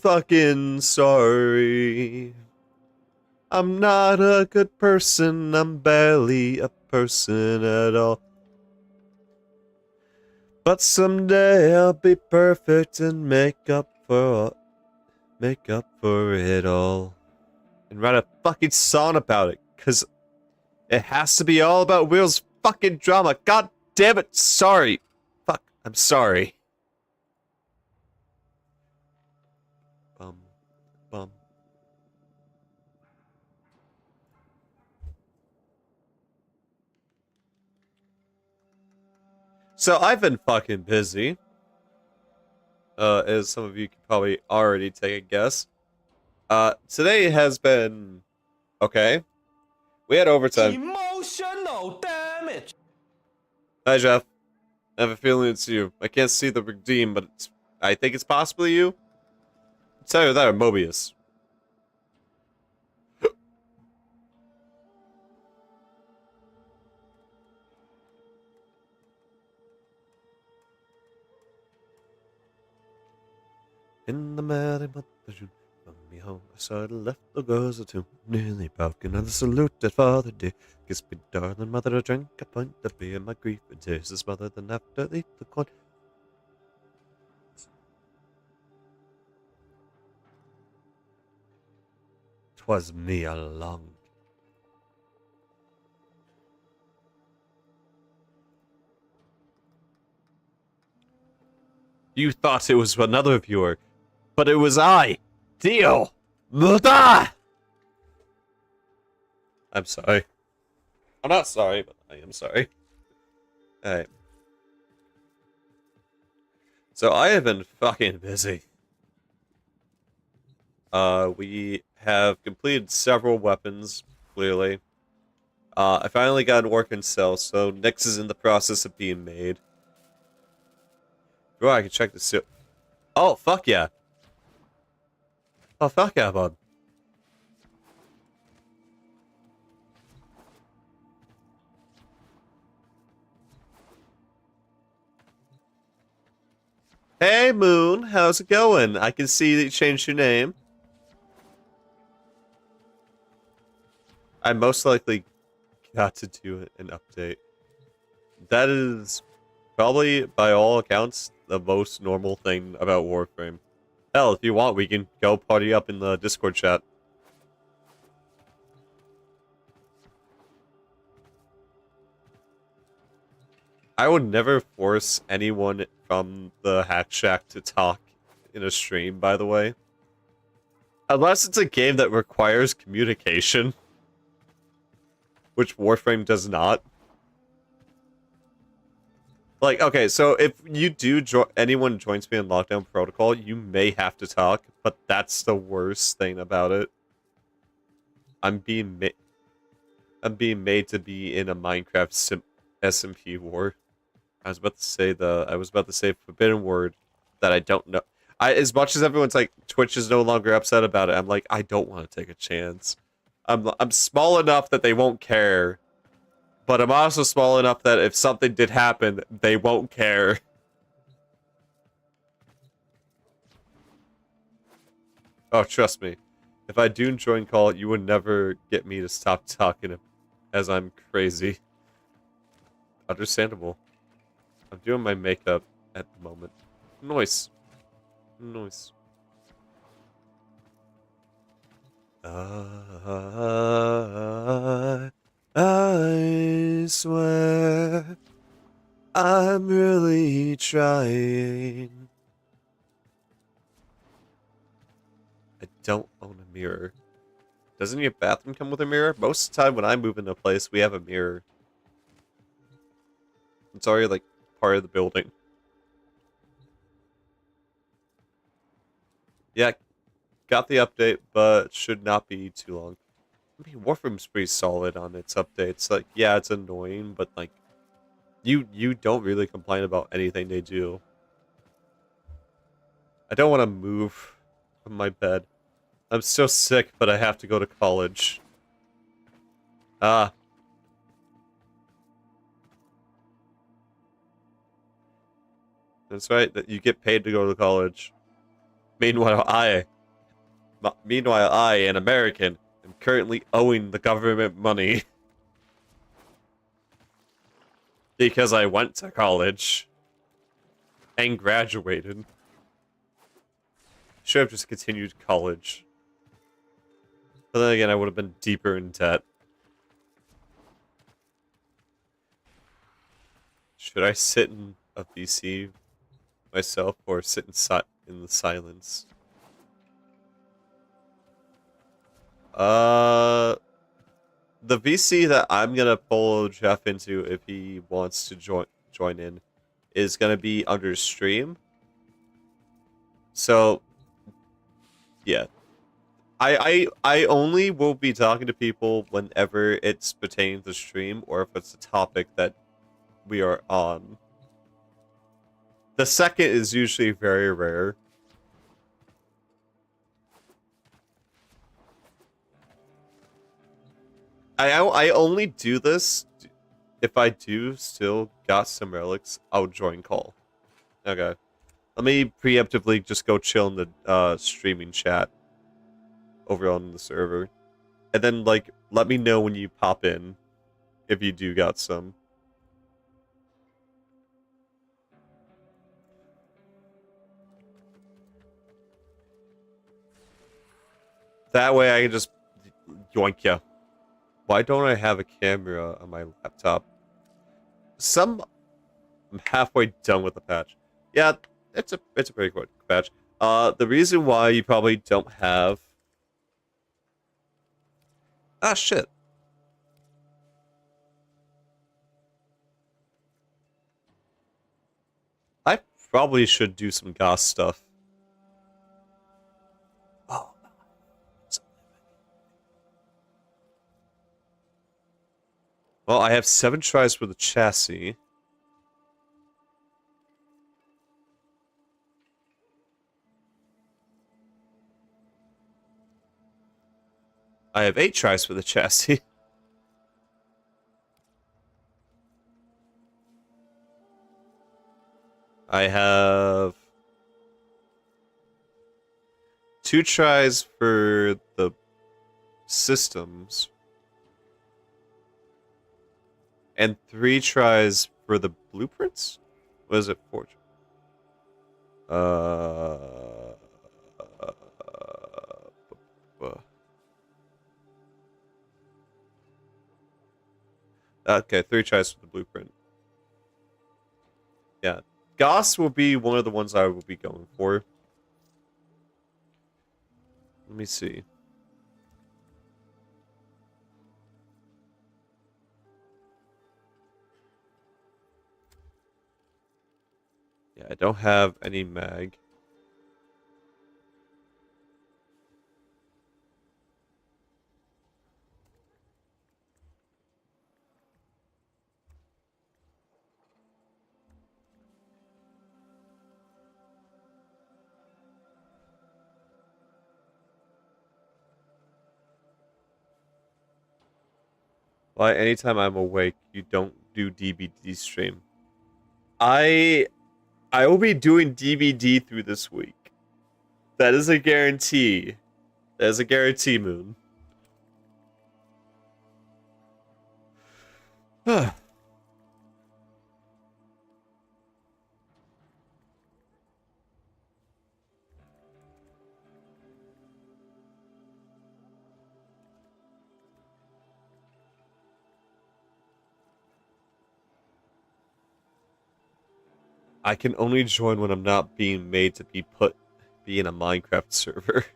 fucking sorry. I'm not a good person, I'm barely a person at all. But someday I'll be perfect and make up for it all. And write a fucking song about it, cause it has to be all about Will's fucking drama. God damn it, sorry. Fuck, I'm sorry. Bum. So I've been fucking busy. As some of you can probably already take a guess. Today has been okay. We had overtime. Emotional damage. Hi, Jeff. I have a feeling it's you. I can't see the redeem, but I think it's possibly you. It's either that or Mobius. In the merry month of June, from me home I sort of left the girls or two, nearly broke another salute that father did. Kiss me, darling mother, I drank a pint of beer, my grief and tears is smothered, then after they the corn. 'Twas me all along. You thought it was another viewer, but it was I, Dio. I'm sorry. I'm not sorry, but I am sorry. Alright. So I have been fucking busy. We have completed several weapons, clearly. I finally got an Orphan Cell, so Nyx is in the process of being made. Oh, I can check the seal. Oh, fuck yeah. Oh, fuck yeah, bud. Hey, Moon, how's it going? I can see that you changed your name. I most likely got to do an update. That is probably, by all accounts, the most normal thing about Warframe. Hell, if you want, we can go party up in the Discord chat. I would never force anyone from the Hack Shack to talk in a stream, by the way. Unless it's a game that requires communication. Which Warframe does not. Like, okay, so if you do anyone joins me in Lockdown Protocol, you may have to talk, but that's the worst thing about it. I'm being made to be in a Minecraft SMP war. I was about to say forbidden word that I don't know. As much as everyone's like Twitch is no longer upset about it, I'm like, I don't want to take a chance. I'm small enough that they won't care. But I'm also small enough that if something did happen, they won't care. Oh, trust me. If I do join call, you would never get me to stop talking as I'm crazy. Understandable. I'm doing my makeup at the moment. Noise. Noise. I swear I'm really trying. I don't own a mirror. Doesn't your bathroom come with a mirror? Most of the time when I move into a place, we have a mirror. It's already, like, part of the building. Yeah, got the update, but should not be too long. I mean, Warframe's pretty solid on its updates. Like, yeah, it's annoying, but, like, you don't really complain about anything they do. I don't want to move from my bed. I'm so sick, but I have to go to college. Ah. That's right, that you get paid to go to college. Meanwhile, I Meanwhile, I, an American, am currently owing the government money because I went to college and graduated. Should have just continued college. But then again, I would have been deeper in debt. Should I sit in a VC myself or sit in the silence? The VC that I'm gonna pull Jeff into if he wants to join in is gonna be under stream. So yeah. I only will be talking to people whenever it's pertaining to stream or if it's a topic that we are on. The second is usually very rare. I only do this if I do still got some relics. I'll join call. Okay. Let me preemptively just go chill in the streaming chat over on the server. And then, like, let me know when you pop in if you do got some. That way I can just yoink ya. Why don't I have a camera on my laptop? I'm halfway done with the patch. Yeah, it's a pretty quick patch. The reason why you probably don't have... Ah, shit. I probably should do some GOS stuff. Oh. Well, I have 7 tries for the chassis. I have 8 tries for the chassis. I have 2 tries for the systems. And 3 tries for the blueprints? What is it? 4? Okay, 3 tries for the blueprint. Yeah. GOS will be one of the ones I will be going for. Let me see. Yeah, I don't have any mag. Why anytime I'm awake, you don't do DBD stream? I will be doing DVD through this week. That is a guarantee. That is a guarantee, Moon. I can only join when I'm not being made to be in a Minecraft server.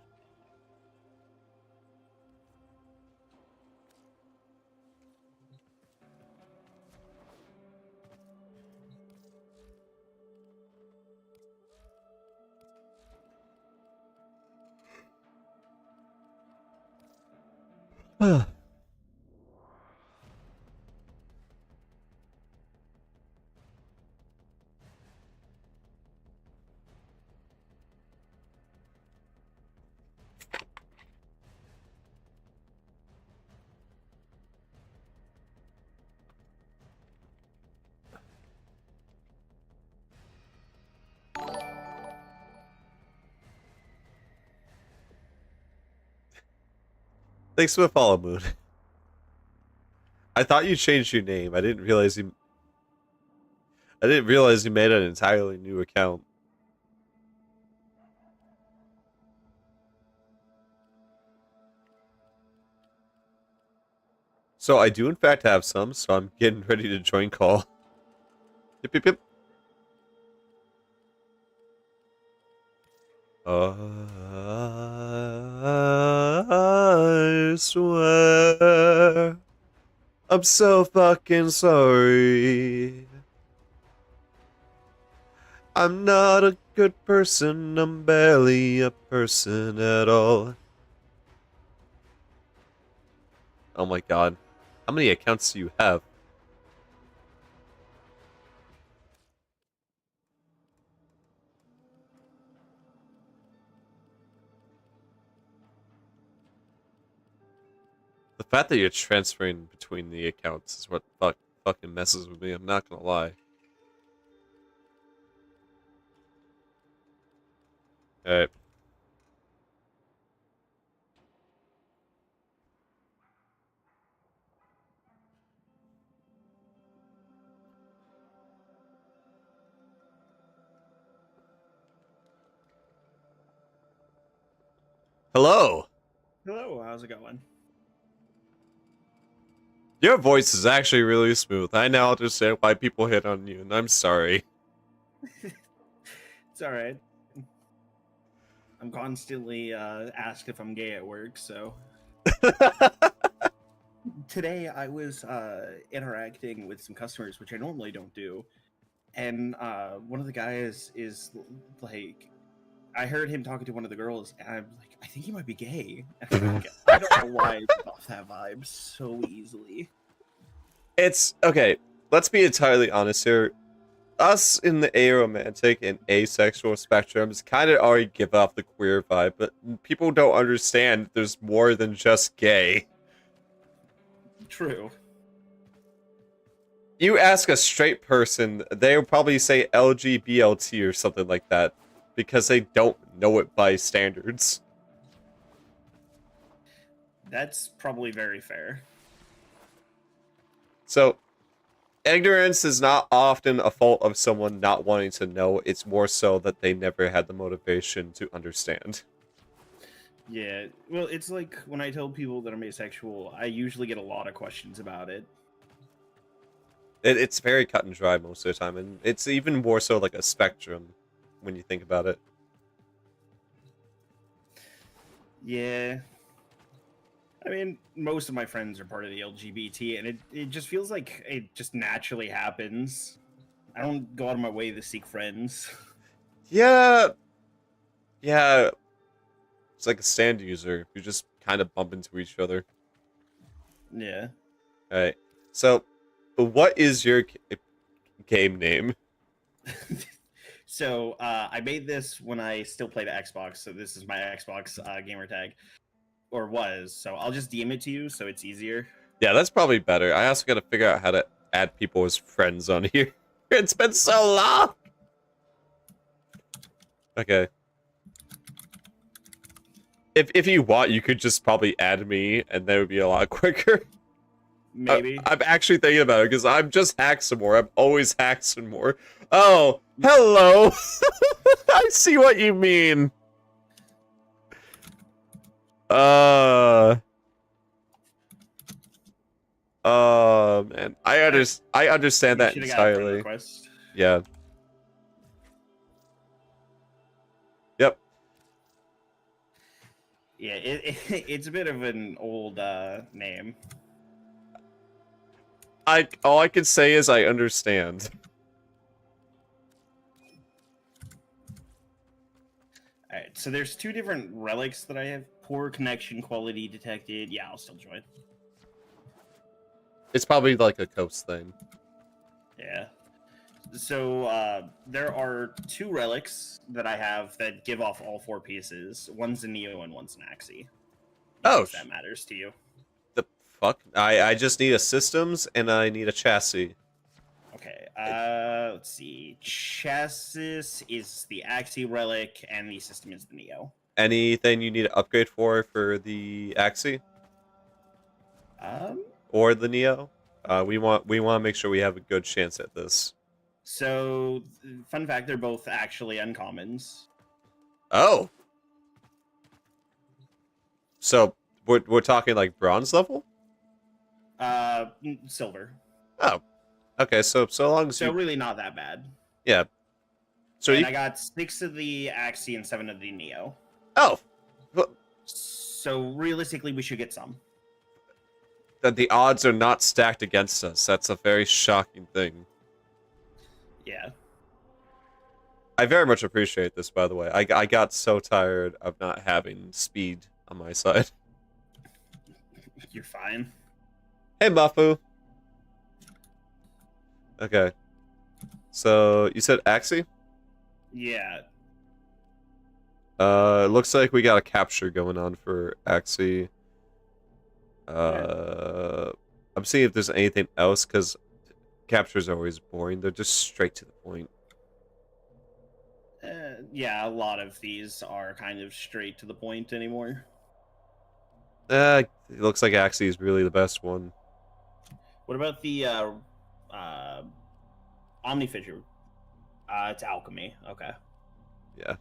Thanks for the follow, Moon. I thought you changed your name. I didn't realize you made an entirely new account. So I do in fact have some, so I'm getting ready to join call. Yip yip yip. I swear I'm so fucking sorry. I'm not a good person, I'm barely a person at all. Oh my god. How many accounts do you have? The fact that you're transferring between the accounts is what fucking messes with me, I'm not gonna lie. Alright. Hello! Hello, how's it going? Your voice is actually really smooth. I now understand why people hit on you, and I'm sorry. It's alright. I'm constantly asked if I'm gay at work, so... Today I was interacting with some customers, which I normally don't do, and one of the guys is like... I heard him talking to one of the girls, and I'm like, I think he might be gay. I don't know why I got off that vibe so easily. It's okay. Let's be entirely honest here. Us in the aromantic and asexual spectrums kind of already give off the queer vibe, but people don't understand there's more than just gay. True. You ask a straight person, they'll probably say LGBLT or something like that, because they don't know it by standards. That's probably very fair. So, ignorance is not often a fault of someone not wanting to know. It's more so that they never had the motivation to understand. Yeah, well, it's like when I tell people that I'm asexual, I usually get a lot of questions about it. It's very cut and dry most of the time, and it's even more so like a spectrum when you think about it. Yeah. I mean, most of my friends are part of the LGBT, and it just feels like it just naturally happens. I don't go out of my way to seek friends. Yeah. Yeah. It's like a stand user. You just kind of bump into each other. Yeah. Alright. So, what is your game name? So, I made this when I still played Xbox, so this is my Xbox gamer tag. Or was, so I'll just DM it to you so it's easier. Yeah, that's probably better. I also gotta figure out how to add people as friends on here. It's been so long! Okay. If you want, you could just probably add me, and that would be a lot quicker. Maybe. I'm actually thinking about it, because I'm just Haxamore. I'm always Haxamore. Oh, hello! I see what you mean. Man. I understand that entirely. Yeah. Yep. Yeah, it's a bit of an old name. All I can say is I understand. Alright, so there's two different relics that I have. Poor connection quality detected. Yeah, I'll still join. It's probably like a coast thing. Yeah. So there are two relics that I have that give off all four pieces. One's a Neo and one's an Axie. Oh, if that matters to you. The fuck? I just need a systems and I need a chassis. Okay, let's see. Chassis is the Axie relic, and the system is the Neo. Anything you need to upgrade for the Axie? or the Neo. We want to make sure we have a good chance at this. So, fun fact, they're both actually uncommons. Oh, so we're talking like bronze level. Silver. Oh, okay. So long as So you, really not that bad. yeah. So And you, I got 6 of the Axie and 7 of the Neo. oh, well, So realistically, we should get some. that the odds are not stacked against us. That's a very shocking thing. Yeah. I very much appreciate this, by the way. I got so tired of not having speed on my side. You're fine. Hey, Mafu. Okay. So, you said Axie? Yeah. Looks like we got a capture going on for Axie. I'm seeing if there's anything else, because captures are always boring. They're just straight to the point. Yeah, a lot of these are kind of straight to the point anymore. It looks like Axie is really the best one. What about the Omni Fissure? It's alchemy. Okay. Yeah.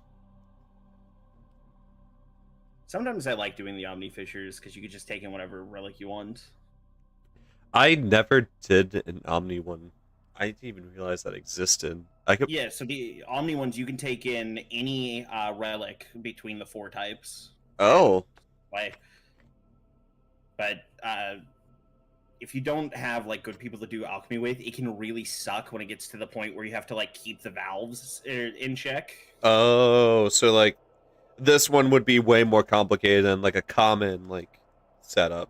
Sometimes I like doing the Omni Fissures because you could just take in whatever relic you want. I never did an Omni one. I didn't even realize that existed. I could. Yeah, so the Omni ones, you can take in any relic between the 4 types. Oh. Like, but if you don't have like good people to do alchemy with, it can really suck when it gets to the point where you have to like keep the valves in check. Oh, so like this one would be way more complicated than like a common like setup.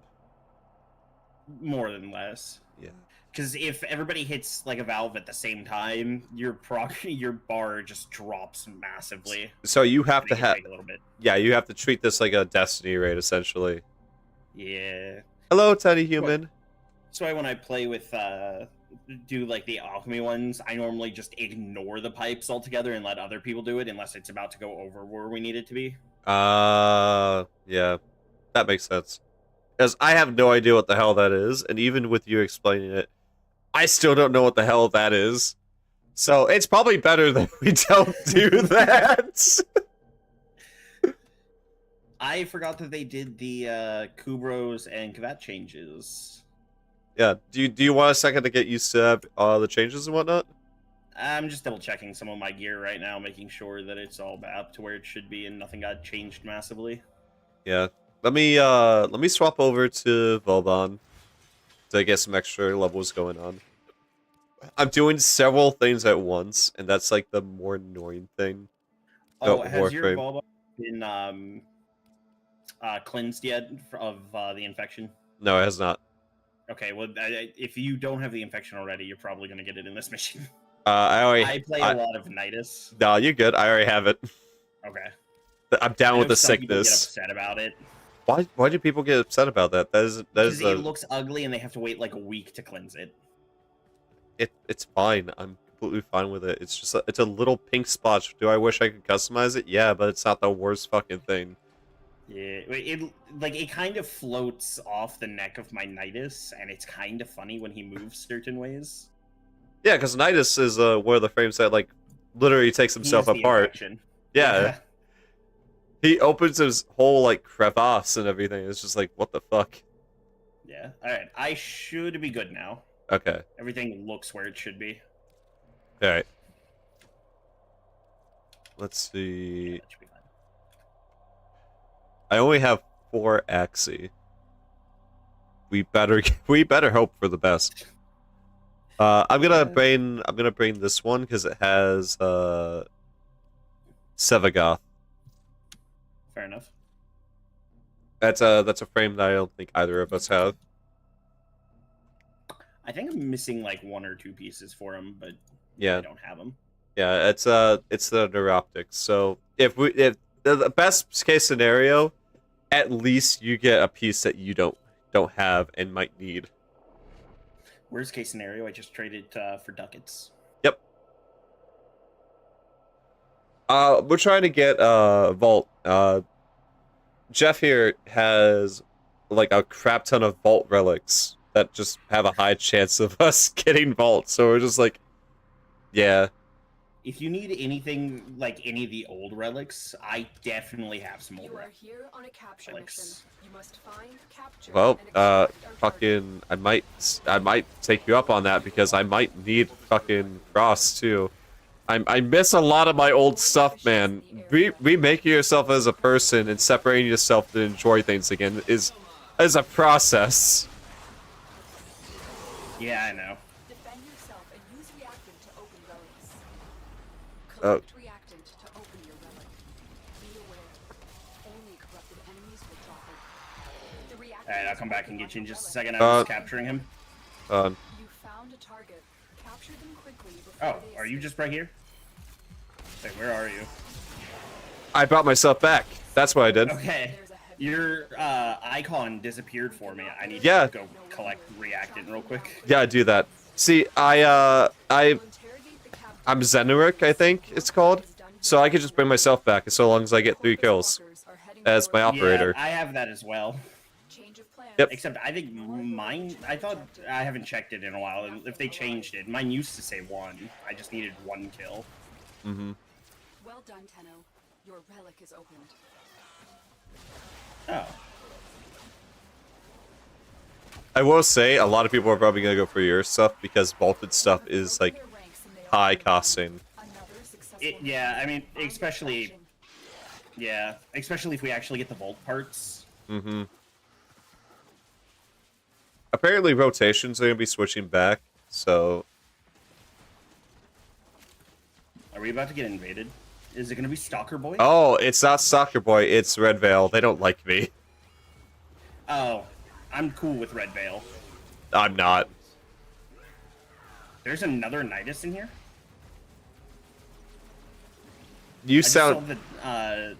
More than less. Yeah. Because if everybody hits like a valve at the same time, your your bar just drops massively. So you have to have a little bit. Yeah, you have to treat this like a destiny raid essentially. Yeah. Hello, tiny human. So when I play with do like the alchemy ones, I normally just ignore the pipes altogether and let other people do it unless it's about to go over where we need it to be. Yeah. That makes sense. Because I have no idea what the hell that is, and even with you explaining it, I still don't know what the hell that is. So it's probably better that we don't do that. I forgot that they did the Kubros and Kavat changes. Yeah. Do you want a second to get used to the changes and whatnot? I'm just double checking some of my gear right now, making sure that it's all up to where it should be and nothing got changed massively. Yeah. Let me swap over to Vauban to get some extra levels going on. I'm doing several things at once, and that's like the more annoying thing. Oh, has your Vauban been cleansed yet of the infection? No, it has not. Okay, well, if you don't have the infection already, you're probably going to get it in this mission. I play a lot of Nidus. No, you're good. I already have it. Okay. I'm down with the sickness. Get upset about it. Why do people get upset about that? Because it looks ugly and they have to wait like a week to cleanse it. It's fine. I'm completely fine with it. It's just it's a little pink spot. Do I wish I could customize it? Yeah, but it's not the worst fucking thing. Yeah, it kind of floats off the neck of my Nidus, and it's kind of funny when he moves certain ways. Yeah, because Nidus is one of the frames that like literally takes himself apart. Yeah. He opens his whole like crevasse and everything. It's just like, what the fuck? Yeah. All right. I should be good now. Okay. Everything looks where it should be. All right. Let's see. Yeah, that should be fine. I only have 4 Axie. We better hope for the best. I'm gonna bring this one because it has Sevagoth. Fair enough. That's a frame that I don't think either of us have. I think I'm missing like 1 or 2 pieces for him, but yeah, I don't have them. Yeah, it's the Neuroptics. So if the best case scenario, at least you get a piece that you don't have and might need. Worst case scenario, I just traded for ducats. Yep. We're trying to get Vault. Jeff here has like a crap ton of vault relics that just have a high chance of us getting vault. So we're just like, yeah. If you need anything like any of the old relics, I definitely have some old You are relics. here on a capture mission. You must find, capture, Well, and extract our target. fucking, I might take you up on that because I might need fucking Frost too. I miss a lot of my old stuff, man. Remaking yourself as a person and separating yourself to enjoy things again is a process. Yeah, I know. Defend yourself and use reactant to open relics. Oh. Collect reactant to open your relic. Be aware, only corrupted enemies will drop it. The reactant Alright, I'll is come back and working get you in on just a your second. relic. I'm just capturing him. You found a target. Capture them quickly before Oh, they are you escape. just right here? Wait, where are you? I brought myself back. That's what I did. Okay. There's a heavy Your icon disappeared for me. I need Yeah. to go collect reactant real quick. Yeah, I do that. See, I'm Zenuric, I think it's called. So I could just bring myself back so long as I get 3 kills as my operator. Yeah, I have that as well. Change of plan. Yep. Except I think mine, I thought, I haven't checked it in a while. If they changed it, mine used to say 1. I just needed 1 kill. Mm-hmm. Well done, Tenno. Your relic is opened. Oh. I will say a lot of people are probably gonna go for your stuff because vaulted stuff is like high costing. Yeah, I mean, especially if we actually get the vault parts. Mm-hmm. Apparently rotations are gonna be switching back, so Are we about to get invaded? Is it going to be Stalker Boy? oh, it's not Soccer Boy, it's Red Veil. They don't like me. Oh, I'm cool with Red Veil. I'm not. There's another Nidus in here? You I just sound saw the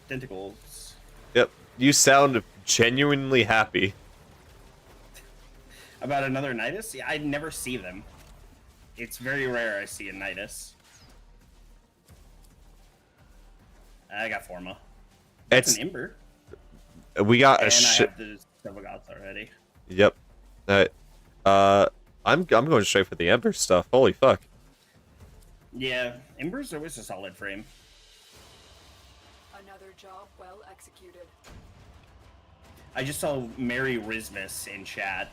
tentacles. yep. You sound genuinely happy. About another Nidus? Yeah, I never see them. It's very rare I see a Nidus. I got Forma. That's It's an Ember. we got And a I shit. have the Stelvagoths already. Yep. I'm going straight for the Ember stuff. Holy fuck. Yeah, Ember's always a solid frame. Another job well executed. I just saw Mary Rismus in chat.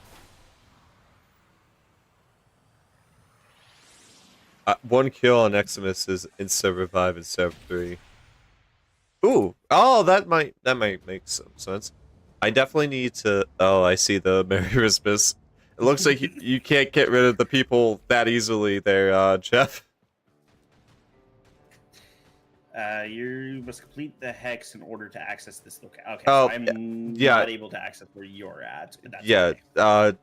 1 kill on Eximus is insta revive instead of 3. Ooh, oh, that might make some sense. I definitely need to. Oh, I see the Merry Christmas. It looks like you can't get rid of the people that easily there, Jeff. You must complete the hex in order to access this location. Okay, Oh, so I'm yeah. not able to access where you're at. That's Yeah, okay.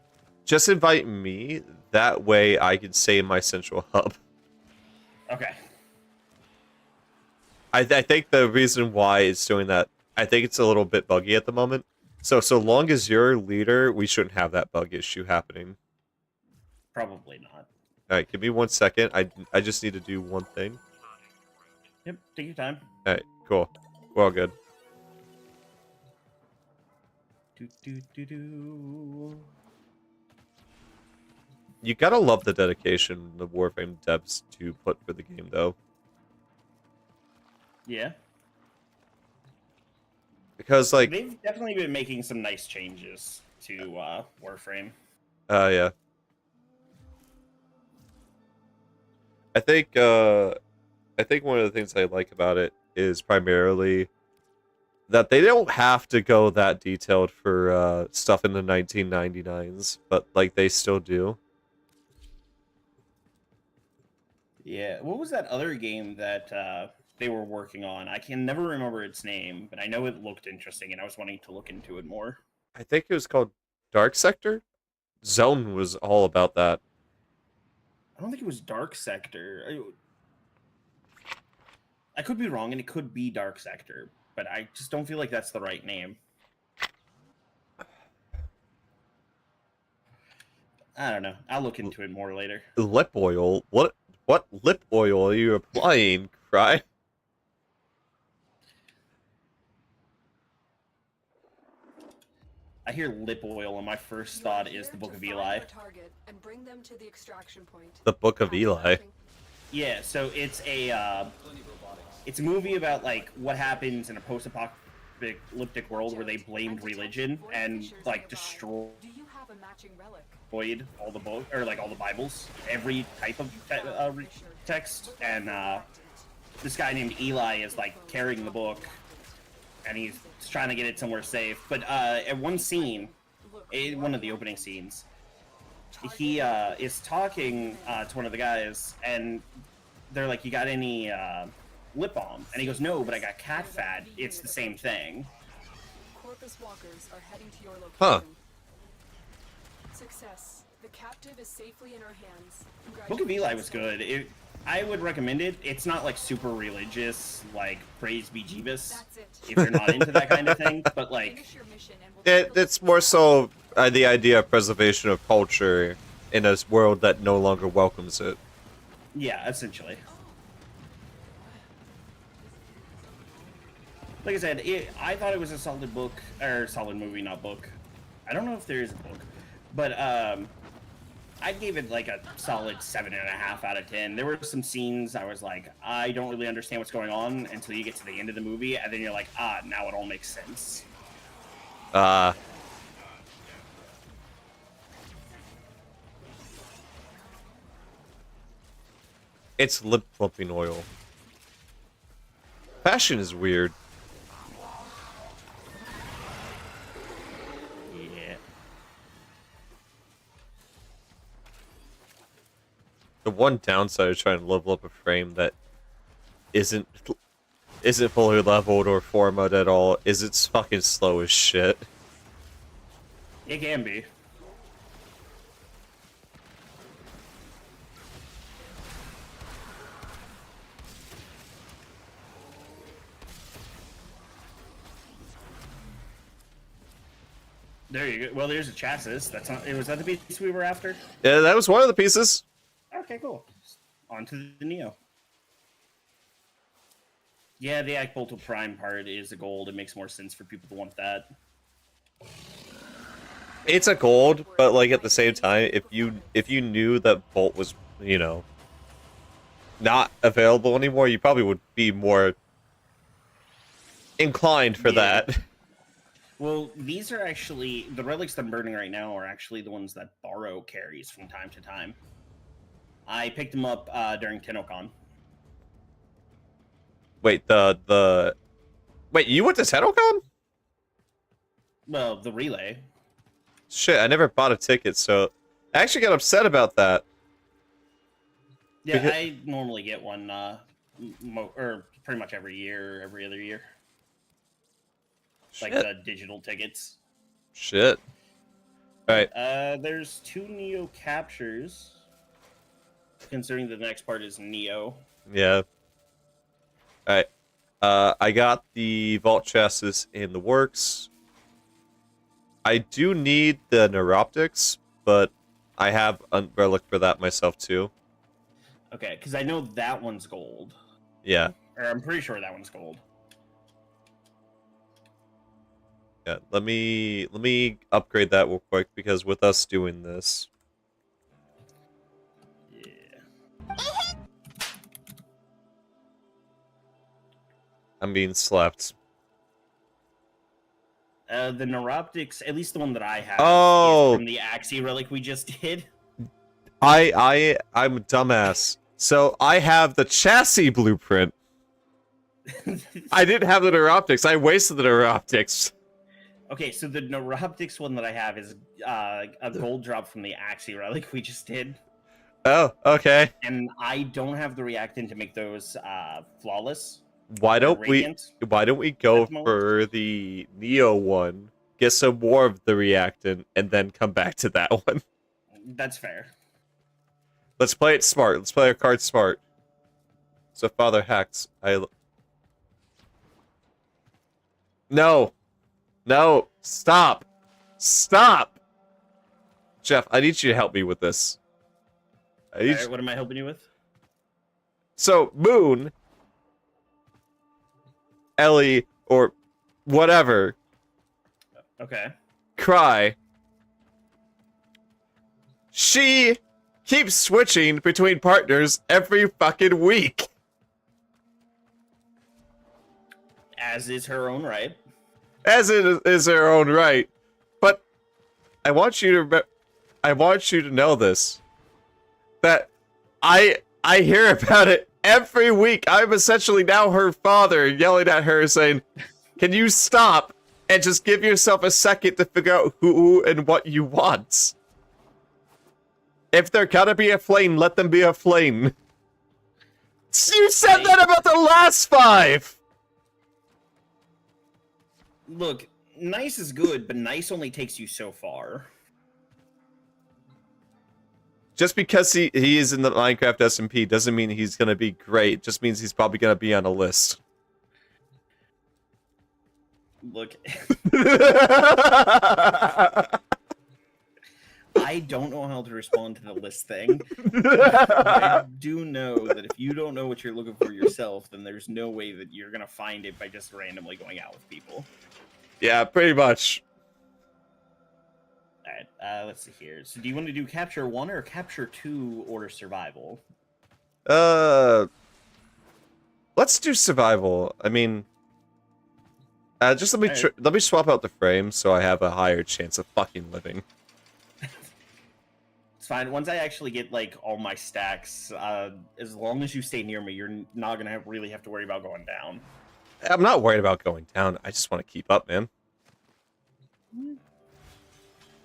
just invite me. That way I can save my central hub. Okay. I think the reason why it's doing that, I think it's a little bit buggy at the moment. So long as you're leader, we shouldn't have that bug issue happening. Probably not. Alright, give me 1 second. I just need to do one thing. Yep, take your time. Alright, cool. We're all good. Do. You gotta love the dedication the Warframe devs do put for the game, though. Yeah. Because, like, They've definitely been making some nice changes to Warframe. yeah. I think one of the things I like about it is primarily that they don't have to go that detailed for stuff in the 1999s, but like they still do. Yeah. What was that other game that they were working on? I can never remember its name, but I know it looked interesting, and I was wanting to look into it more. I think it was called Dark Sector. Zone was all about that. I don't think it was Dark Sector. I could be wrong, and it could be Dark Sector, but I just don't feel like that's the right name. I don't know. I'll look into it more later. Lip oil? What lip oil are you applying, Cry? I hear lip oil, and my first thought is the Book of Eli. Target and bring them to the extraction point. The Book of Eli. Yeah, so it's a movie about like what happens in a post-apocalyptic world where they blamed religion and like destroyed Do you have a matching relic? all the book or like all the Bibles, every type of text, and this guy named Eli is like carrying the book, and he's trying to get it somewhere safe. But at one scene, in one of the opening scenes, he is talking to one of the guys, and they're like, "You got any lip balm?" And he goes, "No, but I got cat fat. It's the same thing." Corpus walkers are heading to your location. Huh. Success. The captive is safely in our hands. Book of Eli was good. I would recommend it. It's not like super religious, like praise be Jeebus, That's it. if you're not into that kind of thing. But like, Finish your mission and we'll take a It's look more at so the idea of preservation of culture in a world that no longer welcomes it. yeah, essentially. Like I said, I thought it was a solid book, or solid movie, not book. I don't know if there is a book, but I gave it like a solid 7.5 out of 10. There were some scenes I was like, I don't really understand what's going on until you get to the end of the movie, and then you're like, ah, now it all makes sense. It's lip plumping oil. Fashion is weird. Yeah. The one downside of trying to level up a frame that isn't fully leveled or formatted at all is it's fucking slow as shit. It can be. There you go. Well, there's a chassis. That's not. Was that the piece we were after? Yeah, that was one of the pieces. Okay, cool. On to the Neo. Yeah, the Akbolto Prime part is a gold. It makes more sense for people to want that. It's a gold, but like at the same time, if you knew that Bolt was, you know, not available anymore, you probably would be more inclined for Yeah. that. Well, these are actually the relics that I'm burning right now are actually the ones that Borrow carries from time to time. I picked them up during TennoCon. Wait, wait, you went to TennoCon? Well, the relay. Shit, I never bought a ticket, so I actually got upset about that. Yeah, Because- I normally get one, or pretty much every year, every other year. Like Shit. the digital tickets. Shit. Alright, There's 2 Neo captures. Considering the next part is Neo. yeah. Alright. I got the Vault chassis in the works. I do need the Neuroptics, but I have a relic for that myself too. Okay, because I know that one's gold. Yeah. Or I'm pretty sure that one's gold. Yeah, let me upgrade that real quick because with us doing this, Yeah. I'm being slapped. The Neuroptics, at least the one that I have, Oh! is from the Axie relic we just did. I'm a dumbass. So I have the chassis blueprint. I didn't have the Neuroptics. I wasted the Neuroptics. Okay, so the Neuroptics one that I have is a gold drop from the Axie relic we just did. Oh, okay. And I don't have the reactant to make those flawless. Why or don't we radiant. go at the moment? for the Neo one, get some more of the reactant, and then come back to that one? That's fair. Let's play it smart. Let's play our card smart. So Father Hacks, No! No! Stop! Stop! Jeff, I need you to help me with this. I need Alright, what am I helping you with? So, Moon, Ellie, or whatever, Okay. cry. She keeps switching between partners every fucking week. As is her own right. As it is her own right. But I want you to know this. That I hear about it every week. I'm essentially now her father yelling at her saying, "Can you stop and just give yourself a second to figure out who and what you want? If there gotta be a flame, let them be a flame." You said that about the last 5! Look, nice is good, but nice only takes you so far. Just because he is in the Minecraft SMP doesn't mean he's gonna be great. Just means he's probably gonna be on a list. Look, I don't know how to respond to the list thing. I do know that if you don't know what you're looking for yourself, then there's no way that you're gonna find it by just randomly going out with people. Yeah, pretty much. Alright, let's see here. So do you want to do Capture 1 or Capture 2 or Survival? Let's do survival. I mean, just let me swap out the frame so I have a higher chance of fucking living. It's fine. Once I actually get, like, all my stacks, as long as you stay near me, you're not gonna really have to worry about going down. I'm not worried about going down. I just want to keep up, man.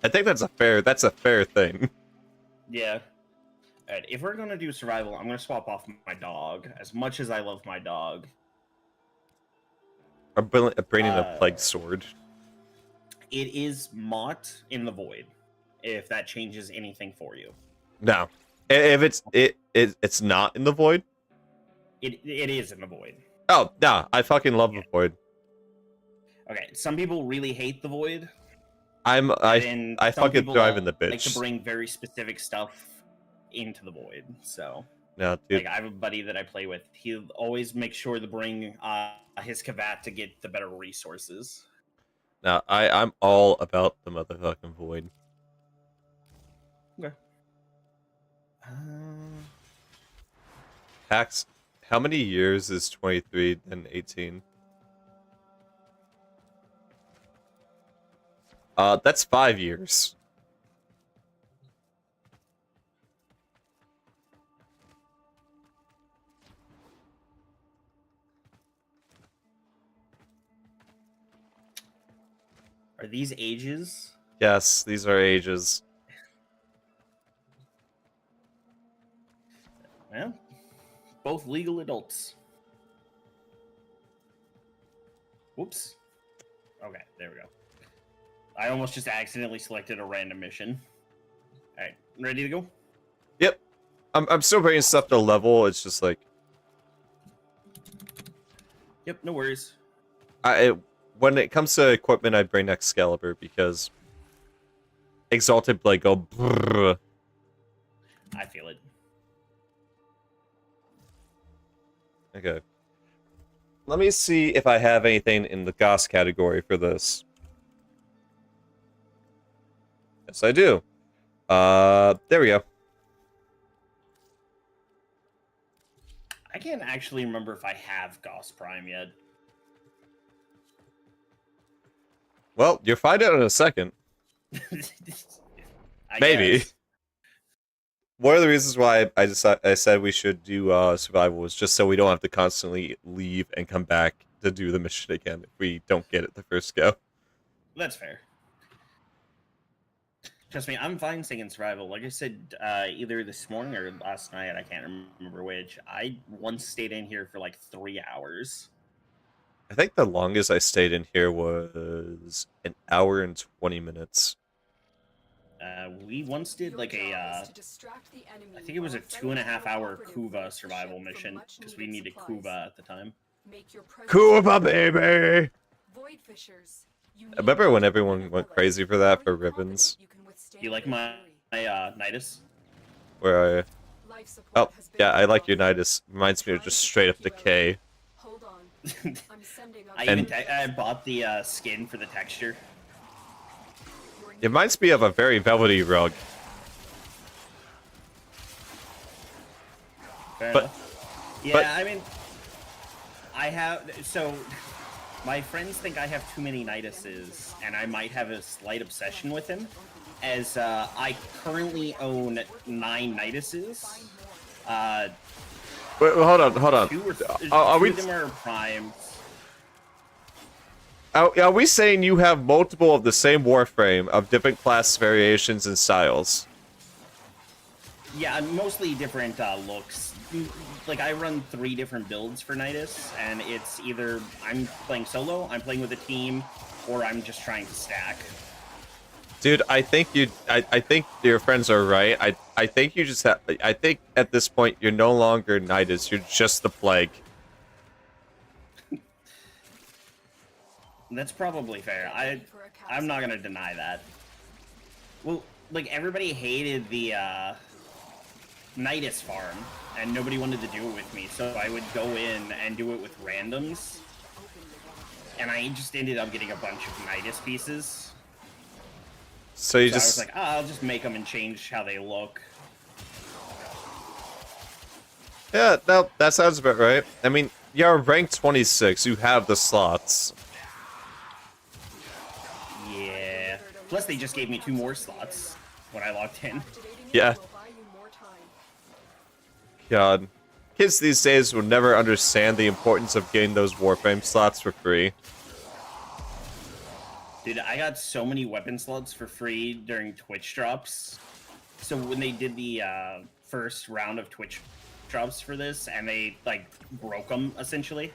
I think that's a fair thing. Yeah. Alright, if we're gonna do survival, I'm gonna swap off my dog. As much as I love my dog. I'm bringing a plague sword. It is Mott in the Void, if that changes anything for you. No. If it's not in the void? It is in the Void. Oh, no. I fucking love the void. Okay, some people really hate the Void. I and some fucking people thrive in the like bitch. to bring very specific stuff into the Void, so... No, dude. Like, I have a buddy that I play with. He'll always make sure to bring his Kavat to get the better resources. No, I'm all about the motherfucking void. Okay. Pax, how many years is 23 and 18? That's 5 years. Are these ages? Yes, these are ages. Well, both legal adults. Whoops. Okay, there we go. I almost just accidentally selected a random mission. Alright, ready to go? Yep. I'm still bringing stuff to level. It's just like Yep, no worries. when it comes to equipment, I bring Excalibur because Exalted Blade go brrr. I feel it. Okay. Let me see if I have anything in the Goss category for this. Yes, I do. There we go. I can't actually remember if I have Goss Prime yet. Well, you'll find out in a second. Maybe. Guess. One of the reasons why I said we should do survival was just so we don't have to constantly leave and come back to do the mission again if we don't get it the first go. That's fair. Trust me, I'm fine staying in survival. Like I said, either this morning or last night, I can't remember which, I once stayed in here for like 3 hours. I think the longest I stayed in here was an hour and 20 minutes. We once did like a, I think it was a 2.5 hour Kuva survival mission, because we needed Kuva at the time. Kuva, baby! Void fishers. I remember when everyone went crazy for that for ribbons. You like my Nidus? Where are you? Oh, yeah, I like your Nidus. Reminds me of just straight up decay. Hold on. I'm sending I bought the skin for the texture. It reminds me of a very velvety rug. Fair But- enough. Yeah, but- I mean, I have so. My friends think I have too many Niduses, and I might have a slight obsession with him, as I currently own 9 Niduses. Wait, hold on. Two Are we of them are primes. are we saying you have multiple of the same Warframe of different class variations and styles? Yeah, mostly different looks. Like, I run 3 different builds for Nidus, and it's either I'm playing solo, I'm playing with a team, or I'm just trying to stack. Dude, I think I think your friends are right. I think you just have. I think at this point you're no longer Nidus. You're just the Plague. That's probably fair. I'm not gonna deny that. Well, like, everybody hated the Nidus farm, and nobody wanted to do it with me, so I would go in and do it with randoms, and I just ended up getting a bunch of Nidus pieces. So you So just I was like, I'll just make them and change how they look. yeah. No, that sounds about right. I mean, you're rank 26. You have the slots. Yeah. Plus, they just gave me 2 more slots when I logged in. Yeah. Will buy you more time. God, kids these days will never understand the importance of getting those Warframe slots for free. Dude, I got so many weapon slots for free during Twitch drops. So when they did the first round of Twitch drops for this, and they, like, broke them, essentially,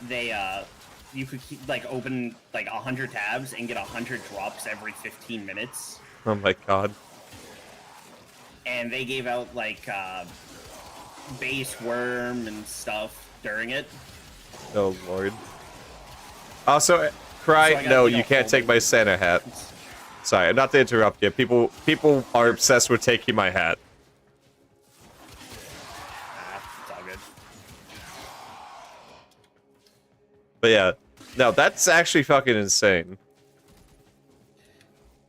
they, you could keep, like, open, like, 100 tabs and get 100 drops every 15 minutes. Oh my God. And they gave out, like, base worm and stuff during it. Oh Lord. Also, Cry, So I got, no, you know, you can't take my Santa hat. Sorry, not to interrupt you. People are obsessed with taking my hat. It's all good. But yeah, no, that's actually fucking insane.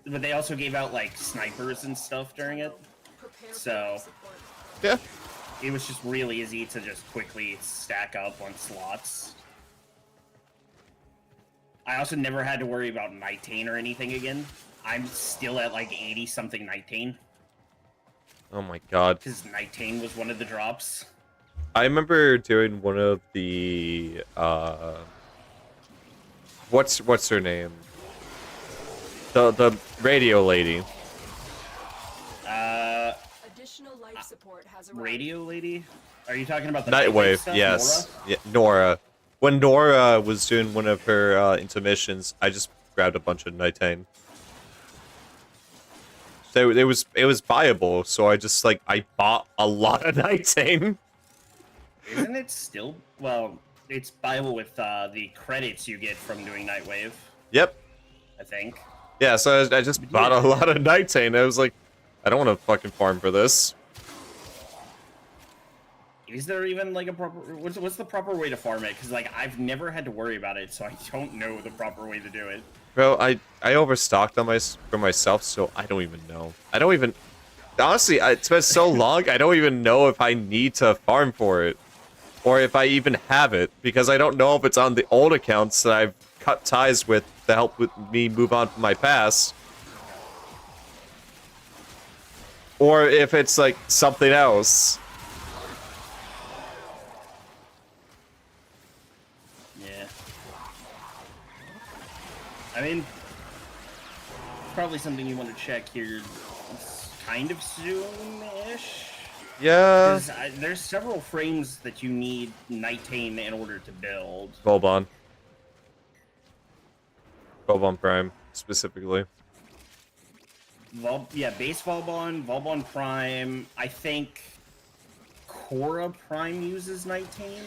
But they also gave out, like, snipers and stuff during it. Prepare for So- life support. Yeah. It was just really easy to just quickly stack up on slots. I also never had to worry about Nightane or anything again. I'm still at like 80-something Nightane, Oh my God. because Nightane was one of the drops. I remember doing one of the what's her name? The radio lady. Additional life support has arrived. Radio lady? Are you talking about the Nightwave, stuff, yes. Nora? Yeah, Nora. When Nora was doing one of her intermissions, I just grabbed a bunch of Nightane. So it was buyable, so I bought a lot of Nightane. Isn't it still? Well, it's Bible with the credits you get from doing Nightwave, Yep. I think. Yeah, so I just bought a lot of Nightane. I was like, I don't want to fucking farm for this. Is there even like a proper? What's the proper way to farm it? Because like I've never had to worry about it, so I don't know the proper way to do it. Bro, I overstocked on for myself, so I don't even know. I don't even... Honestly, it's been so long, I don't even know if I need to farm for it. Or if I even have it, because I don't know if it's on the old accounts that I've cut ties with to help with me move on from my past. Or if it's like something else. Yeah. I mean, probably something you want to check here kind of soon-ish. Yeah. Because there's several frames that you need Nightane in order to build. Volbon. Volbon Prime, specifically. Yeah, base Volbon, Volbon Prime. I think Korra Prime uses Nightane.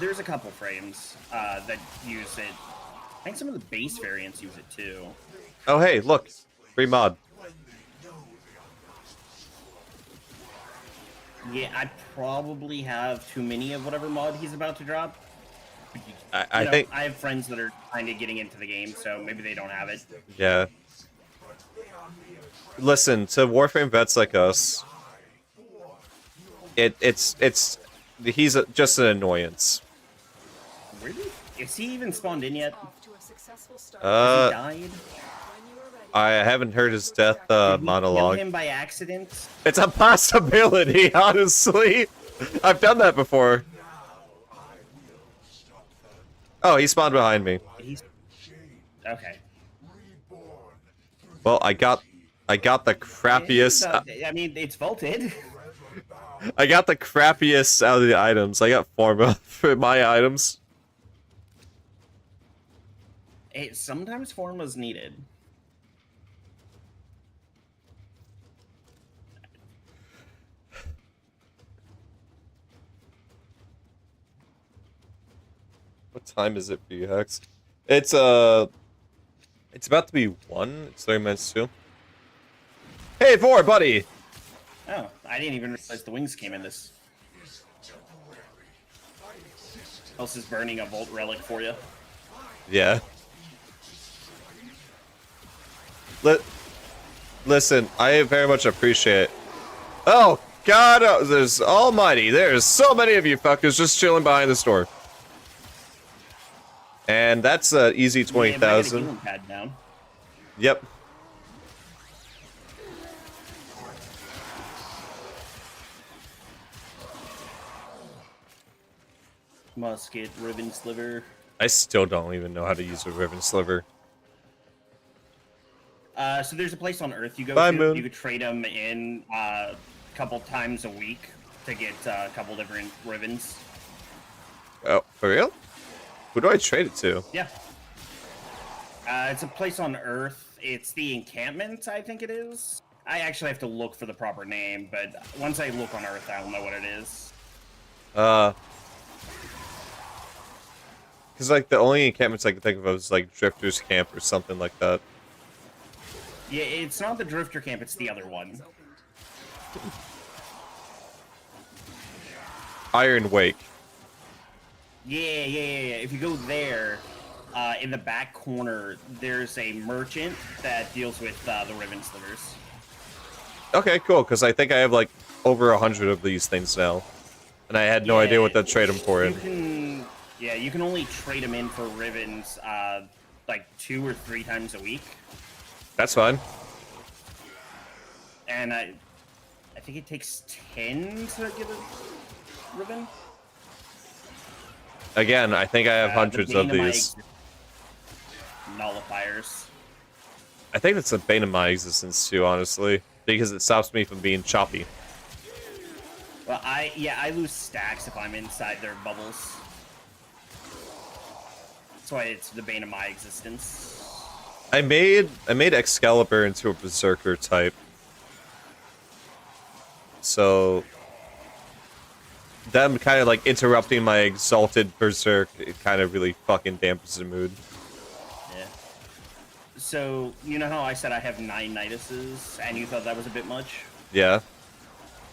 There's a couple frames that use it. I think some of the base variants use it too. Oh hey, look. Free mod. Yeah, I probably have too many of whatever mod he's about to drop. I think, I have friends that are kind of getting into the game, so maybe they don't have it. yeah. Listen, to Warframe vets like us, it's he's just an annoyance. Really? Is he even spawned in yet? Off to a successful start. Has he died? When you are ready. I haven't heard his death Did we monologue. kill him by accident? It's a possibility, honestly. I've done that before. Oh, he spawned behind me. He's okay. Well, I got the crappiest. I mean, it's vaulted. I got the crappiest out of the items. I got Forma for my items. Sometimes Forma's needed. What time is it for you, Hex? It's about to be 1. It's 30 minutes to. Hey, 4, buddy. Oh, I didn't even realize the wings came in this. Else is burning a Volt Relic for you. Yeah. Listen, I very much appreciate it. Oh, God, there's almighty. There's so many of you fuckers just chilling behind the store. And that's easy 20,000. Yeah, pad down. Yep. Musket, ribbon sliver. I still don't even know how to use a ribbon sliver. So there's a place on Earth you go Bye, to. Moon. You could trade them in a couple times a week to get a couple different ribbons. Oh, for real? Who do I trade it to? Yeah. It's a place on Earth. It's the encampment, I think it is. I actually have to look for the proper name, but once I look on Earth, I'll know what it is. Because, like, the only encampments I can think of is, like, Drifter's Camp or something like that. Yeah, it's not the Drifter Camp, it's the other one. Iron Wake. Yeah. If you go there, in the back corner, there's a merchant that deals with the ribbon slivers. Okay, cool, because I think I have, like, over 100 of these things now. And I had no idea what to trade them for in. You can only trade them in for ribbons, like 2 or 3 times a week. That's fine. And I think it takes 10 to get a ribbon. Again, I think I have hundreds of Dynamite these. Nullifiers. I think it's the bane of my existence, too, honestly. Because it stops me from being choppy. Well, I lose stacks if I'm inside their bubbles. That's why it's the bane of my existence. I made Excalibur into a Berserker type. So them kind of like interrupting my exalted Berserk, it kind of really fucking dampens the mood. Yeah. So, you know how I said I have 9 Niduses, and you thought that was a bit much? Yeah.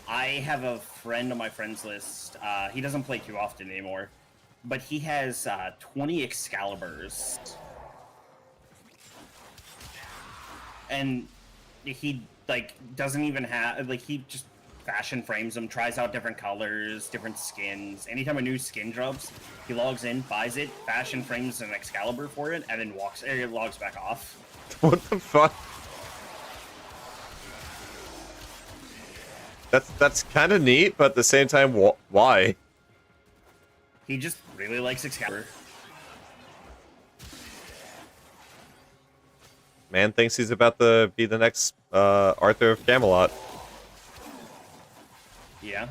I have a friend on my friends list. He doesn't play too often anymore, but he has 20 Excaliburs. And he, like, doesn't even have, like, he just fashion frames them, tries out different colors, different skins. Anytime a new skin drops, he logs in, buys it, fashion frames an Excalibur for it, and then logs back off. What the fuck? That's kind of neat, but at the same time, why? He just really likes Excalibur. Man thinks he's about to be the next Arthur of Camelot. Yeah.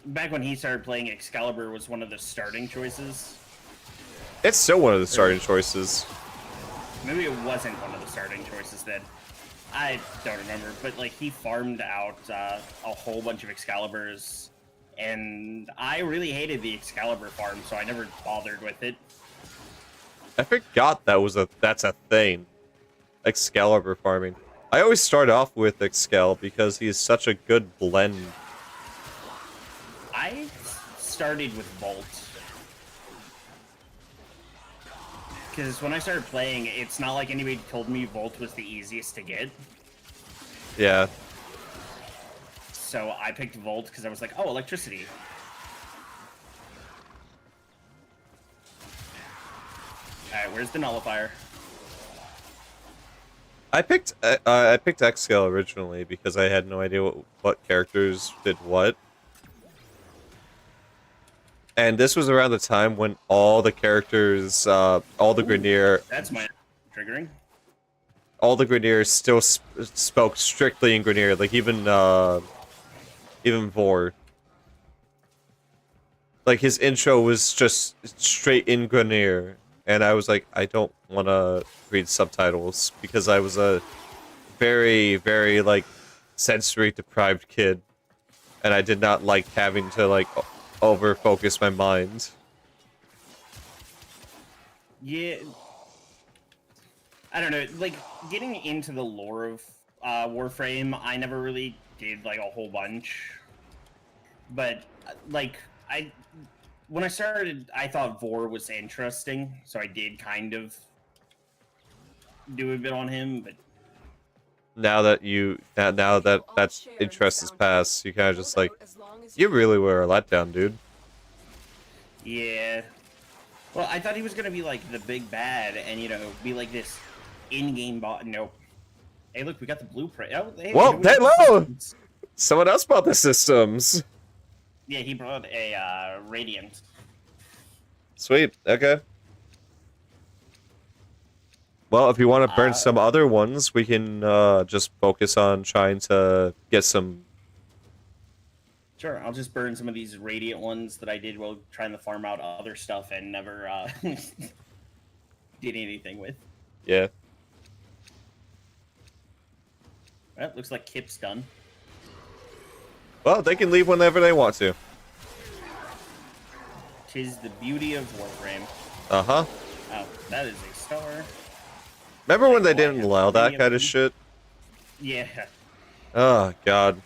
Back when he started playing, Excalibur was one of the starting choices. It's still one of the starting choices. Maybe it wasn't one of the starting choices then. I don't remember, but like he farmed out a whole bunch of Excaliburs, and I really hated the Excalibur farm, so I never bothered with it. I forgot that's a thing. Excalibur farming. I always start off with Excal because he's such a good blend. I started with Volt. Because when I started playing, it's not like anybody told me Volt was the easiest to get. Yeah. So I picked Volt because I was like, oh, electricity. Alright, where's the nullifier? I picked X-Scale originally because I had no idea what characters did what. And this was around the time when all the characters, all the Grineer, That's my triggering. all the Grineers still spoke strictly in Grineer, like even Vor. Like his intro was just straight in Grineer, and I was like, I don't want to read subtitles because I was a very, very like sensory deprived kid, and I did not like having to like over focus my mind. Yeah. I don't know, like, getting into the lore of Warframe, I never really did, like, a whole bunch. But, like, when I started, I thought Vor was interesting, so I did kind of do a bit on him, but... Now that that interest is past, you kind of just like, you really were a letdown, dude. Yeah. Well, I thought he was gonna be, like, the big bad, and, you know, be like this in-game bot. Nope. Hey, look, we got the blueprint. Oh, hey, Whoa, we got the hello! systems. Someone else bought the systems. Yeah, he brought a Radiant. Sweet. Okay. Well, if you want to burn some other ones, we can just focus on trying to get some. Sure, I'll just burn some of these Radiant ones that I did while trying to farm out other stuff and never did anything with. Yeah. Well, looks like Kip's done. Well, they can leave whenever they want to. Tis the beauty of Warframe. Uh-huh. Oh, that is a star. Remember when they didn't allow that kind of shit? Yeah. Oh, God.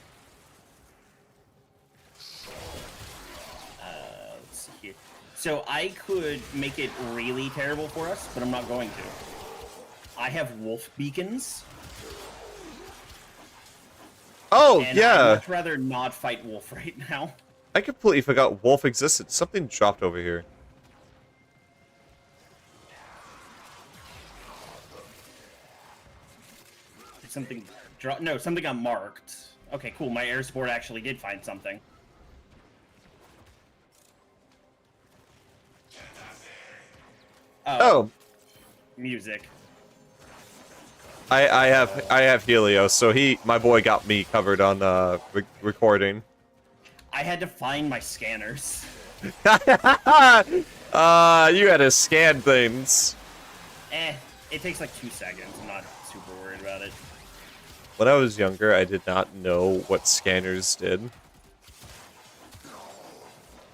Let's see here. So I could make it really terrible for us, but I'm not going to. I have wolf beacons. Oh, And yeah. I'd much rather not fight wolf right now. I completely forgot Wolf existed. Something dropped over here. Did something drop? No, something got marked. Okay, cool. My air support actually did find something. Oh. Music. I have Helios, so my boy got me covered on recording. I had to find my scanners. You had to scan things. It takes like 2 seconds. I'm not super worried about it. When I was younger, I did not know what scanners did.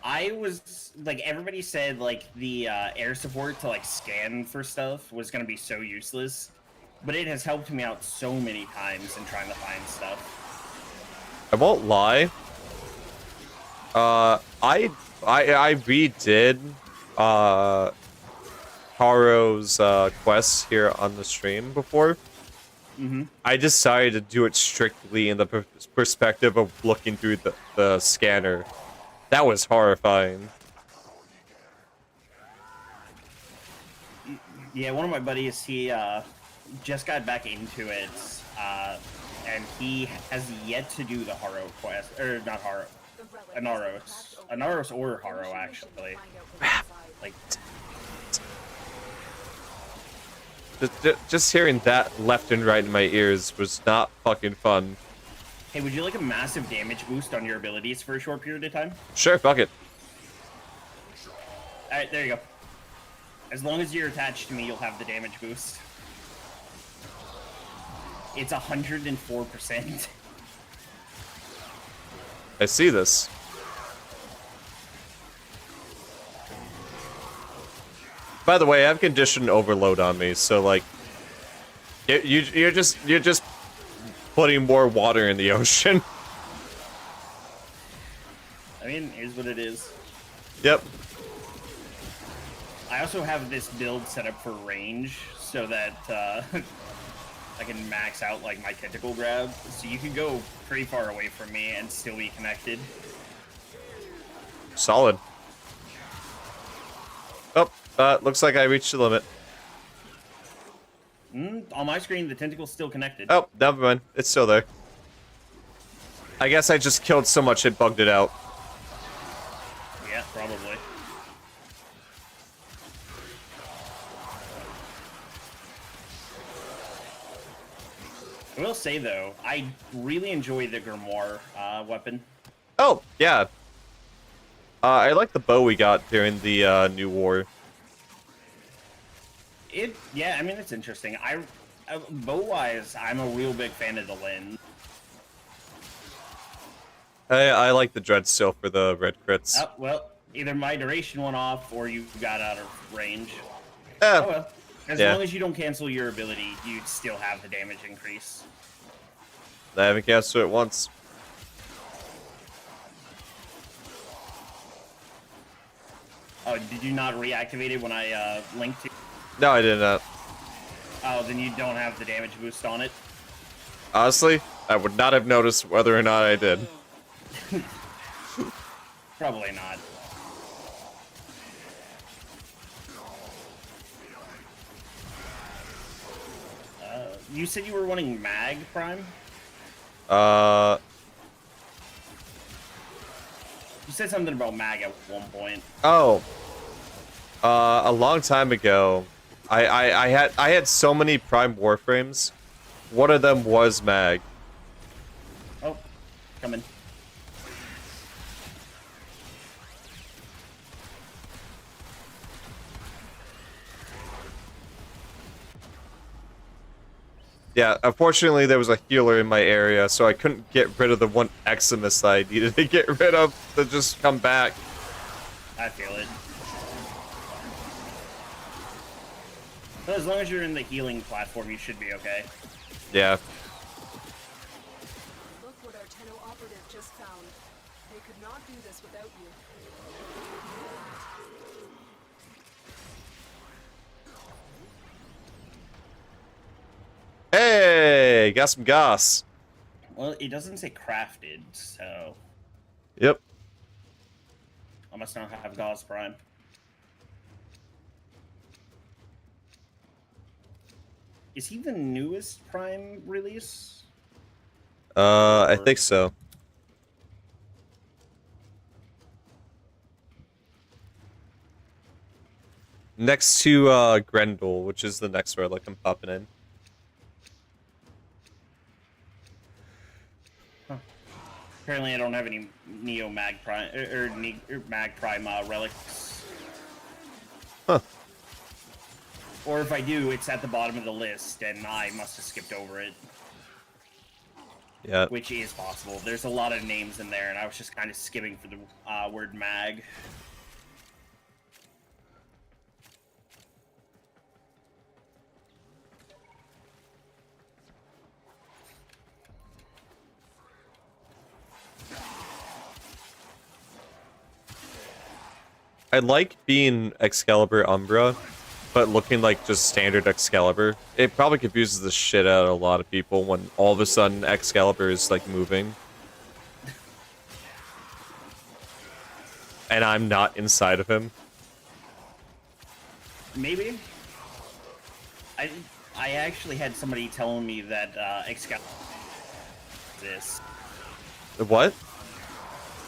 I was like, everybody said like the air support to like scan for stuff was gonna be so useless, but it has helped me out so many times in trying to find stuff. I won't lie. I redid Haro's quests here on the stream before. Mm-hmm. I decided to do it strictly in the perspective of looking through the scanner. That was horrifying. Yeah, one of my buddies, he just got back into it, and he has yet to do the Haro quest, or not Haro, Anaros or Haro actually. Like, Just hearing that left and right in my ears was not fucking fun. hey, would you like a massive damage boost on your abilities for a short period of time? Sure, fuck it. Alright, there you go. As long as you're attached to me, you'll have the damage boost. It's 104%. I see this. By the way, I have condition overload on me, so like, you're just putting more water in the ocean. I mean, it is what it is. Yep. I also have this build set up for range so that I can max out like my tentacle grab, so you can go pretty far away from me and still be connected. Solid. Oh, looks like I reached the limit. On my screen, the tentacle's still connected. Oh, never mind. It's still there. I guess I just killed so much it bugged it out. Yeah, probably. I will say though, I really enjoy the Grimoire weapon. Oh, yeah. I like the bow we got during the new war. Yeah, I mean it's interesting. Bow-wise, I'm a real big fan of the lens. I like the dread still for the red crits. Oh, well, either my duration went off or you got out of range. Eh, Oh well. As Yeah. long as you don't cancel your ability, you'd still have the damage increase. I haven't cast it once. Oh, did you not reactivate it when I linked to? No, I didn't. Oh, then you don't have the damage boost on it. Honestly, I would not have noticed whether or not I did. Probably not. You said you were wanting Mag Prime? Uh, You said something about Mag at one point. oh. A long time ago, I had so many Prime Warframes. One of them was Mag. Oh, coming. Yeah, unfortunately there was a healer in my area, so I couldn't get rid of the one Eximus that I needed to get rid of to just come back. I feel it. But as long as you're in the healing platform, you should be okay. Yeah. Look what our Tenno operative just found. They could not do this without you. Hey, got some gas. Well, it doesn't say crafted, so Yep. I must not have Gauss Prime. Is he the newest Prime release? I think so. Next to Grendel, which is the next relic I'm popping in. Apparently, I don't have any Neo Mag Prime or Mag Prime relics. Huh. Or if I do, it's at the bottom of the list, and I must have skipped over it, Yeah. which is possible. There's a lot of names in there, and I was just kind of skimming for the word Mag. I like being Excalibur Umbra, but looking like just standard Excalibur. It probably confuses the shit out of a lot of people when all of a sudden Excalibur is like moving. And I'm not inside of him. Maybe. I actually had somebody telling me that Excalibur exists. What?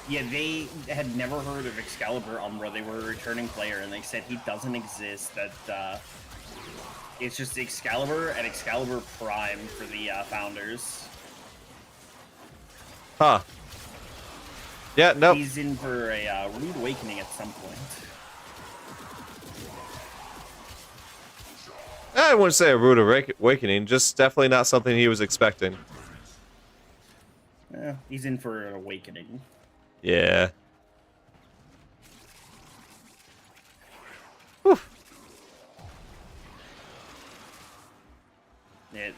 Yeah, they had never heard of Excalibur Umbra. They were a returning player, and they said he doesn't exist. That it's just Excalibur and Excalibur Prime for the founders. Huh. Yeah, no. He's in for a rude awakening at some point. I wouldn't say a rude awakening, just definitely not something he was expecting. He's in for an awakening. Yeah. Whew. Yeah,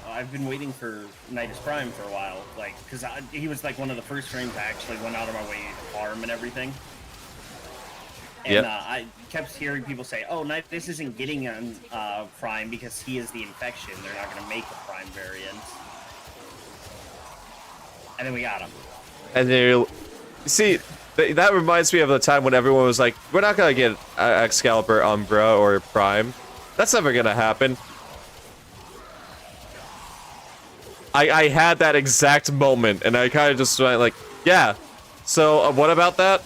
I've been waiting for Nidus Prime for a while, like, because he was like one of the first frames I actually went out of my way to farm and everything. And Yep. I kept hearing people say, "Oh, this isn't getting on Prime because he is the infection. They're not going to make a Prime variant." And then we got him. And then, see, that reminds me of the time when everyone was like, "We're not gonna get Excalibur, Umbra, or Prime. That's never gonna happen." I had that exact moment, and I kind of just went like, "Yeah." So what about that?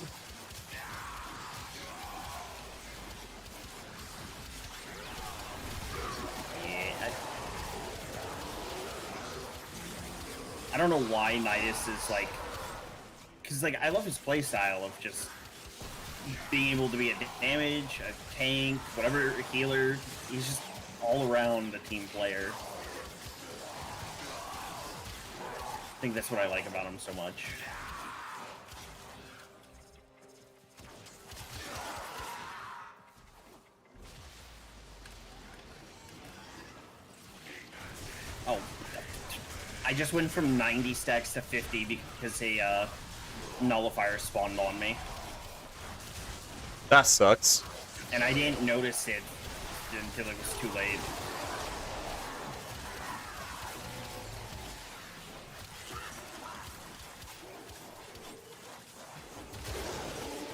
Yeah, I don't know why Nidus is like, because like I love his playstyle of just being able to be a damage, a tank, whatever, a healer. He's just all around a team player. I think that's what I like about him so much. Oh, I just went from 90 stacks to 50 because a nullifier spawned on me. That sucks. And I didn't notice it until it was too late.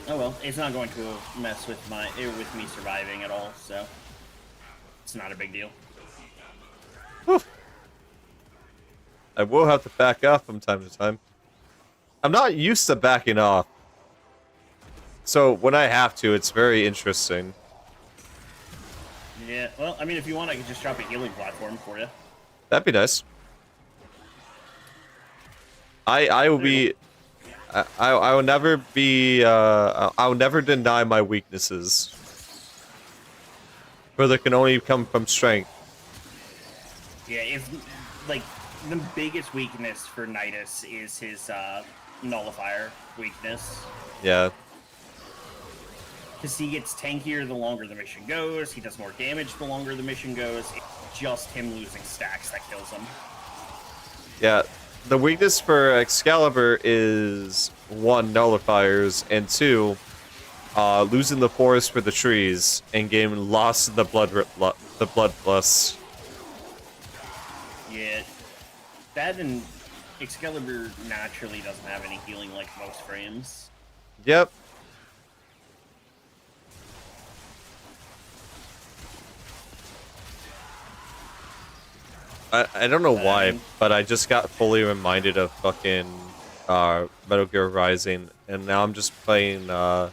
Oh well, it's not going to mess with me surviving at all, so it's not a big deal. Whew. I will have to back off from time to time. I'm not used to backing off. So when I have to, it's very interesting. Yeah, well, I mean, if you want, I could just drop a healing platform for you. That'd be nice. I will be... I will never be... I will never deny my weaknesses. For they can only come from strength. Yeah, if, like, the biggest weakness for Nidus is his, nullifier weakness. Yeah. Because he gets tankier the longer the mission goes, he does more damage the longer the mission goes. It's just him losing stacks that kills him. Yeah. The weakness for Excalibur is 1, nullifiers, and 2, losing the forest for the trees and getting lost in the bloodlust. Yeah, that and Excalibur naturally doesn't have any healing like most frames. Yep. I don't know why, but I just got fully reminded of fucking Metal Gear Rising, and now I'm just playing the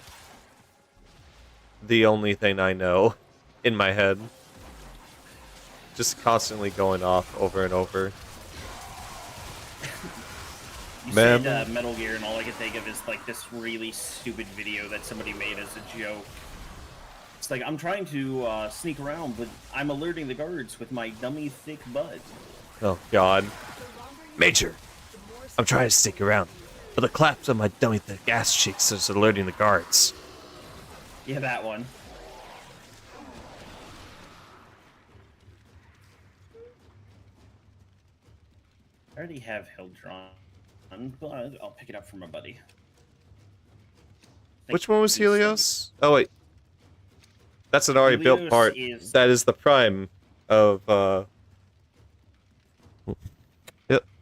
only thing I know in my head. Just constantly going off over and over. You Man. said Metal Gear, and all I can think of is like this really stupid video that somebody made as a joke. It's like, I'm trying to sneak around, but I'm alerting the guards with my dummy thick butt. Oh god. Major, I'm trying to stick around, but the claps on my dummy thick ass cheeks is alerting the guards. Yeah, that one. I already have Hildron, but I'll pick it up from my buddy. Which one was Helios? Oh wait. That's an already built Helios part. is- That is the prime of Of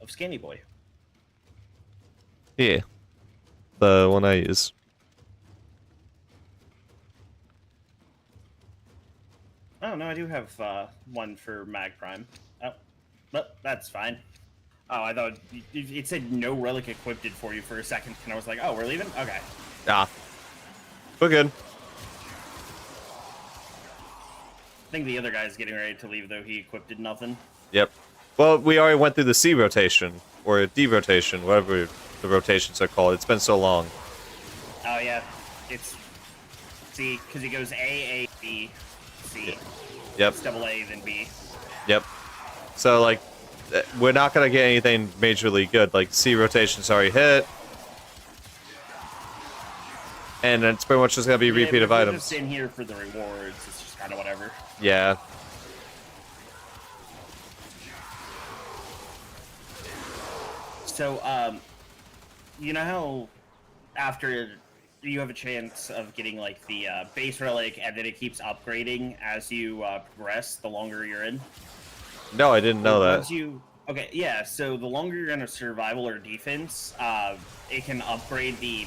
Scanny Boy. yeah. The one I use. Oh, no, I do have one for Mag Prime. Oh, but that's fine. Oh, I thought it said no relic equipped for you for a second, and I was like, oh, we're leaving? Okay. Ah. We're good. I think the other guy's getting ready to leave, though. He equipped nothing. Yep. Well, we already went through the C rotation, or D rotation, whatever the rotations are called. It's been so long. Oh, yeah. It's C, because he goes A, B, C. Yep. It's double A, then B. Yep. So, like, we're not going to get anything majorly good. Like, C rotation's already hit. And it's pretty much just going to be Yeah, repeat but of if we're items. just in here for the rewards. It's just kind of whatever. Yeah. So, you know how after you have a chance of getting like the base relic, and then it keeps upgrading as you progress. The longer you're in. No, I didn't know that. Once you okay, yeah. So the longer you're in a survival or defense, it can upgrade the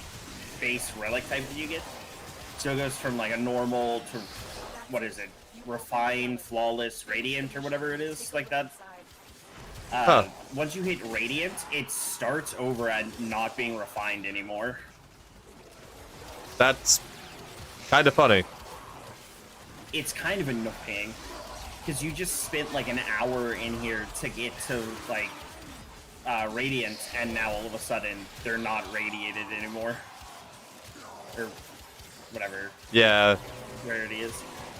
base relic type that you get. So it goes from like a normal to what is it? Refined, flawless, radiant, or whatever it is, like that. Once you hit radiant, it starts over at not being refined anymore. That's kind of funny. It's kind of annoying because you just spent like an hour in here to get to like radiant, and now all of a sudden they're not radiated anymore, or whatever. Yeah. Where it is.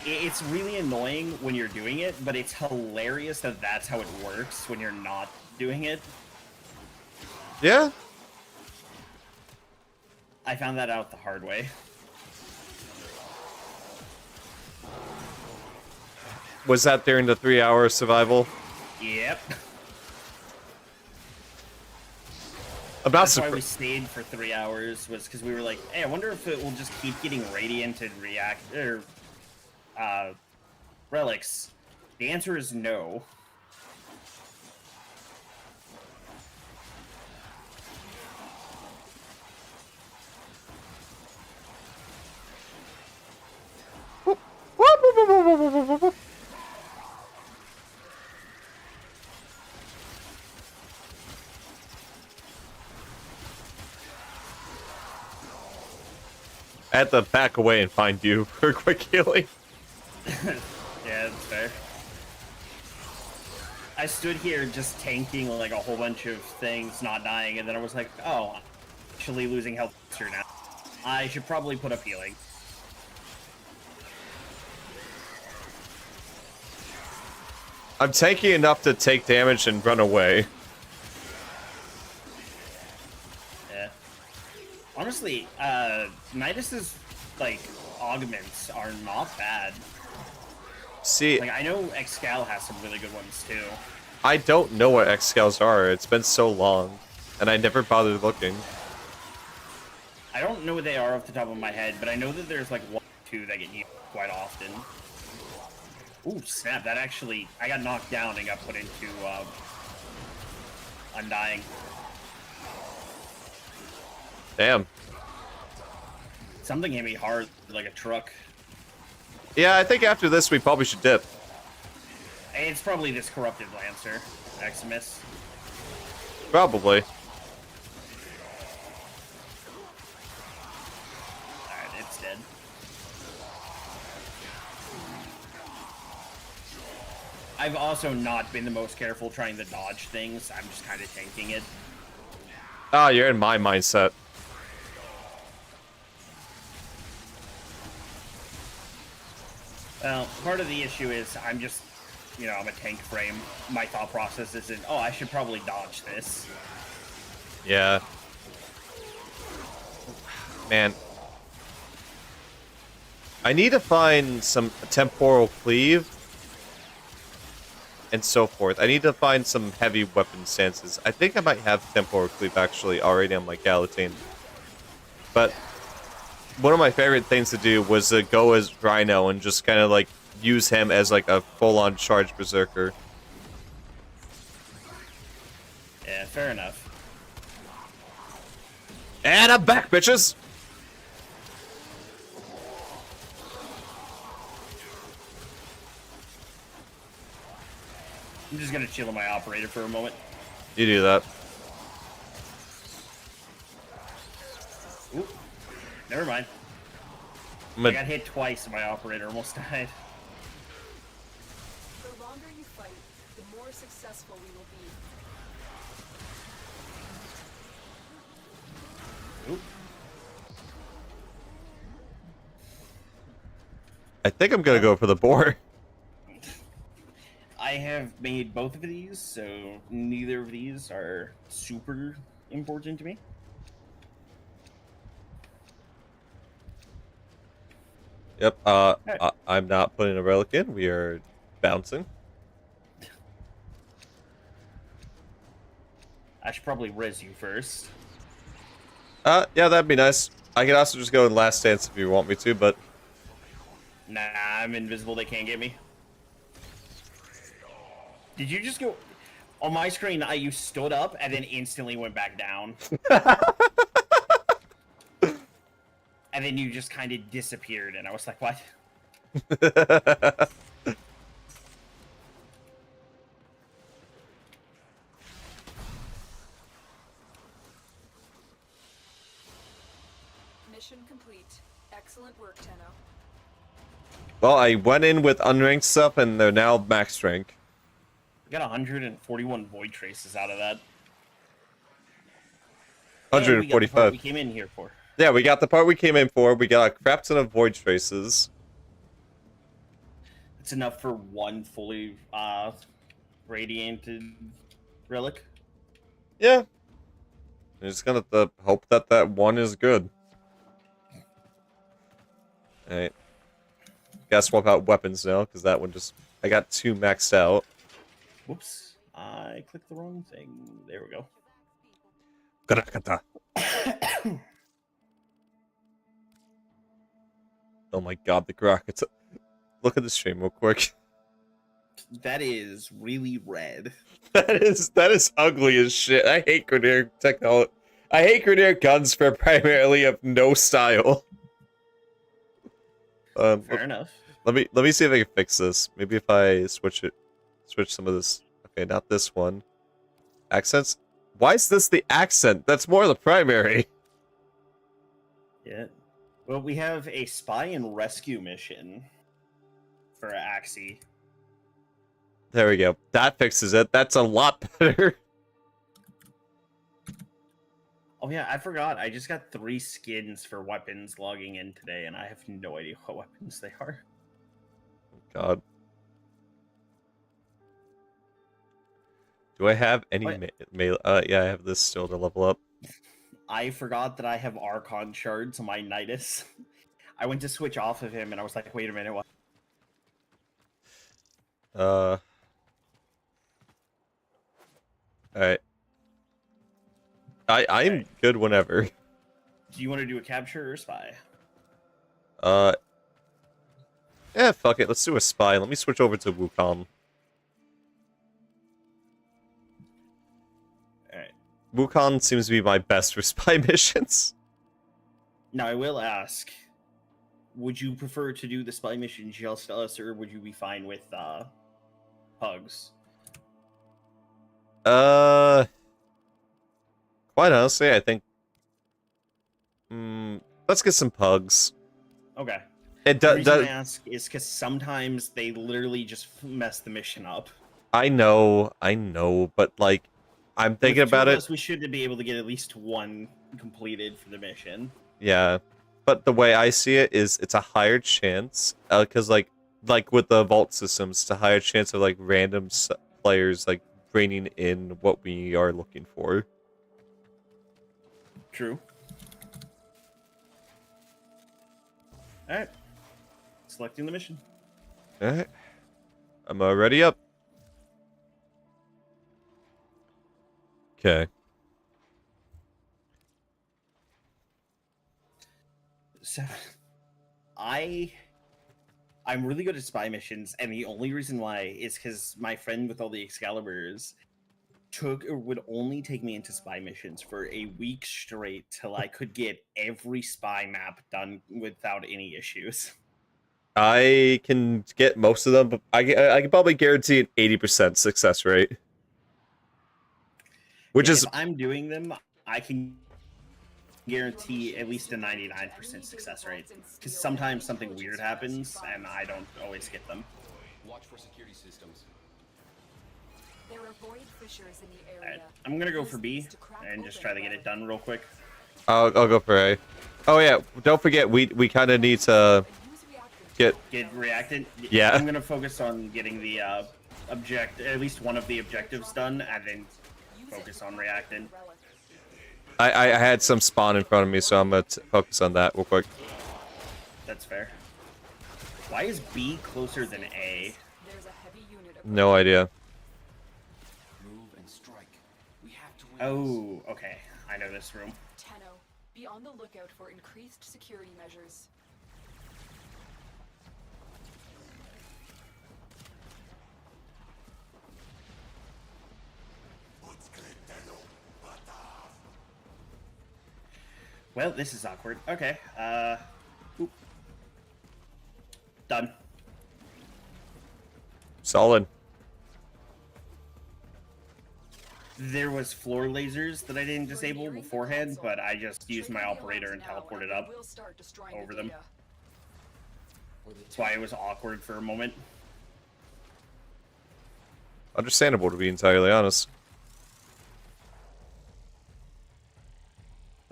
It's really annoying when you're doing it, but it's hilarious that that's how it works when you're not doing it. Yeah. I found that out the hard way. Was that during the 3-hour survival? Yep. I'm not That's why we surprised. stayed for 3 hours, was because we were like, hey, I wonder if it will just keep getting radiant and react, or relics. The answer is no. I had to back away and find you for quick healing. Yeah, that's fair. I stood here just tanking like a whole bunch of things, not dying, and then I was like, oh, I'm actually losing health here now. I should probably put up healing. I'm tanky enough to take damage and run away. Yeah. Honestly, Nidus's like augments are not bad. See, Like I know Excal has some really good ones too. I don't know what X-Scales are. It's been so long, and I never bothered looking. I don't know what they are off the top of my head, but I know that there's like 1 or 2 that get used quite often. Ooh, snap! That actually, I got knocked down and got put into Undying. Damn. Something hit me hard, like a truck. Yeah, I think after this we probably should dip. It's probably this corrupted Lancer, Eximus. Probably. Alright, it's dead. I've also not been the most careful trying to dodge things. I'm just kind of tanking it. Ah, you're in my mindset. Well, part of the issue is I'm just, you know, I'm a tank frame. My thought process isn't, oh, I should probably dodge this. Yeah. Man. I need to find some temporal cleave and so forth. I need to find some heavy weapon stances. I think I might have temporal cleave actually already on my Galatine. But one of my favorite things to do was to go as Rhino and just kind of like use him as like a full-on charge berserker. Yeah, fair enough. And I'm back, bitches! I'm just gonna chill on my operator for a moment. You do that. Oop. Never mind. I'm I gonna- got hit twice and my operator almost died. The longer you fight, the more successful we will be. Oop. I think I'm gonna go for the boar. I have made both of these, so neither of these are super important to me. Yep, I'm not putting a relic in. We are bouncing. I should probably res you first. Yeah, that'd be nice. I can also just go in last stance if you want me to, but Nah, I'm invisible. They can't get me. Did you just go... On my screen, you stood up and then instantly went back down. And then you just kind of disappeared, and I was like, what? Mission complete. Excellent work, Tenno. well, I went in with unranked stuff, and they're now max rank. We got 141 void traces out of that. And we got the part 145. we came in here for. Yeah, we got the part we came in for. We got a crap ton of void traces. It's enough for one fully radiated relic. Yeah. I'm just gonna hope that that one is good. Alright. Gotta swap out weapons now, because that one just... I got 2 maxed out. Whoops. I clicked the wrong thing. There we go. Grakata. Oh my god, the Grakata. Look at the stream real quick. That is really red. That is ugly as shit. I hate Grenadier technology. I hate Grenadier guns for primarily of no style. Fair enough. Let me see if I can fix this. Maybe if I switch some of this. Okay, not this one. Accents? Why is this the accent? That's more the primary. Yeah. Well, we have a spy and rescue mission for Axie. There we go. That fixes it. That's a lot better. Oh yeah, I forgot. I just got 3 skins for weapons logging in today, and I have no idea what weapons they are. God. Do I have any melee? Yeah, I have this still to level up. I forgot that I have Archon shards on my Nidus. I went to switch off of him, and I was like, wait a minute, what? Alright. I'm good whenever. Do you want to do a capture or spy? Yeah, fuck it. Let's do a spy. Let me switch over to Wukong. Alright. Wukong seems to be my best for spy missions. Now, I will ask, would you prefer to do the spy mission just us, or would you be fine with, Pugs? Quite honestly, I think... let's get some Pugs. Okay. It The reason I does... ask is because sometimes they literally just mess the mission up. I know, but, like, I'm thinking With two about of it... us, we should be able to get at least one completed for the mission. Yeah, but the way I see it is it's a higher chance, because like with the vault systems, it's a higher chance of like random players like bringing in what we are looking for. True. Alright. Selecting the mission. Alright. I'm already up. Okay. So, I'm really good at spy missions, and the only reason why is because my friend with all the Excaliburs would only take me into spy missions for a week straight till I could get every spy map done without any issues. I can get most of them, but I can probably guarantee an 80% success rate. Which is... If I'm doing them, I can guarantee at least a 99% success rate. Because sometimes something weird happens, and I don't always get them. Watch for security systems. There are void fissures in the area. Alright, I'm gonna go for B, and just try to get it done real quick. I'll go for A. Oh yeah, don't forget, we kind of need to get... Get reacted? Yeah. I'm gonna focus on getting the at least one of the objectives done, and then focus on reacting. I had some spawn in front of me, so I'm gonna focus on that real quick. That's fair. Why is B closer than A? There's a heavy unit of No idea. Move and strike. We have to win. Oh, okay. I know this room. Tenno. Be on the lookout for increased security measures. Well, this is awkward. Okay. Oop. Done. Solid. There was floor lasers that I didn't disable beforehand, but I just used my operator and teleported up over them. That's why it was awkward for a moment. Understandable, to be entirely honest.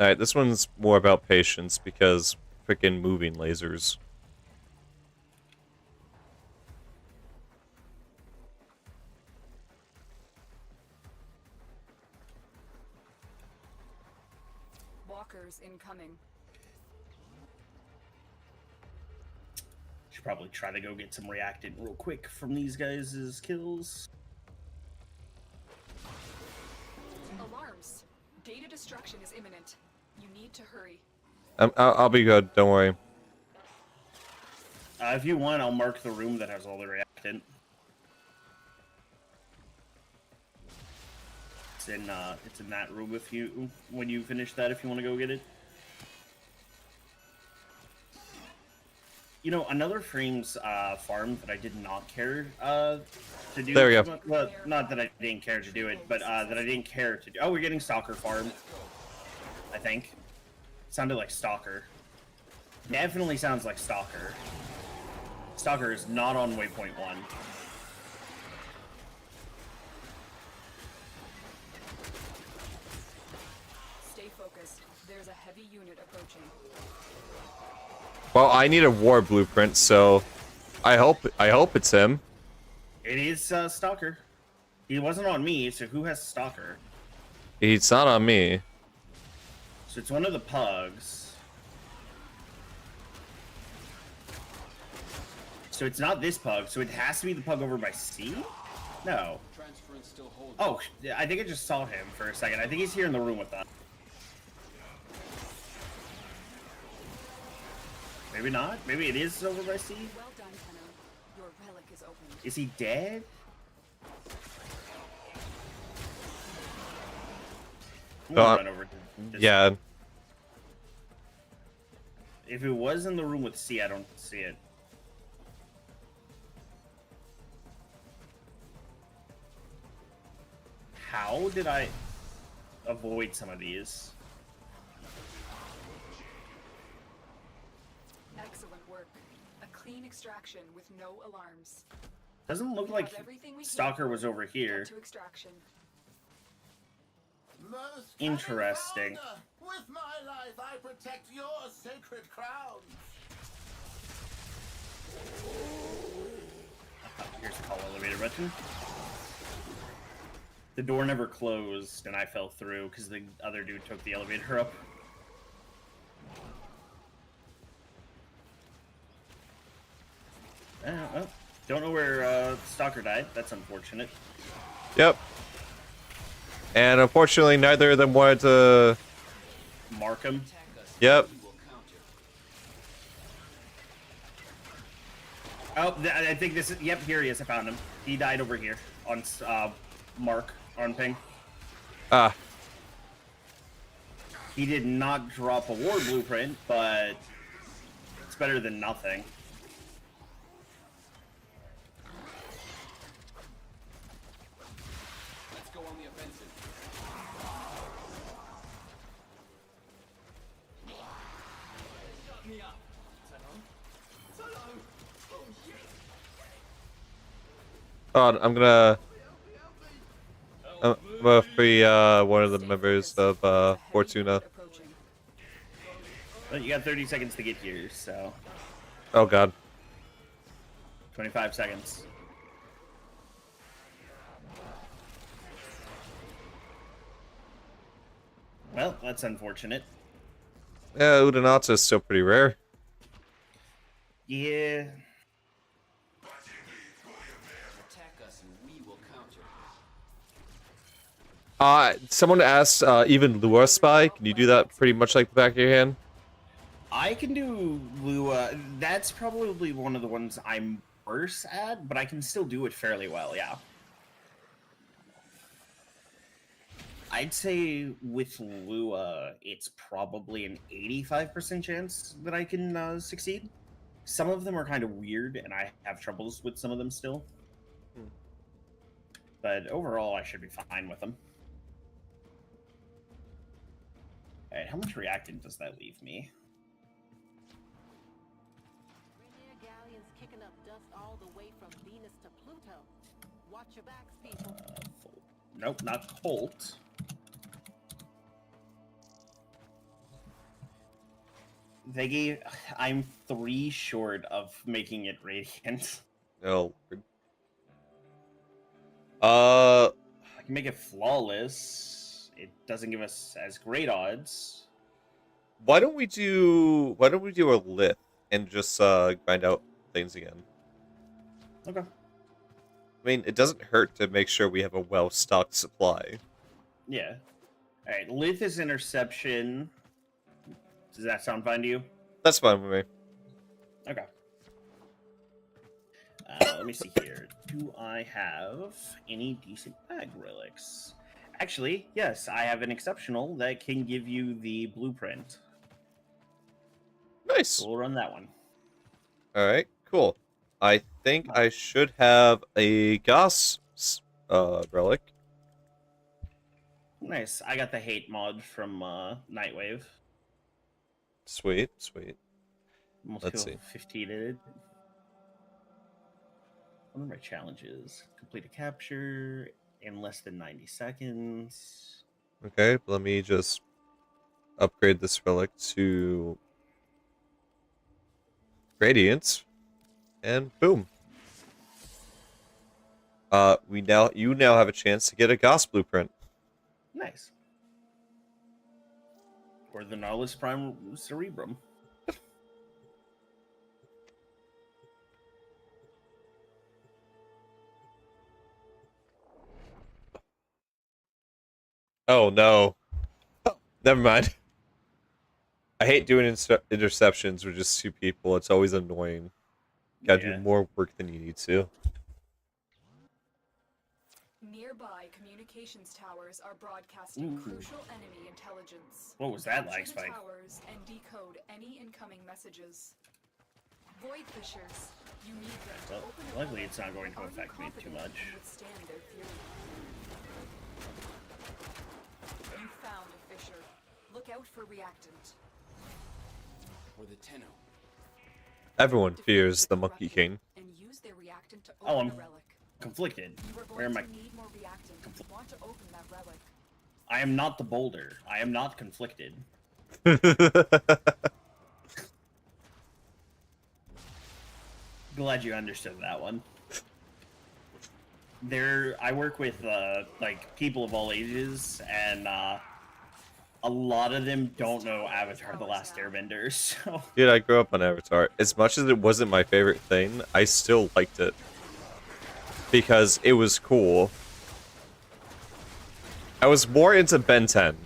Alright, this one's more about patience because freaking moving lasers. Walkers incoming. Should probably try to go get some reactant real quick from these guys' kills. Alarms. Data destruction is imminent. You need to hurry. I'll be good, don't worry. If you want, I'll mark the room that has all the reactant. It's in that room if you when you finish that if you want to go get it. You know, another Frames farm that I did not care to do. There we go. Well, not that I didn't care to do it, but that I didn't care to do. Oh, we're getting Stalker farm. I think. Sounded like Stalker. Definitely sounds like Stalker. Stalker is not on waypoint 1. Stay focused. There's a heavy unit approaching. Well, I need a war blueprint, so I hope it's him. It is Stalker. He wasn't on me, so who has Stalker? He's not on me. So it's one of the pugs. So it's not this pug, so it has to be the pug over by C? No. Transference still holds. Oh, I think I just saw him for a second. I think he's here in the room with us. Maybe not. Maybe it is over by C. Well done, Tenno. Your relic is open. Is he dead? I'm gonna run over to this. Yeah. If it was in the room with C, I don't see it. How did I avoid some of these? Excellent work. A clean extraction with no alarms. Doesn't look We like have everything we Stalker need. was over here. Get to extraction. Most Interesting. cunning founder, with my life, I protect your sacred crown. Here's the call elevator button. The door never closed, and I fell through because the other dude took the elevator up. Well, don't know where Stalker died. That's unfortunate. Yep. And unfortunately, neither of them wanted to. Markham. Attack us. Yep. We will counter. Oh, I think this is. Yep, here he is. I found him. He died over here on Mark on ping. Ah. He did not drop a war blueprint, but it's better than nothing. Let's go on the offensive. Me up. Oh, I'm gonna free one of the members of A heavy Fortuna. unit approaching. But you got 30 seconds to get here, so Oh god. 25 seconds. Well, that's unfortunate. Yeah, Udinata is still pretty rare. Yeah. Attack us and we will counter. Someone asked, even Lua Spy, can you do that pretty much like the back of your hand? I can do Lua. That's probably one of the ones I'm worse at, but I can still do it fairly well, yeah. I'd say with Lua, it's probably an 85% chance that I can succeed. Some of them are kind of weird, and I have troubles with some of them still. But overall, I should be fine with them. Alright, how much reactant does that leave me? Rainier galleons kicking up dust all the way from Venus to Pluto. Watch your backs, people. Nope, not Colt. They gave. I'm 3 short of making it radiant. No. I can make it flawless. It doesn't give us as great odds. Why don't we do a lith and just grind out things again? Okay. I mean, it doesn't hurt to make sure we have a well-stocked supply. Yeah. Alright, Lith is interception. Does that sound fine to you? That's fine with me. Okay. Let me see here. Do I have any decent bag relics? Actually, yes, I have an exceptional that can give you the blueprint. Nice. So we'll run that one. All right, cool. I think I should have a Goss relic. Nice. I got the hate mod from Nightwave. Sweet, sweet. Almost Let's feel see. 15 in it. One of my challenges: complete a capture in less than 90 seconds. Okay, let me just upgrade this relic to Radiance, and boom. You now have a chance to get a Goss blueprint. Nice. Or the Nautilus Prime Cerebrum. Oh no. Never mind. I hate doing interceptions with just 2 people. It's always annoying. Gotta Yeah. do more work than you need to. Nearby communications towers are broadcasting Ooh. crucial enemy intelligence. What was that Capture like, the Spike? towers and decode any incoming messages. Void fissures. You need them to Well, open the luckily relic, it's not going but to are you affect me too confident much. you can withstand their fury? You found a fissure. Look out for reactant. For the Tenno. Everyone Defend fears the Monkey corrupted King. And use their reactant to Oh, open I'm the relic. conflicted. You are Where going am I? to need more reactant if you want to open that relic. I am not the boulder. I am not conflicted. Glad you understood that one. I work with like people of all ages, and a lot of them don't know Avatar: The Last Airbender. So Dude, I grew up on Avatar. As much as it wasn't my favorite thing, I still liked it. Because it was cool. I was more into Ben 10.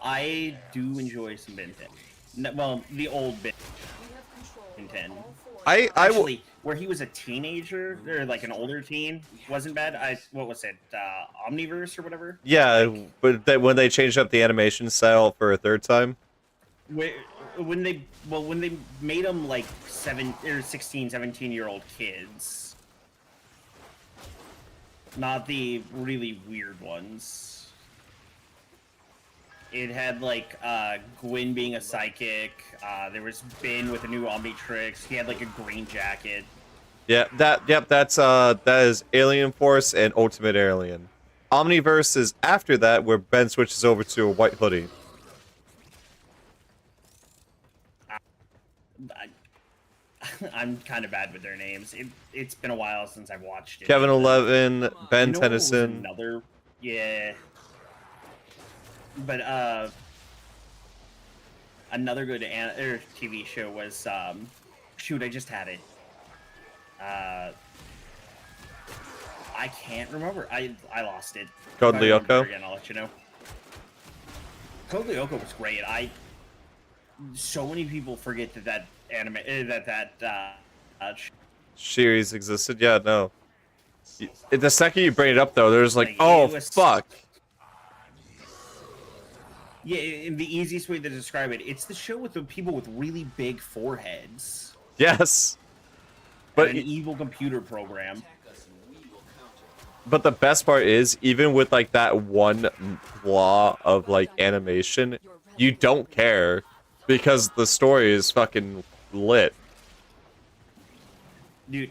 I do enjoy some Ben 10. Well, the old Ben We have control of 10. all 4 Actually, where he was a teenager or like an older teen wasn't bad. What was it? Omniverse or whatever. Yeah, but when they changed up the animation style for a 3rd time. When they made them like 16, 17-year-old kids, not the really weird ones. It had like Gwyn being a psychic. There was Ben with a new Omnitrix. He had like a green jacket. Yeah, that is Alien Force and Ultimate Alien. Omniverse is after that, where Ben switches over to a white hoodie. I'm kind of bad with their names. It's been a while since I've watched it. Kevin 11, Ben You know what was Tennyson. yeah. But another good TV show was shoot, I just had it. I can't remember. I lost it. Code If I remember Lyoko? again, I'll let you know. Code Lyoko was great. So many people forget that anime Series existed? Yeah, no. The second you bring it up, though, there's like, Like, oh, it was- fuck. Yeah, in the easiest way to describe it, it's the show with the people with really big foreheads. Yes. But But an evil computer program. Attack us and we will counter. but the best part is, even with like that one flaw of like animation, you don't care because the story is fucking lit. Dude,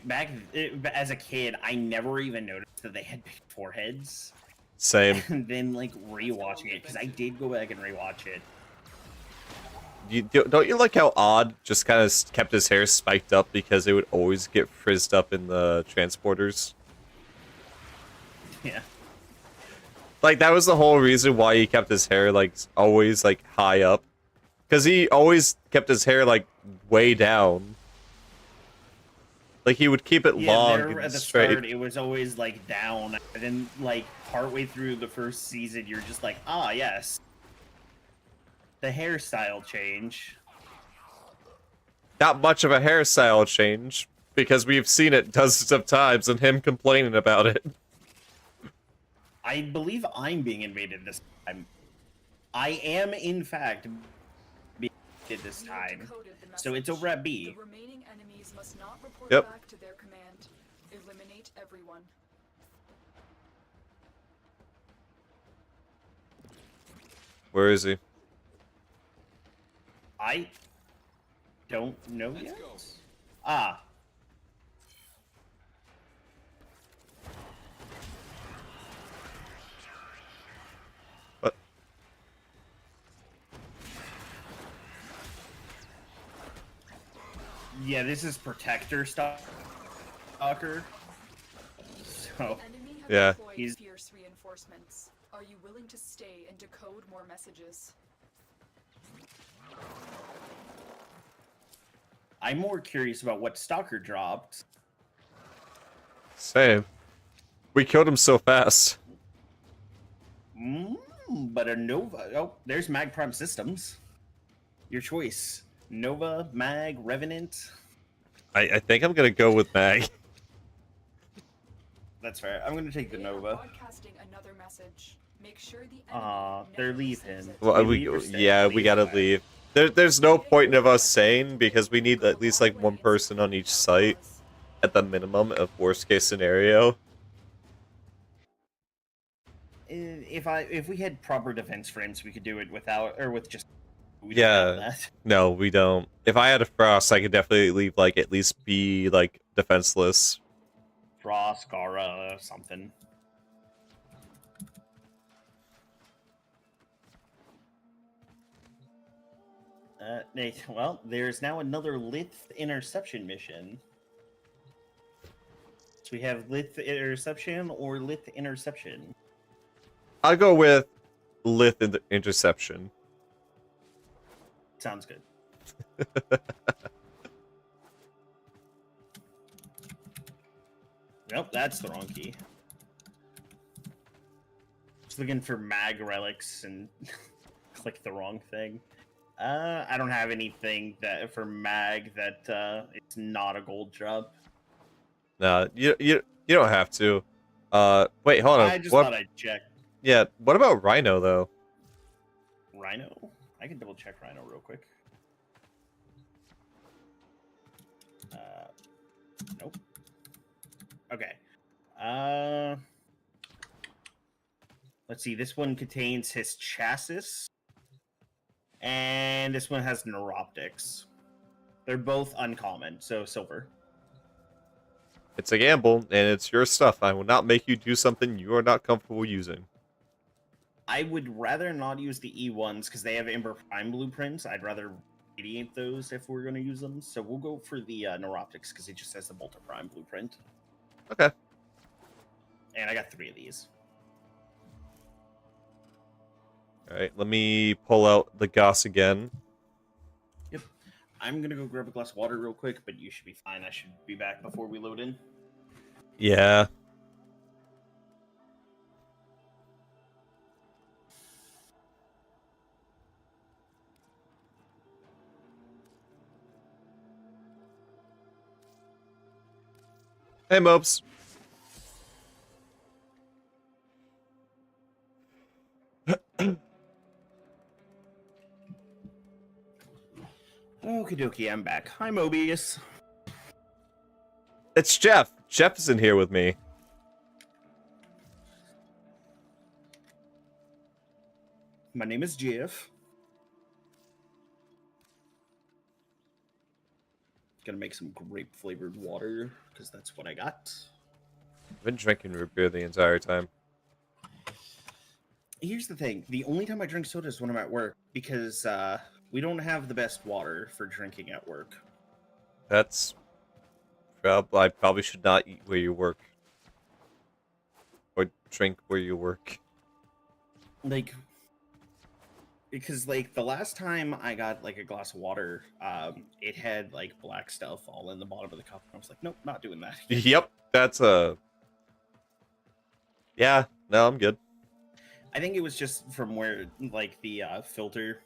as a kid, I never even noticed that they had big foreheads. Same. And then, like, rewatching it, because I did go back and rewatch it. Don't you like how Odd just kind of kept his hair spiked up because it would always get frizzed up in the transporters? Yeah. Like, that was the whole reason why he kept his hair, like, always, like, high up. Because he always kept his hair, like, way down. Like, he would keep it Yeah, long there and at the straight. start, it was always, like, down. And then, like, partway through the first season, you're just like, ah, yes. The hairstyle change. Not much of a hairstyle change, because we've seen it dozens of times and him complaining about it. I believe I'm being invaded this time. I am, in fact, being invaded this You have time. decoded the So it's message. over at B. The remaining enemies must not report Yep. back to their command. Eliminate everyone. Where is he? I don't know Let's yet. go. Ah. What? Yeah, this is Protector Stalker. So, Enemy have Yeah. deployed He's- fierce reinforcements. Are you willing to stay and decode more messages? I'm more curious about what Stalker dropped. Same. We killed him so fast. But a Nova. Oh, there's Mag Prime Systems. Your choice. Nova, Mag, Revenant. I think I'm gonna go with Mag. That's fair. I'm gonna take the They are Nova. broadcasting another message. Make sure the Aw, enemy they're never leaving. receives it. Well, We leave or stay? yeah, we Leave, gotta okay. leave. There's no point of us saying because we need at least like one person on each site at the minimum of worst case scenario. If we had proper defense frames, we could do it without or with just. We don't Yeah. have that. No, we don't. If I had a Frost, I could definitely leave like at least be like defenseless. Frost, Gara, something. Nate, well, there's now another Lith interception mission. So we have Lith interception or Lith interception. I'll go with Lith in the interception. Sounds good. Nope, that's the wrong key. Just looking for mag relics and click the wrong thing. I don't have anything that for mag that it's not a gold drop. Nah, you don't have to. Wait, hold on. I just What? thought I'd check. Yeah, what about Rhino though? Rhino? I can double check Rhino real quick. Nope. Okay. Let's see. This one contains his chassis, and this one has neuroptics. They're both uncommon, so silver. It's a gamble, and it's your stuff. I will not make you do something you are not comfortable using. I would rather not use the E1s because they have Ember Prime blueprints. I'd rather radiate those if we're going to use them. So we'll go for the neuroptics because it just has the Bolter Prime blueprint. Okay. And I got 3 of these. Alright, let me pull out the Goss again. I'm going to go grab a glass of water real quick, but you should be fine. I should be back before we load in. Yeah. Hey, Mopes. Okie dokie, I'm back. Hi, Mobius. It's Jeff. Jeff is in here with me. My name is Jeff. Gonna make some grape flavored water because that's what I got. I've been drinking root beer the entire time. Here's the thing: the only time I drink soda is when I'm at work because we don't have the best water for drinking at work. That's... I probably should not eat where you work. Or drink where you work. Like, because like the last time I got like a glass of water, it had like black stuff all in the bottom of the cup. I was like, nope, not doing that. Yep, that's a... Yeah, no, I'm good. I think it was just from where like the filter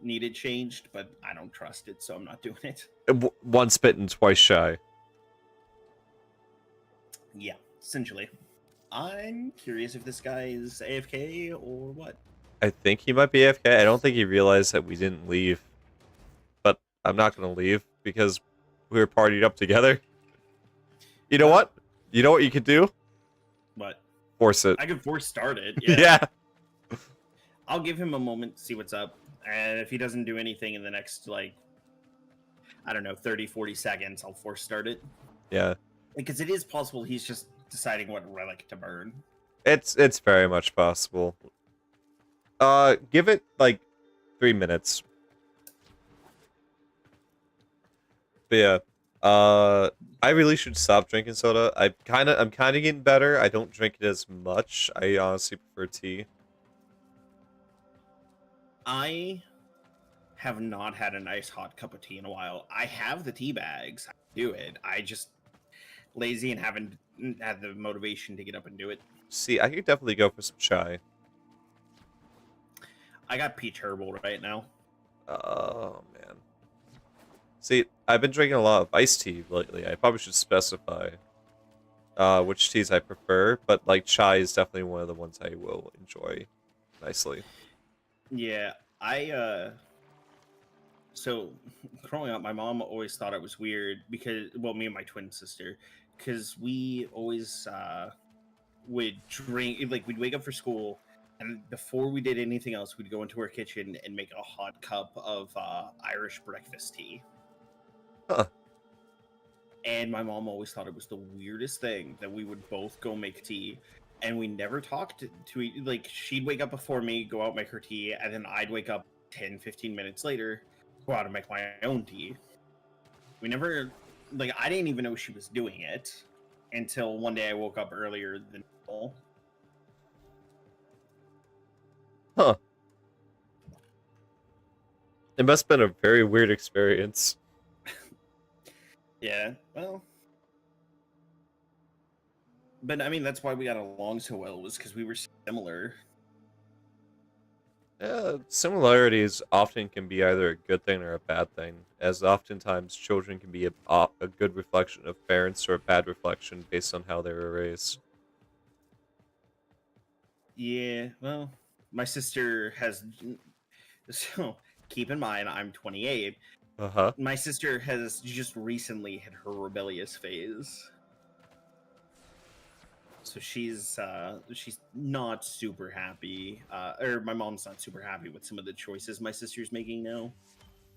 needed changed, but I don't trust it, so I'm not doing it. Once bitten, twice shy. Yeah, essentially. I'm curious if this guy is AFK or what. I think he might be AFK. I don't think he realized that we didn't leave. But I'm not going to leave because we were partied up together. You know what? You know what you could do? But Force it. I could force start it. Yeah. I'll give him a moment, see what's up. And if he doesn't do anything in the next, like, I don't know, 30, 40 seconds, I'll force start it. Yeah. Because it is possible he's just deciding what relic to burn. It's very much possible. Give it like 3 minutes. But yeah. I really should stop drinking soda. I'm kind of getting better. I don't drink it as much. I honestly prefer tea. I have not had a nice hot cup of tea in a while. I have the tea bags. I do it. I just lazy and haven't had the motivation to get up and do it. See, I could definitely go for some chai. I got peach herbal right now. Oh, man. See, I've been drinking a lot of iced tea lately. I probably should specify which teas I prefer, but like chai is definitely one of the ones I will enjoy nicely. Yeah, so growing up, my mom always thought it was weird because, well, me and my twin sister, because we always would drink, like, we'd wake up for school, and before we did anything else, we'd go into our kitchen and make a hot cup of Irish breakfast tea. Huh. And my mom always thought it was the weirdest thing that we would both go make tea, and we never talked to like, she'd wake up before me, go out, make her tea, and then I'd wake up 10, 15 minutes later, go out and make my own tea. We never, like, I didn't even know she was doing it until one day I woke up earlier than normal. Huh. It must have been a very weird experience. Yeah, well, but I mean, that's why we got along so well, was because we were similar. Similarities often can be either a good thing or a bad thing, as oftentimes children can be a good reflection of parents or a bad reflection based on how they were raised. Yeah, well, my sister has, so keep in mind, I'm 28. Uh-huh. My sister has just recently hit her rebellious phase. So she's not super happy, or my mom's not super happy with some of the choices my sister's making now.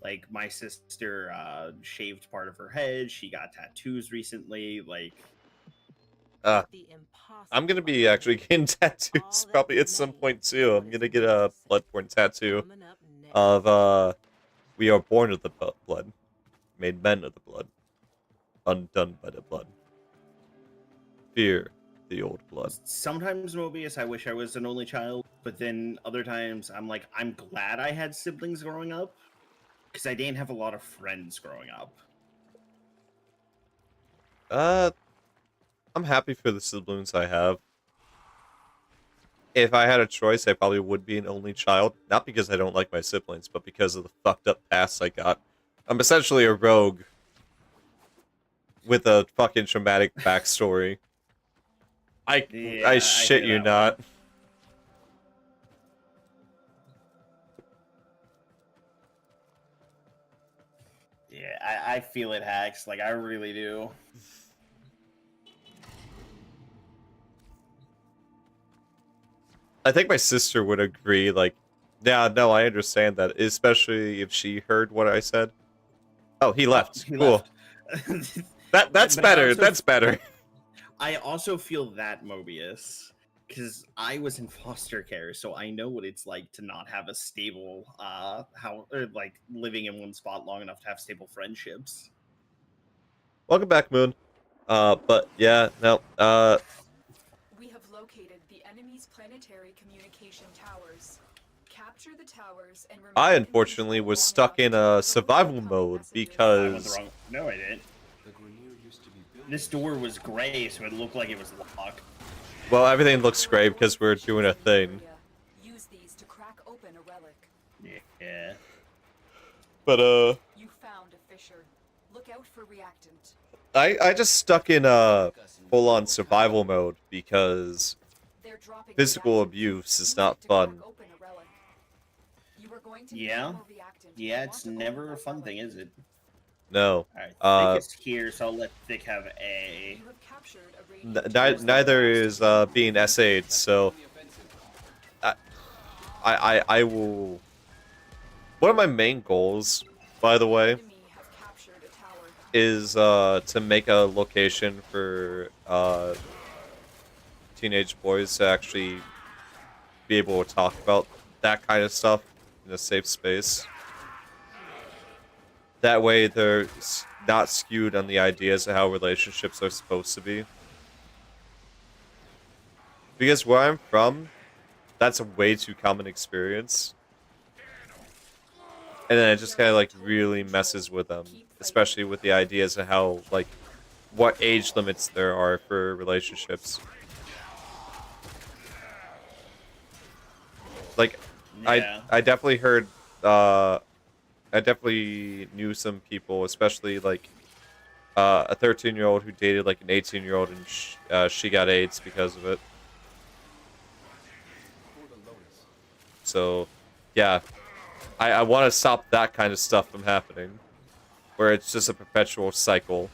Like, my sister shaved part of her head, she got tattoos recently, like... I'm I'm gonna be actually getting tattoos probably at some point too. I'm gonna get a Bloodborne tattoo of, we are born of the blood, made men of the blood, undone by the blood. Fear the old blood. Sometimes, Mobius, I wish I was an only child, but then other times I'm like, I'm glad I had siblings growing up, because I didn't have a lot of friends growing up. I'm happy for the siblings I have. If I had a choice, I probably would be an only child. Not because I don't like my siblings, but because of the fucked up past I got. I'm essentially a rogue. with a fucking traumatic backstory. Yeah, I I shit hear you that not. Yeah, I feel it, Hacks. Like, I really do. I think my sister would agree. Like, yeah, no, I understand that, especially if she heard what I said. Oh, he left. He Cool. left. That's But better. also- That's better. I also feel that, Mobius, because I was in foster care, so I know what it's like to not have a stable, like living in one spot long enough to have stable friendships. Welcome back, Moon. But yeah, no. We have located the enemy's planetary communication towers. Capture the towers and remain I in unfortunately control was long stuck enough in to a deliver survival incoming mode messages. I went the because wrong. No, I didn't. The Grineer used to be built. This door was gray, so it looked like it was locked. well, everything looks great because we're doing a thing. Use these to crack open a relic. Yeah. But You found a fissure. Look out for reactant. I just stuck in a full-on survival mode because They're dropping physical reactant. abuse is Use not it to crack fun. open a relic. You are going to need Yeah. more reactant. Yeah, You it's want to never open a fun relic. thing, is it? No. Alright, Thick is here, so I'll let Thick have A. You have captured a N- radiant neither is being S8, so I will. One of my main goals, by the way, enemy have captured a tower. is to make a location for teenage boys to actually be able to talk about that kind of stuff in a safe space. That way, they're not skewed on the ideas of how relationships are supposed to be. Because where I'm from, that's a way too common experience. And then it just kind of like really messes with them, especially with the ideas of how like what age limits there are for relationships. Like, Yeah. I definitely heard, I definitely knew some people, especially like a 13-year-old who dated like an 18-year-old and she got AIDS because of it. So, yeah, I want to stop that kind of stuff from happening, where it's just a perpetual cycle.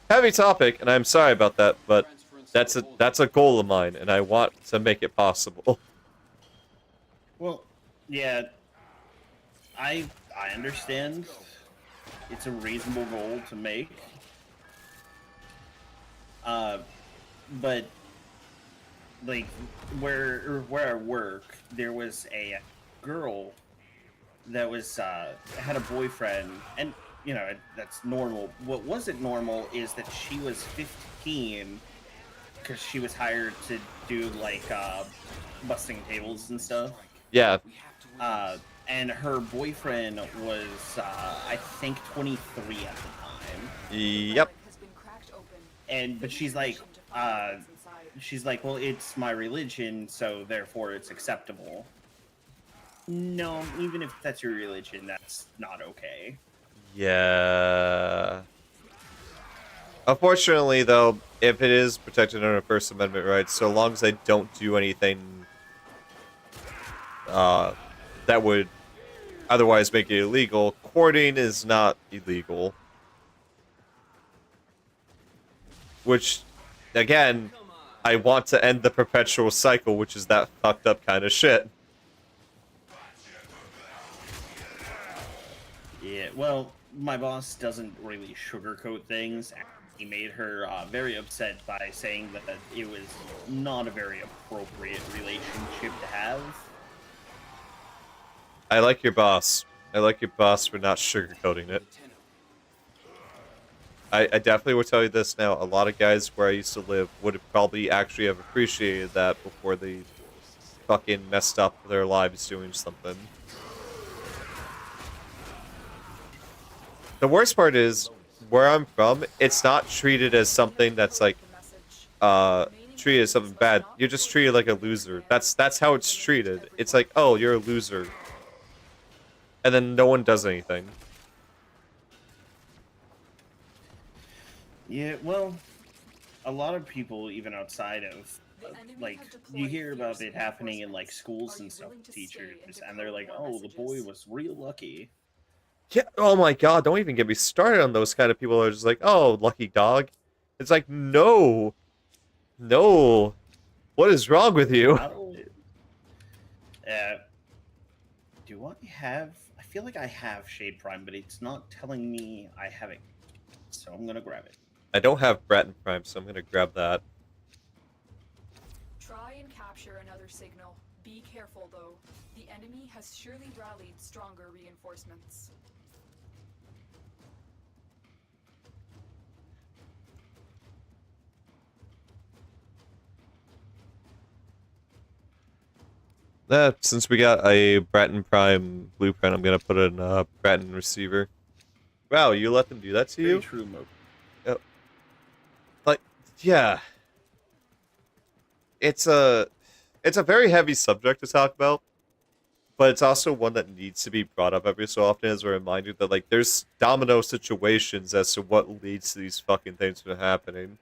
Heavy topic, and I'm sorry about that, but that's a goal of mine, and I want to make it possible. Well, yeah, I understand. It's a reasonable goal to make. But like where I work, there was a girl that was had a boyfriend, and you know that's normal. What wasn't normal is that she was 15 because she was hired to do like busting tables and stuff. Yeah, And her boyfriend was, I think, 23 at the time. yep. Has been cracked open. But she's like, well, it's my religion, so therefore it's acceptable. No, even if that's your religion, that's not okay. Yeah. Unfortunately, though, if it is protected under First Amendment rights, so long as they don't do anything that would otherwise make it illegal, courting is not illegal. Which, again, I want to end the perpetual cycle, which is that fucked up kind of shit. Yeah, well, my boss doesn't really sugarcoat things. He made her very upset by saying that it was not a very appropriate relationship to have. I like your boss. I like your boss for not sugarcoating it. I definitely will tell you this now. A lot of guys where I used to live would have probably actually have appreciated that before they fucking messed up their lives doing something. The worst part is, where I'm from, it's not treated as something that's like, treated as something bad. You're just treated like a loser. That's how it's treated. It's like, oh, you're a loser. and then no one does anything. Yeah, well, a lot of people, even outside of, The enemy like, have you deployed hear about fierce it happening in, like, reinforcements. schools Are and you stuff willing with to stay teachers, and and they're like, decode more oh, the boy messages? was real lucky. Yeah, oh my god, don't even get me started on those kind of people who are just like, oh, lucky dog. It's like, no. No. What is wrong with you? How do do I have... I feel like I have Shade Prime, but it's not telling me I have it. So I'm gonna grab it. I don't have Bratton Prime, so I'm gonna grab that. Try and capture another signal. Be careful though. The enemy has surely rallied stronger reinforcements. Since we got a Bratton Prime blueprint, I'm gonna put in a Bratton receiver. Wow, you let them do that to Very you? true, Mo. Like, yeah. It's a very heavy subject to talk about, but it's also one that needs to be brought up every so often as a reminder that, like, there's domino situations as to what leads to these fucking things from happening.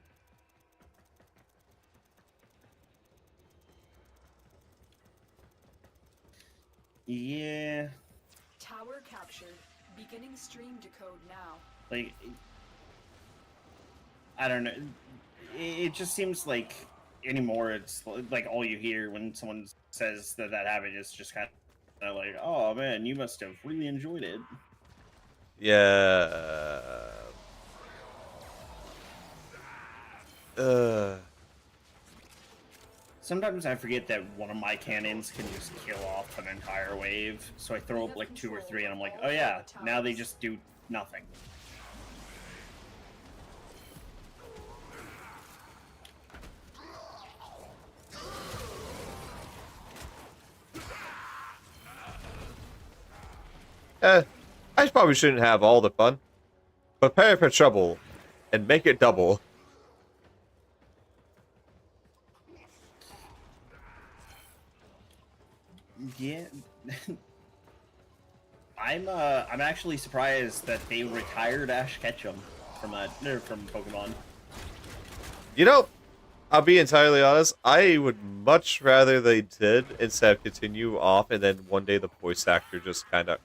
Yeah, Tower captured. Beginning stream decode now. like, I don't know. It just seems like anymore it's like all you hear when someone says that that happened is just kind of like, oh man, you must have really enjoyed it. Yeah. Sometimes I forget that one of my cannons can just kill off an entire wave, so I throw up like 2 or 3 and I'm like, oh yeah, now they just do nothing. I probably shouldn't have all the fun. Prepare for trouble, and make it double. Yeah. I'm actually surprised that they retired Ash Ketchum from from Pokemon. You know, I'll be entirely honest, I would much rather they did instead of continue off and then one day the voice actor just kind of...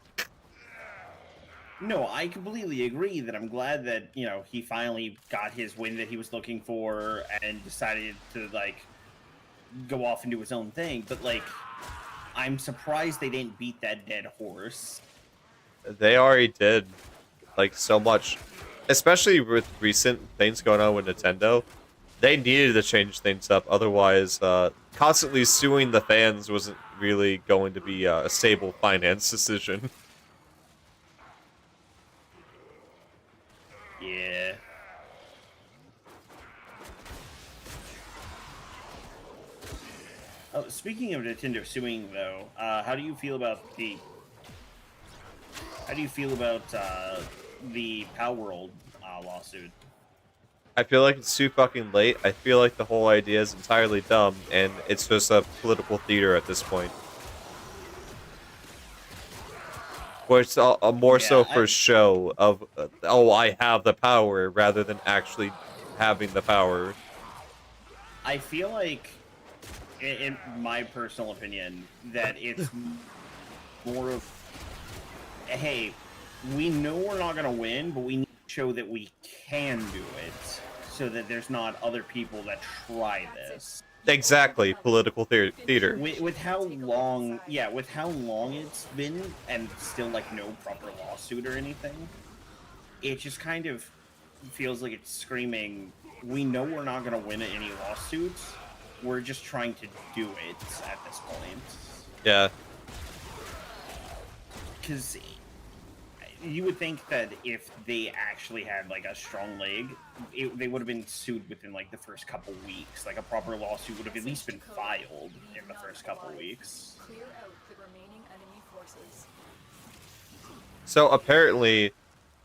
No, I completely agree that I'm glad that, you know, he finally got his win that he was looking for and decided to, like, go off and do his own thing, but, like, I'm surprised they didn't beat that dead horse. They already did, like, so much. Especially with recent things going on with Nintendo. They needed to change things up, otherwise, constantly suing the fans wasn't really going to be a stable finance decision. Yeah. Oh, speaking of Nintendo suing, though, how do you feel about the... How do you feel about the Palworld lawsuit? I feel like it's too fucking late. I feel like the whole idea is entirely dumb, and it's just a political theater at this point. Where it's more so for show of, oh, I have the power, rather than actually having the power. I feel like, in my personal opinion, that it's more of, hey, we know we're not going to win, but we need to show that we can do it, so that there's not other people that try this. Exactly, political theater. With how long, yeah, with how long it's been, and still, like, no proper lawsuit or anything, it just kind of feels like it's screaming, we know we're not going to win any lawsuits, we're just trying to do it at this point. Yeah. Because you would think that if they actually had, like, a strong leg, they would have been sued within, like, the first couple weeks. Like, a proper lawsuit would have at least been filed in the first couple weeks. Clear out the remaining enemy forces. So apparently,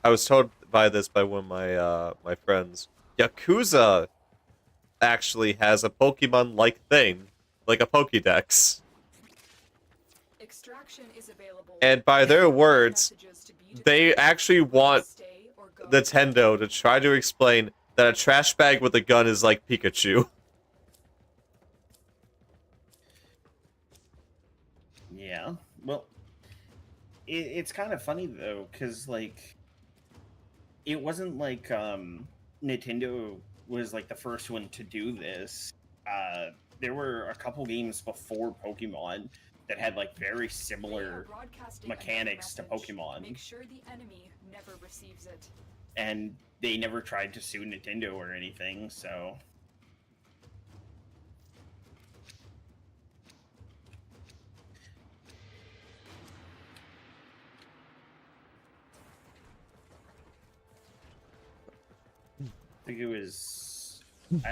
I was told by one of my my friends, Yakuza actually has a Pokemon-like thing, like a Pokédex. Extract Extraction is available. And by their words, Messages to be they delivered. actually want Stay or go. Nintendo to try to explain that a trash bag with a gun is like Pikachu. Yeah. Well, it's kind of funny though, because like, it wasn't like Nintendo was like the first one to do this. There were a couple games before Pokemon that had like very They are similar broadcasting mechanics to another message. Pokemon. Make sure the enemy never receives it. and they never tried to sue Nintendo or anything, so I think it was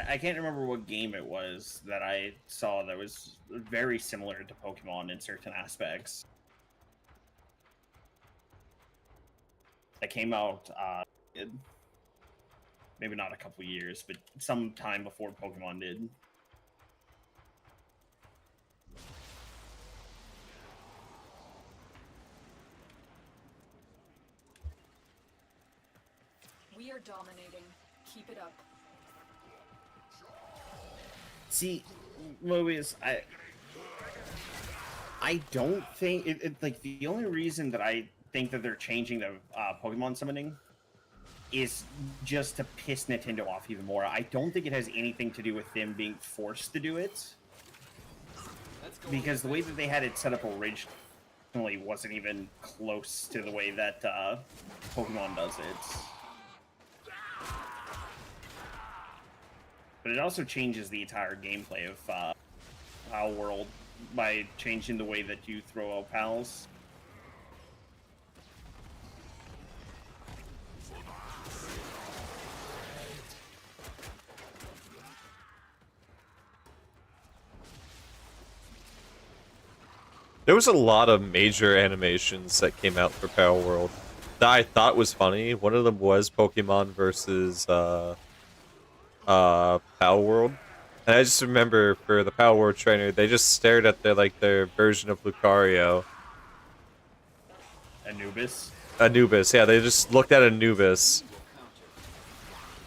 I can't remember what game it was that I saw that was very similar to Pokemon in certain aspects. That came out maybe not a couple years, but some time before Pokemon did. We are dominating. Keep it up. See, Mobius, I don't think like the only reason that I think that they're changing the Pokemon summoning is just to piss Nintendo off even more. I don't think it has anything to do with them being forced to do it, because the way that they had it set up originally wasn't even close to the way that Pokemon does it. But it also changes the entire gameplay of Pal World by changing the way that you throw out pals. There was a lot of major animations that came out for Power World that I thought was funny. One of them was Pokemon versus Power World. And I just remember for the Power World trainer, they just stared at their version of Lucario. Anubis. Anubis, yeah, they just looked at Anubis.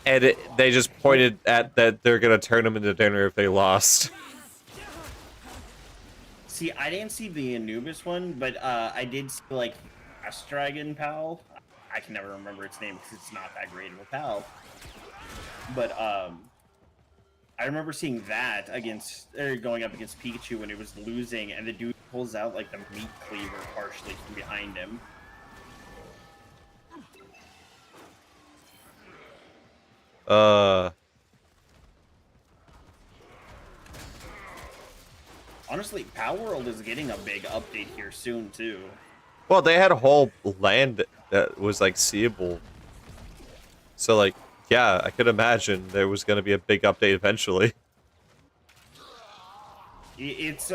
And they just pointed at that they're gonna turn him into dinner if they lost. See, I didn't see the Anubis one, but I did see, like, Grass Dragon Pal. I can never remember its name because it's not that great of a pal. But I remember seeing that going up against Pikachu when it was losing, and the dude pulls out, like, the meat cleaver partially from behind him. Honestly, Power World is getting a big update here soon, too. Well, they had a whole land that was, like, seeable. So, like, yeah, I could imagine there was gonna be a big update eventually. It's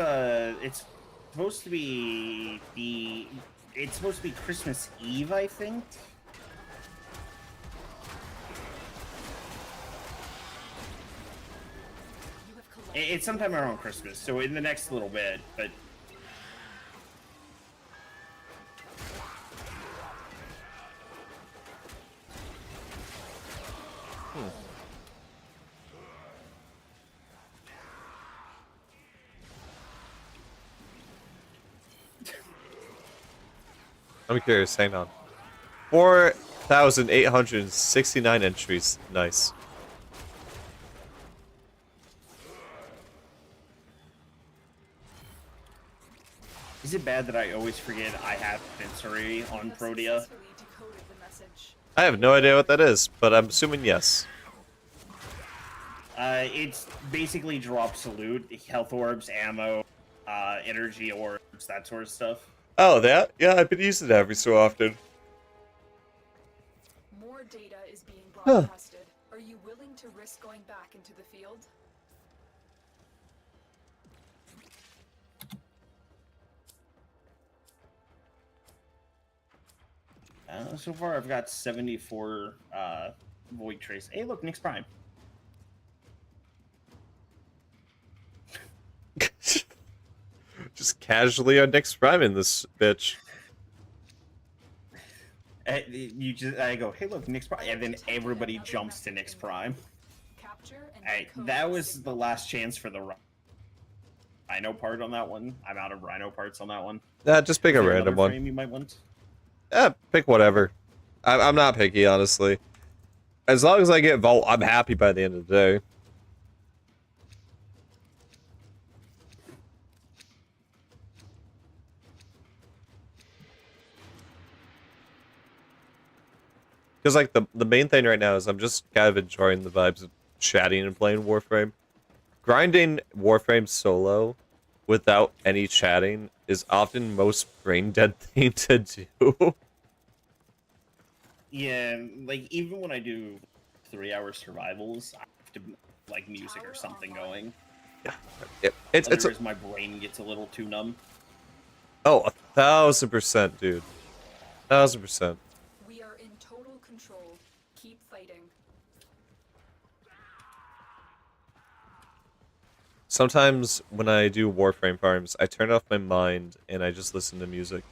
supposed to be Christmas Eve, I think. You have collected. It's sometime around Christmas, so in the next little bit, but I'm curious, hang on. 4,869 entries. Nice. is it bad that I always forget I have Sensory on You have Protea? successfully decoded the message. I have no idea what that is, but I'm assuming yes. It's basically drop salute, health orbs, ammo, energy orbs, that sort of stuff. Oh, that? Yeah, I've been using it every so often. More data is being broadcasted. Are you willing to risk going back into the field? So far, I've got 74 Void Trace. Hey, look, Nyx Prime. Just casually on Nyx Prime in this bitch. I go, hey, look, Nyx Prime, and then everybody jumps to Nyx Prime. Capture and Hey, decode that the was signal. the last chance for the Rhino part on that one. I'm out of Rhino parts on that one. Just pick Is a there random another one. frame you might want? Pick whatever. I'm not picky, honestly. As long as I get Vault, I'm happy by the end of the day. Because, like, the main thing right now is I'm just kind of enjoying the vibes of chatting and playing Warframe. Grinding Warframe solo without any chatting is often most brain dead thing to do. Yeah, like even when I do 3-hour survivals, I have to like music or something going. It's Otherwise, my brain gets a little too numb. oh, 1000%, dude. 1000%. We are in total control. Keep fighting. Sometimes when I do Warframe farms, I turn off my mind and I just listen to music.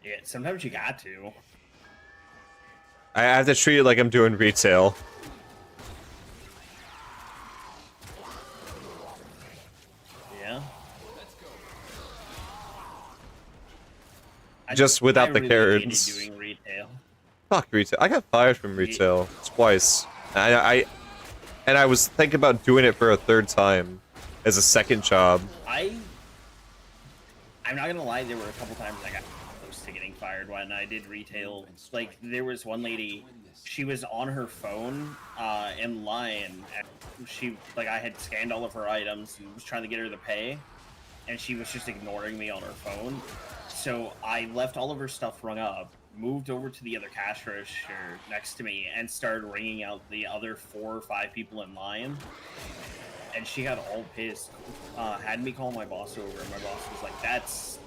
Yeah, sometimes you got to. I have to treat it like I'm doing retail. Yeah. Just without the really carrots. hated doing retail. Fuck retail. I got fired from retail twice. And I was thinking about doing it for a third time as a second job. I'm not gonna lie, there were a couple times I got close to getting fired when I did retail. Like there was one lady, she was on her phone in line. And I had scanned all of her items and was trying to get her to pay, and she was just ignoring me on her phone. So I left all of her stuff rung up, moved over to the other cash register next to me, and started ringing out the other 4 or 5 people in line. And she got all pissed, had me call my boss over, and my boss was like, that's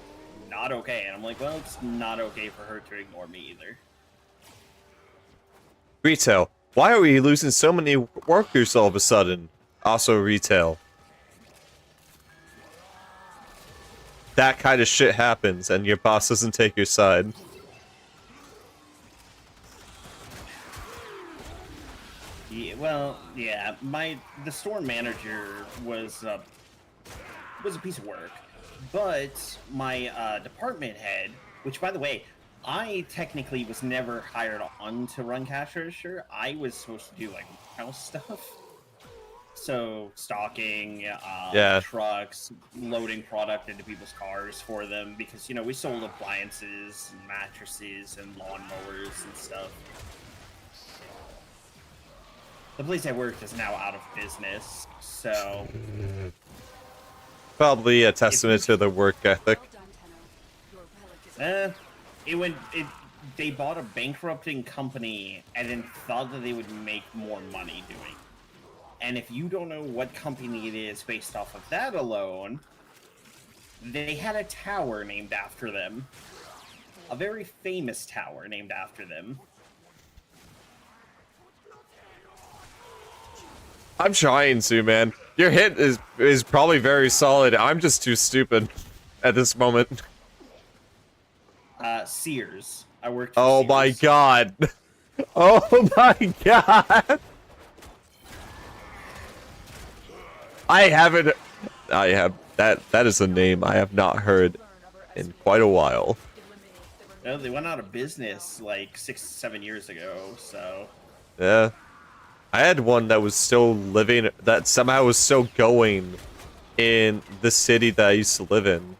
not okay. And I'm like, well, it's not okay for her to ignore me either. Retail. Why are we losing so many workers all of a sudden? Also retail. That kind of shit happens and your boss doesn't take your side. Yeah, well, yeah, the store manager was a piece of work, but my department head, which by the way, I technically was never hired on to run cash register. I was supposed to do like house stuff, so stocking, Yeah. trucks, loading product into people's cars for them, because we sold appliances, and mattresses, and lawnmowers and stuff. The place I worked is now out of business, so Probably a testament to the work ethic. Well done, Tenno. Your relic is they bought a bankrupting company and then thought that they would make more money doing it. And if you don't know what company it is based off of that alone, they had a tower named after them. A very famous tower named after them. I'm trying to, man. Your hit is probably very solid. I'm just too stupid at this moment. Sears. I worked for Oh my Sears. god. Oh my god. I have that is a name I have not heard in quite a while. No, they went out of business like 6-7 years ago, so Yeah. I had one that was still living, that somehow was still going in the city that I used to live in.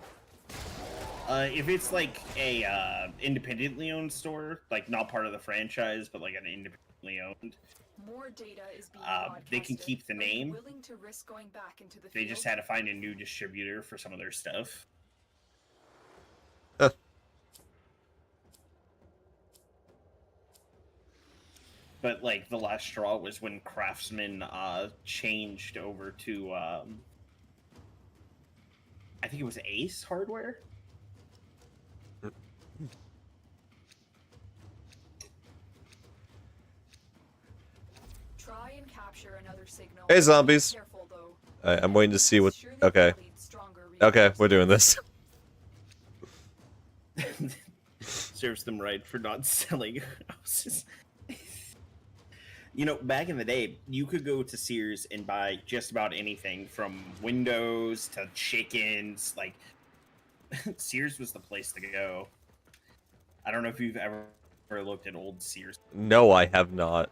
if it's like a independently owned store, like not part of the franchise, but like an independently owned, more data is being they can broadcasted. keep the Are you name. willing to risk going back into the They field? just had to find a new distributor for some of their stuff. Huh. But like the last straw was when Craftsman changed over to I think it was Ace Hardware. Try and capture another signal. Hey, zombies. Careful though. Alright, I'm waiting to see what. Surely Okay. they'll lead stronger Okay, we're doing reinforcements. this. Serves them right for not selling houses. You know, back in the day, you could go to Sears and buy just about anything from windows to chickens. Like, Sears was the place to go. I don't know if you've ever looked at old Sears. No, I have not.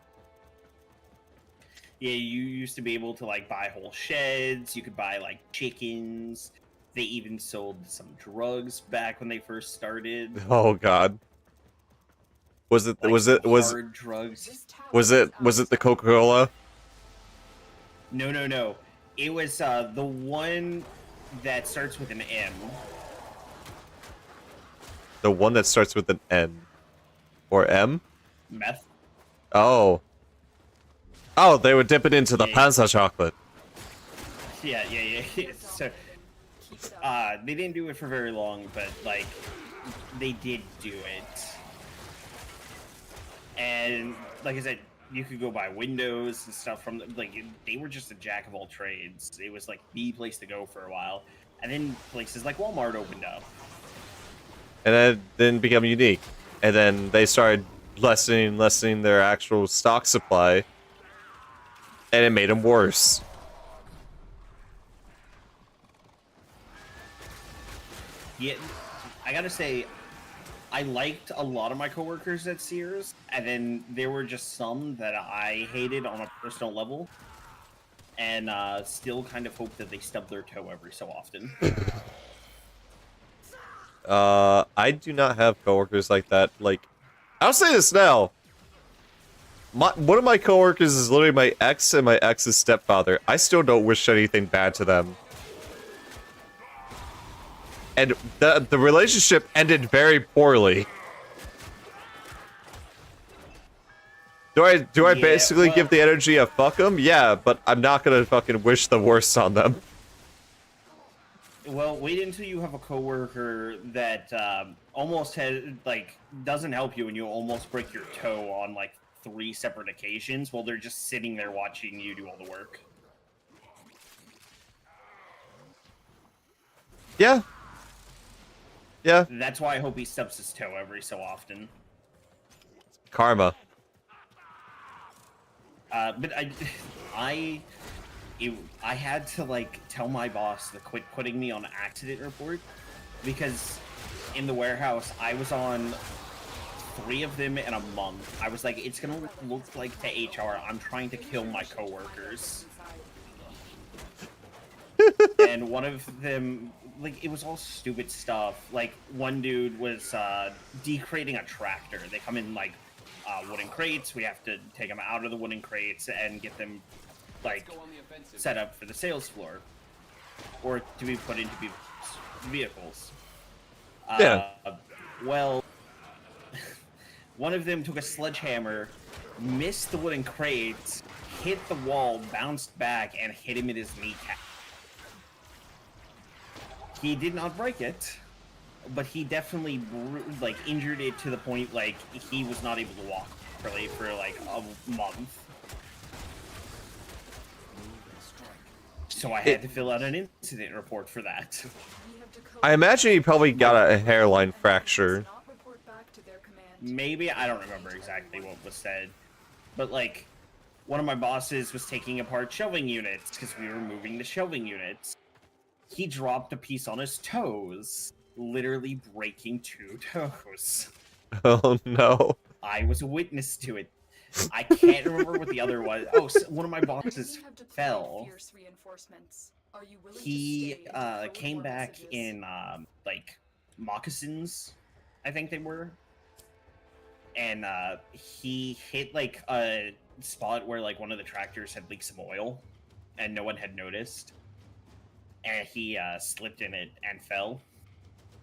Yeah, you used to be able to like buy whole sheds. You could buy like chickens. They even sold some drugs back when they first started. Oh God. Was it? Like Was it? Was? hard drugs? This tower Was it? is Was it the ours. Coca-Cola? No. It was the one that starts with an M. The one that starts with an N, or M? Meth. Oh. Oh, they would dip it into the Yeah. Panza chocolate. Yeah. Keep So, it up. they didn't do it for very long, but like, they did do it. And like I said, you could go buy windows and stuff from like they were just a jack of all trades. It was like the place to go for a while, and then places like Walmart opened up. And then didn't become unique. And then they started lessening their actual stock supply. And it made them worse. Yeah, I gotta say, I liked a lot of my coworkers at Sears, and then there were just some that I hated on a personal level, and still kind of hope that they stub their toe every so often. I do not have coworkers like that. Like, I'll say this now. One of my coworkers is literally my ex and my ex's stepfather. I still don't wish anything bad to them. And the relationship ended very poorly. Do I Yeah, basically well- give the energy a fuck them? Yeah, but I'm not gonna fucking wish the worst on them. Well, wait until you have a coworker that almost doesn't help you, and you almost break your toe on like 3 separate occasions while they're just sitting there watching you do all the work. Yeah. Yeah. That's why I hope he stubs his toe every so often. Karma. But I had to like tell my boss to quit putting me on accident report because in the warehouse I was on 3 of them in a month. I was like, it's gonna look like to HR I'm trying to kill my coworkers. And one of them, like, it was all stupid stuff. Like, one dude was decrating a tractor. They come in like wooden crates. We have to take them out of the wooden crates and get them like set up for the sales floor or to be put into vehicles. Yeah. Well, one of them took a sledgehammer, missed the wooden crates, hit the wall, bounced back, and hit him in his kneecap. He did not break it, but he definitely like injured it to the point like he was not able to walk properly for like a month. So I had to fill out an incident report for that. We have Dakota I imagine he probably got a hairline fracture. not report back to their command. Maybe, I don't remember exactly what was said, but like one of my bosses was taking apart shelving units because we were moving the shelving units. He dropped a piece on his toes, literally breaking 2 toes. Oh no. I was a witness to it. I can't remember what the other was. Oh, so one of my bosses We have deployed fell. fierce reinforcements. Are you willing to He stay and forward came more back messages? in like moccasins, I think they were, and he hit like a spot where like one of the tractors had leaked some oil, and no one had noticed, and he slipped in it and fell.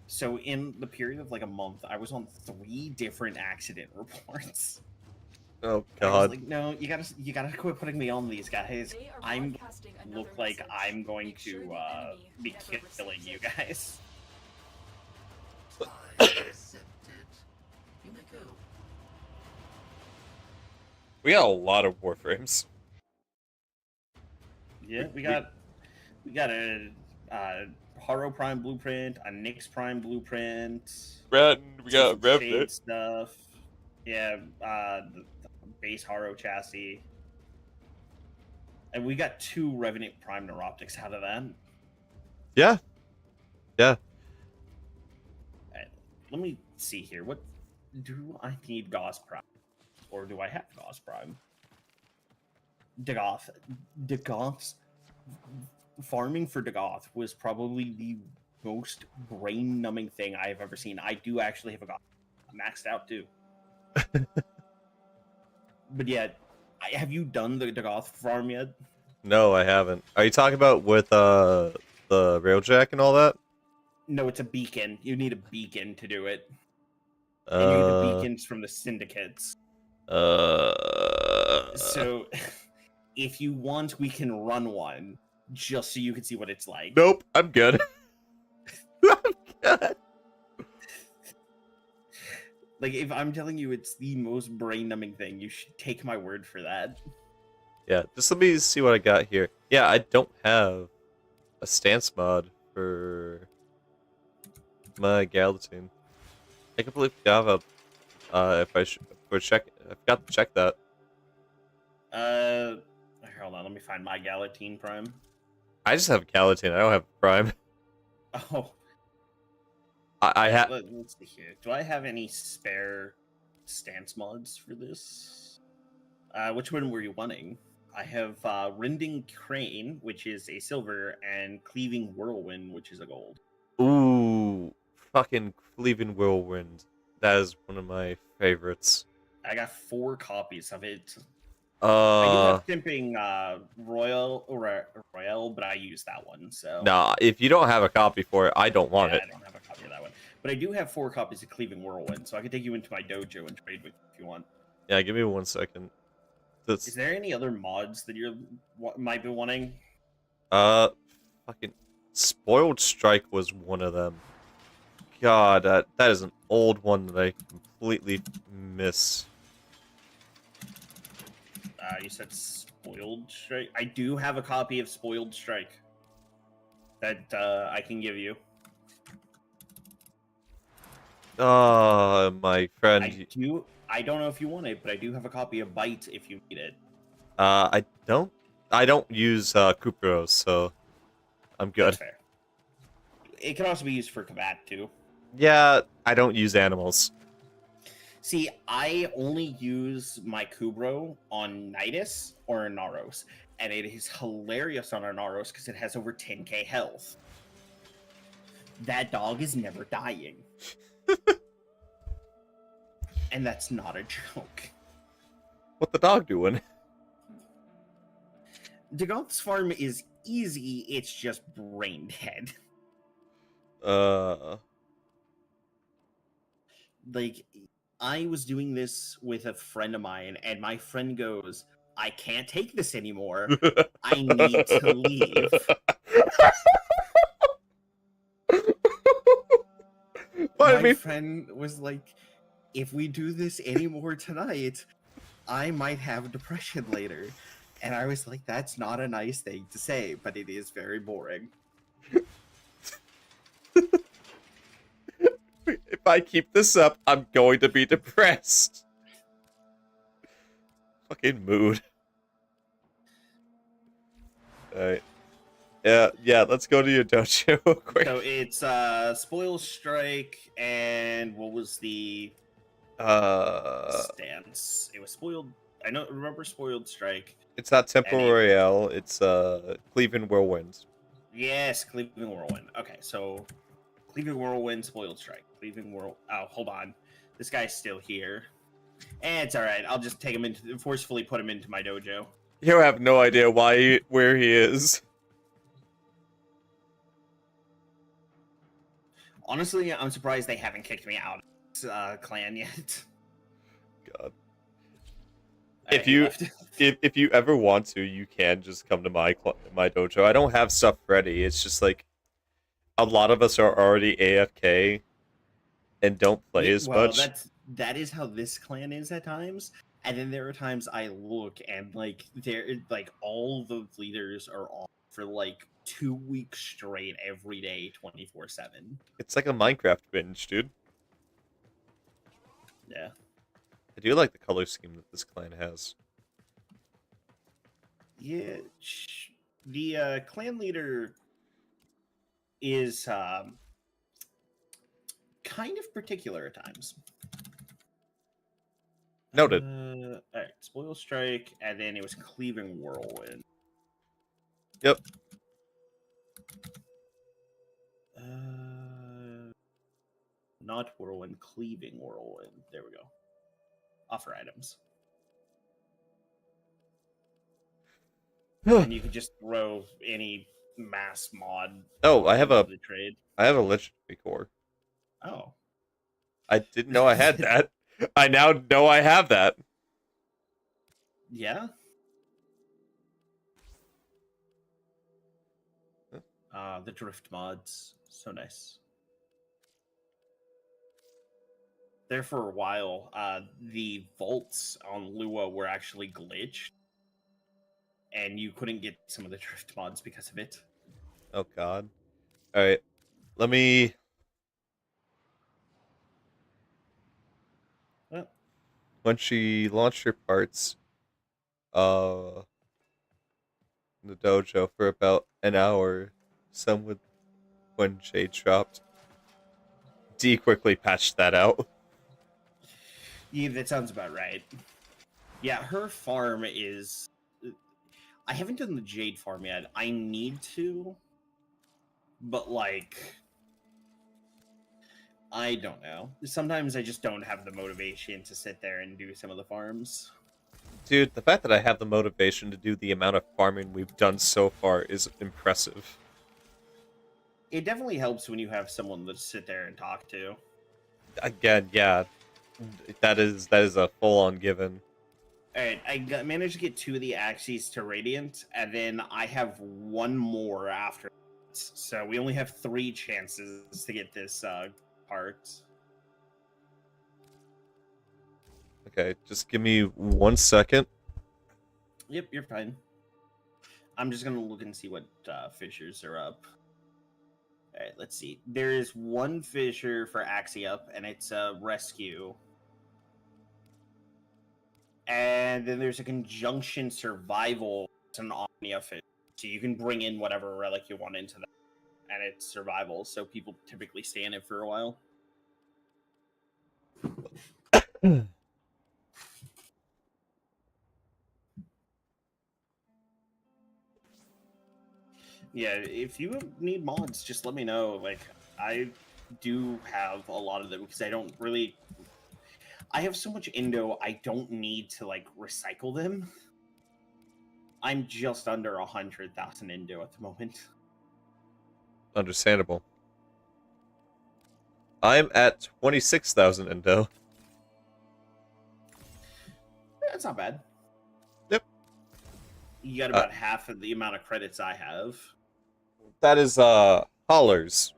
So in the period of like a month, I was on 3 different accident reports. Oh I was god. like, no, you gotta quit putting me on these guys. They are I'm broadcasting another look like message. I'm going Make sure to the enemy be never killing receives you it. guys. I accept it. You may go. We got a lot of warframes. Yeah, we got We got a Haro Prime blueprint, a Nyx Prime blueprint. Ren, we got some Revenant. Shade stuff. Yeah, the base Haro chassis. And we got 2 Revenant Prime Neuroptics out of that. Yeah. Yeah. Alright, let me see here. What do I need? Gauss Prime, or do I have Gauss Prime? Dagoth. Farming for Dagoth was probably the most brain-numbing thing I've ever seen. I do actually have a Goth maxed out too. But yeah, have you done the Dagoth farm yet? No, I haven't. Are you talking about with the railjack and all that? No, it's a beacon. You need a beacon to do it. And you get the beacons from the syndicates. So, if you want, we can run one, just so you can see what it's like. Nope, I'm good. I'm good. Like, if I'm telling you it's the most brain-numbing thing, you should take my word for that. Yeah, just let me see what I got here. Yeah, I don't have a stance mod for my Galatine. I completely forgot about if I forgot to check that. Hold on, let me find my Galatine Prime. I just have Galatine. I don't have Prime. Oh, I have. let's see here. Do I have any spare stance mods for this? Which one were you wanting? I have Rending Crane, which is a silver, and Cleaving Whirlwind, which is a gold. Ooh, fucking Cleaving Whirlwind. That is one of my favorites. I got 4 copies of it. I do Uh, have Simping Royale, but I use that one. So nah. If you don't have a copy for it, I don't want yeah, it. I don't have a copy of that one. But I do have 4 copies of Cleaving Whirlwind, so I can take you into my dojo and trade with you if you want. Yeah, give me 1 second. Is there any other mods that you might be wanting? Fucking Spoiled Strike was one of them. God, that is an old one that I completely miss. You said Spoiled Strike? I do have a copy of Spoiled Strike that I can give you. My friend. I don't know if you want it, but I do have a copy of Bite if you need it. I don't use Kupros, so I'm good. That's fair. It can also be used for combat too. Yeah, I don't use animals. See, I only use my Kubro on Nidus or Naros, and it is hilarious on our Naros because it has over 10k health. That dog is never dying. And that's not a joke. What the dog doing? Dagoth's farm is easy, it's just brain dead. Like, I was doing this with a friend of mine, and my friend goes, I can't take this anymore. I need to leave. My friend was like, if we do this anymore tonight, I might have depression later. And I was like, that's not a nice thing to say, but it is very boring. If I keep this up, I'm going to be depressed. Fucking mood. Alright. Yeah, let's go to your dojo real quick. So it's Spoil Strike, and what was the stance? It was Spoiled. Remember Spoiled Strike. It's not Temple Royale, it's Cleaving Whirlwind. Yes, Cleaving Whirlwind. Okay, so Cleaving Whirlwind, Spoiled Strike. Oh, hold on. This guy's still here. It's alright. I'll just take him forcefully put him into my dojo. You have no idea where he is. Honestly, I'm surprised they haven't kicked me out of this clan yet. God. If you ever want to, you can just come to my dojo. I don't have stuff ready. It's just like a lot of us are already AFK and don't play as much. That is how this clan is at times. And then there are times I look and like all the leaders are on for like 2 weeks straight every day, 24/7. It's like a Minecraft binge, dude. Yeah. I do like the color scheme that this clan has. Yeah. The clan leader is kind of particular at times. Noted. All right, Spoil Strike, and then it was Cleaving Whirlwind. Yep. Not Whirlwind, Cleaving Whirlwind. There we go. Offer items. And you can just throw any mass mod. Oh, I have a into the trade. legendary core. Oh, I didn't know I had that. I now know I have that. yeah. The drift mods, so nice. There for a while, the vaults on Lua were actually glitched, and you couldn't get some of the drift mods because of it. Oh god. Alright. Let me Well, when she launched her parts in the dojo for about an hour, when Jade dropped. D quickly patched that out. yeah, that sounds about right. Yeah, her farm is. I haven't done the Jade farm yet. I need to, but like, I don't know. Sometimes I just don't have the motivation to sit there and do some of the farms. Dude, the fact that I have the motivation to do the amount of farming we've done so far is impressive. It definitely helps when you have someone to sit there and talk to. Again, yeah. That is a full-on given. Alright, managed to get 2 of the axes to Radiant, and then I have 1 more after. So we only have 3 chances to get this part. Okay, just give me 1 second. Yep, you're fine. I'm just gonna look and see what fissures are up. Alright, let's see. There is 1 fissure for Axie up, and it's a rescue. And then there's a conjunction survival. It's an Omnia fissure. So you can bring in whatever relic you want into that. And it's survival, so people typically stay in it for a while. Yeah, if you need mods, just let me know. Like, I do have a lot of them because I don't really. I have so much Indo, I don't need to like recycle them. I'm just under 100,000 Indo at the moment. Understandable. I'm at 26,000 Indo. That's not bad. Yep. You got about half of the amount of credits I have. That is hollers.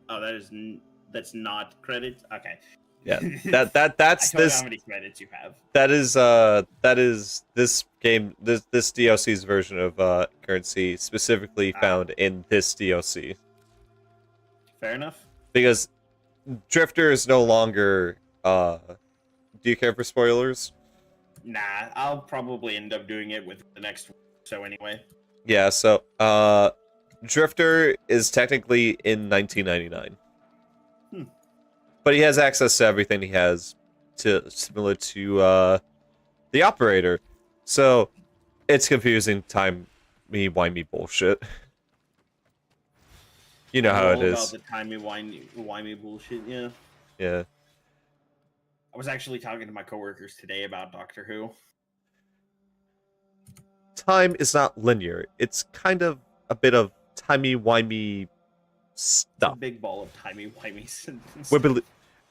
Oh, that's not credits. Okay. Yeah, that's I told you this. how many credits you have. That is this game. This DLC's version of currency, specifically found in this DLC. Fair enough. Because Drifter is no longer. Do you care for spoilers? Nah, I'll probably end up doing it with the next one, so anyway. Yeah. So Drifter is technically in 1999. But he has access to everything he has, similar to the operator. So it's confusing timey-wimey bullshit. You know how it is. About the timey-wimey bullshit, yeah. Yeah. I was actually talking to my coworkers today about Doctor Who. Time is not linear. It's kind of a bit of timey-wimey stuff. A big ball of timey-wimey.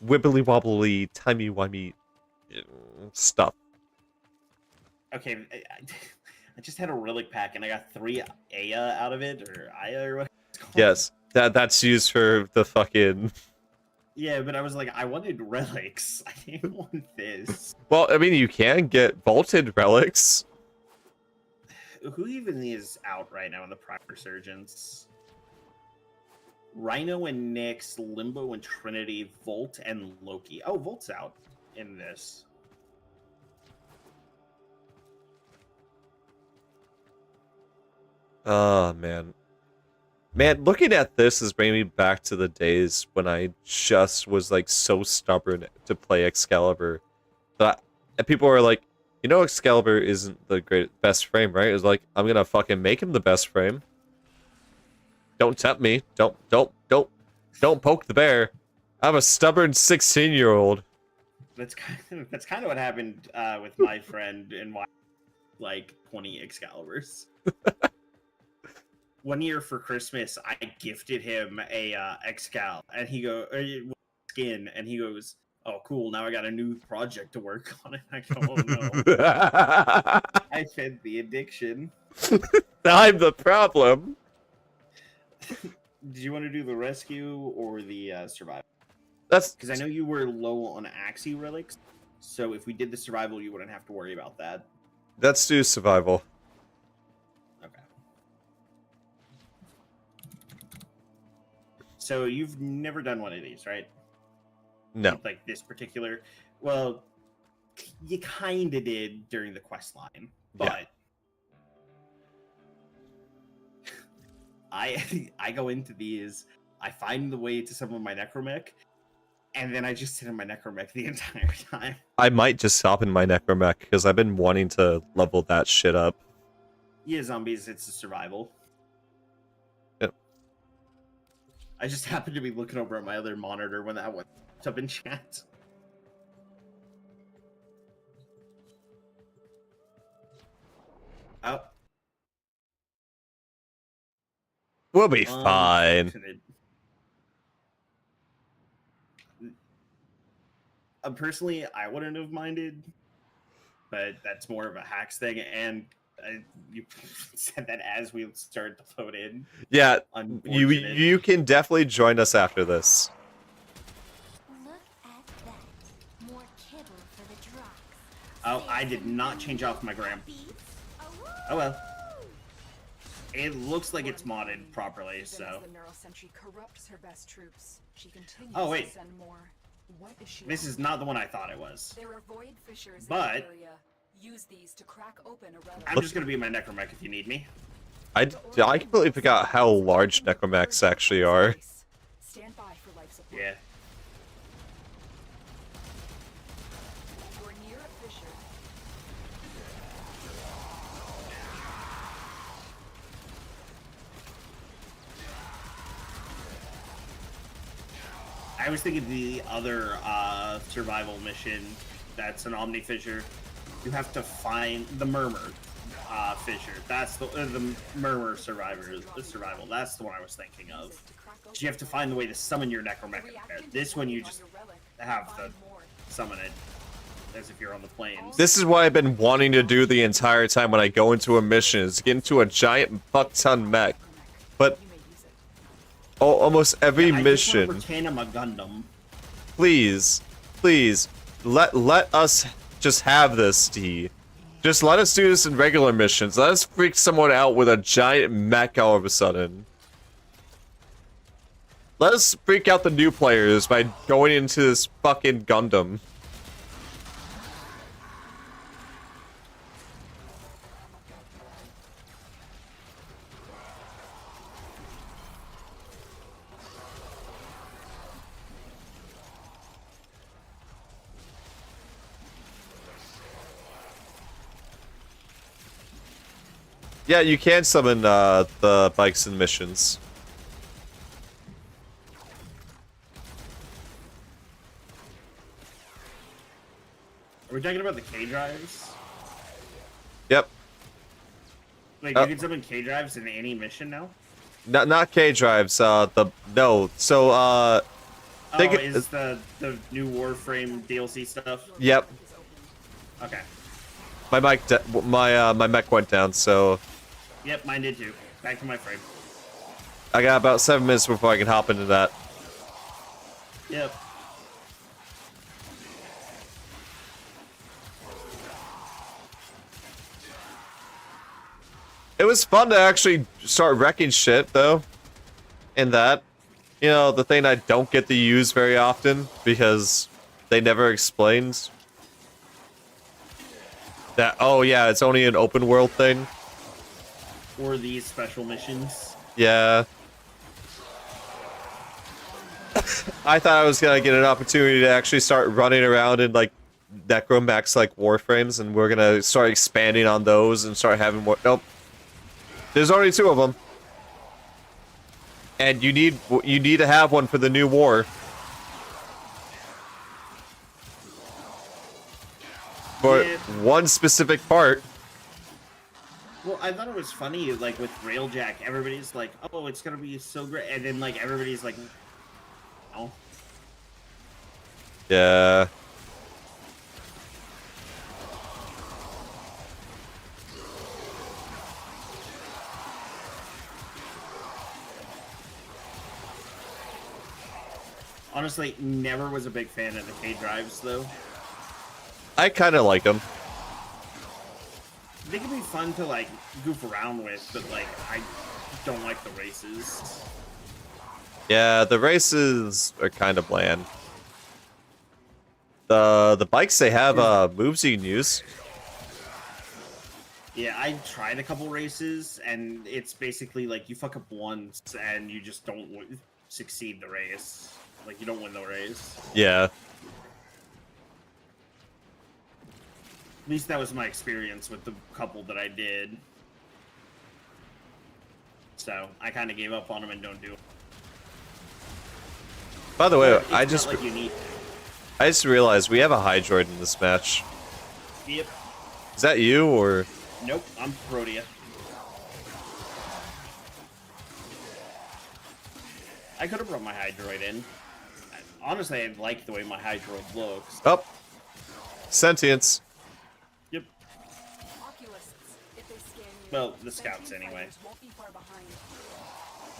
Wibbly wobbly, timey wimey stuff. Okay, I just had a relic pack and I got 3 Aya out of it, or Aya, or what it's called. Yes, that's used for the fucking. Yeah, but I was like, I wanted relics. I didn't want this. Well, I mean, you can get vaulted relics. who even is out right now in the Prime Resurgence? Rhino and Nyx, Limbo and Trinity, Volt and Loki. Oh, Volt's out in this. Oh, man. Man, looking at this is bringing me back to the days when I just was, like, so stubborn to play Excalibur. And people were like, you know Excalibur isn't the best frame, right? It was like, I'm gonna fucking make him the best frame. Don't tempt me. Don't poke the bear. I'm a stubborn 16-year-old. That's kind of what happened with my friend and why like 20 Excaliburs. One year for Christmas, I gifted him a Excal, and he skin, and he goes, "Oh, cool! Now I got a new project to work on." And I go, "Oh no!" I fed the addiction. I'm the problem. Did you want to do the rescue or the survival? That's Because I know you were low on Axie relics, so if we did the survival, you wouldn't have to worry about that. Let's do survival. Okay. So you've never done one of these, right? No. Like this particular. Well, you kind of did during the quest line, but I go into these. I find the way to some of my necromech, and then I just sit in my necromech the entire time. I might just stop in my necromech because I've been wanting to level that shit up. Yeah, zombies. It's a survival. Yep. I just happened to be looking over at my other monitor when that went up in chat. Oh. We'll be fine. Personally, I wouldn't have minded, but that's more of a hacks thing. And you said that as we started to load in. Yeah, Unfortunate. you can definitely join us after this. Look at that. More kibble for the drugs. Oh, I did not change off my gram. Oh well. It looks like it's modded properly, Even so. as the Neural Sentry corrupts her best troops, she continues Oh, wait. to send more. What is she This up is to? not the one I thought it was. There are void fissures But- in the area. Use these to crack open a relic. I'm just gonna be in my necromech if you need me. I completely forgot how large necromechs actually are. Stand by for life support. Yeah. We're near a fissure. I was thinking the other survival mission that's an Omni Fissure. You have to find the Murmur Fissure. That's the Murmur survival. That's the one I was thinking of. So you have to find the way to summon your necromech. This one you just have to summon it as if you're on the plains. This is what I've been wanting to do the entire time when I go into a mission, is get into a giant fuck-ton mech. But almost every I mission, just want to pretend I'm a Gundam. please, let us just have this, D. Just let us do this in regular missions. Let us freak someone out with a giant mech all of a sudden. Let us freak out the new players by going into this fucking Gundam. Yeah, you can summon the bikes in missions. Are we talking about the K drives? Yep. Like you can summon K drives in any mission now? Not K drives. No. So think is the new Warframe DLC stuff? Yep. Okay. My my mech went down, so Yep, mine did too. Back to my frame. I got about 7 minutes before I can hop into that. Yep. It was fun to actually start wrecking shit, though. In that. You know, the thing I don't get to use very often, because they never explained that, oh yeah, it's only an open world thing. Or these special missions. Yeah. I thought I was gonna get an opportunity to actually start running around in, like, Necromax like warframes, and we're gonna start expanding on those and start having more. Nope. There's already 2 of them, and you need to have one for the new war. For Yeah. one specific part. Well, I thought it was funny, like with Railjack, everybody's like, "Oh, it's gonna be so great," and then like everybody's like, "Oh." Yeah. Honestly, never was a big fan of the K drives though. I kind of like them. They can be fun to like goof around with, but like I don't like the races. Yeah, the races are kind of bland. The bikes, they have moves you can use. Yeah, I tried a couple races, and it's basically like you fuck up once and you just don't succeed the race. Like you don't win the race. Yeah. At least that was my experience with the couple that I did. So I kind of gave up on them and don't do it. By the way, It's I not just like you need. realized we have a Hydroid in this match. Yep. Is that you or? Nope. I'm Protea. I could have brought my Hydroid in. Honestly, I like the way my Hydroid looks. Oh, Sentience. Yep. Oculists, if they scan you, Well, the scouts anyway. fighters won't be far behind.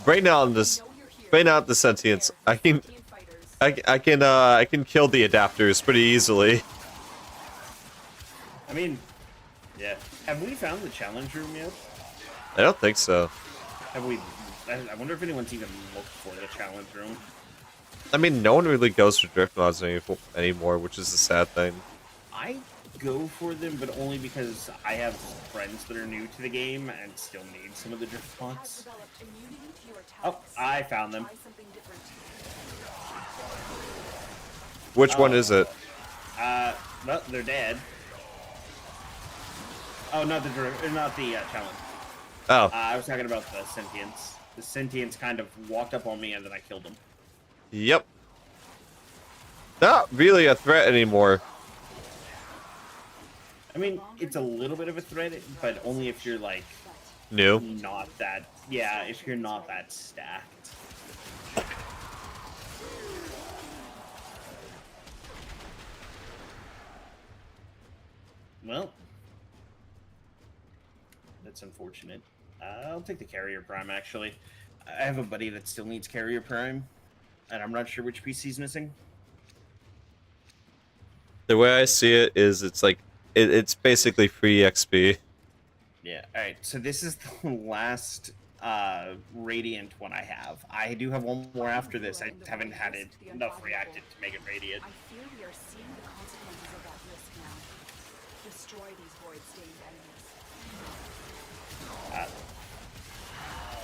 Bring down this. Know you're here. Bring out the Sentience. I can. Fighters. I can kill the adapters pretty easily. I mean, yeah. Have we found the challenge room yet? I don't think so. Have we? I wonder if anyone's even looked for the challenge room. I mean, no one really goes for drift mods anymore, which is the sad thing. I go for them, but only because I have friends that are new to the game and still need some of the drift Has mods. developed immunity to your Oh, attacks. I found them. Try something different. Which one is it? Well, they're dead. Oh, not the challenge. Oh, I was talking about the sentience. The sentience kind of walked up on me and then I killed him. yep. Not really a threat anymore. I mean, it's a little bit of a threat, but only if you're like New. not that. Yeah, if you're not that stacked. Well, that's unfortunate. I'll take the Carrier Prime, actually. I have a buddy that still needs Carrier Prime, and I'm not sure which PC's missing. The way I see it is, it's like it's basically free XP. Yeah, alright, so this is the last Radiant one I have. I do have one more after this. I haven't had it enough reacted to make it Radiant. I fear we are seeing the consequences of that risk now. Destroy these void-stained enemies.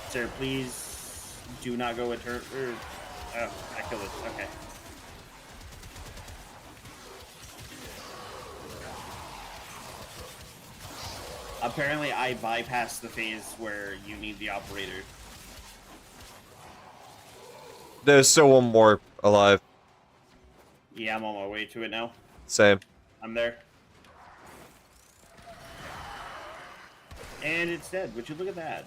Sir, please do not go with her. Oh, I killed it. Okay. Apparently, I bypassed the phase where you need the operator. There's still one more alive. Yeah, I'm on my way to it now. Same. I'm there. And it's dead. Would you look at that?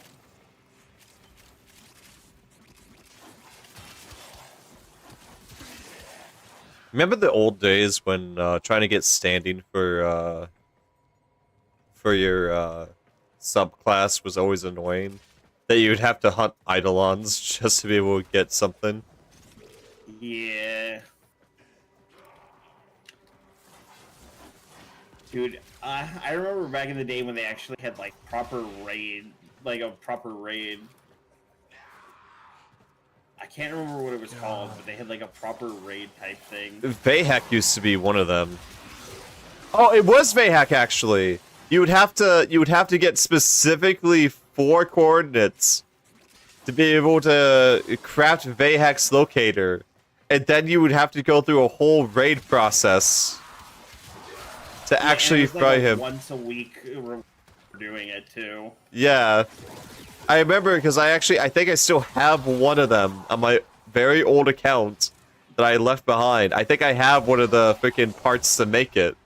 Remember the old days when trying to get standing for your subclass was always annoying? That you would have to hunt Eidolons just to be able to get something? Yeah. Dude, I remember back in the day when they actually had like proper like a proper raid. I can't remember what it was called, but they had like a proper raid type thing. Vayhack used to be one of them. Oh, it was Vayhack actually. You would have to get specifically 4 coordinates to be able to craft Vayhack's locator, and then you would have to go through a whole raid process to actually and it was fry like him. Once a week, we're doing it too. Yeah, I remember because I think I still have one of them on my very old account that I left behind. I think I have one of the freaking parts to make it.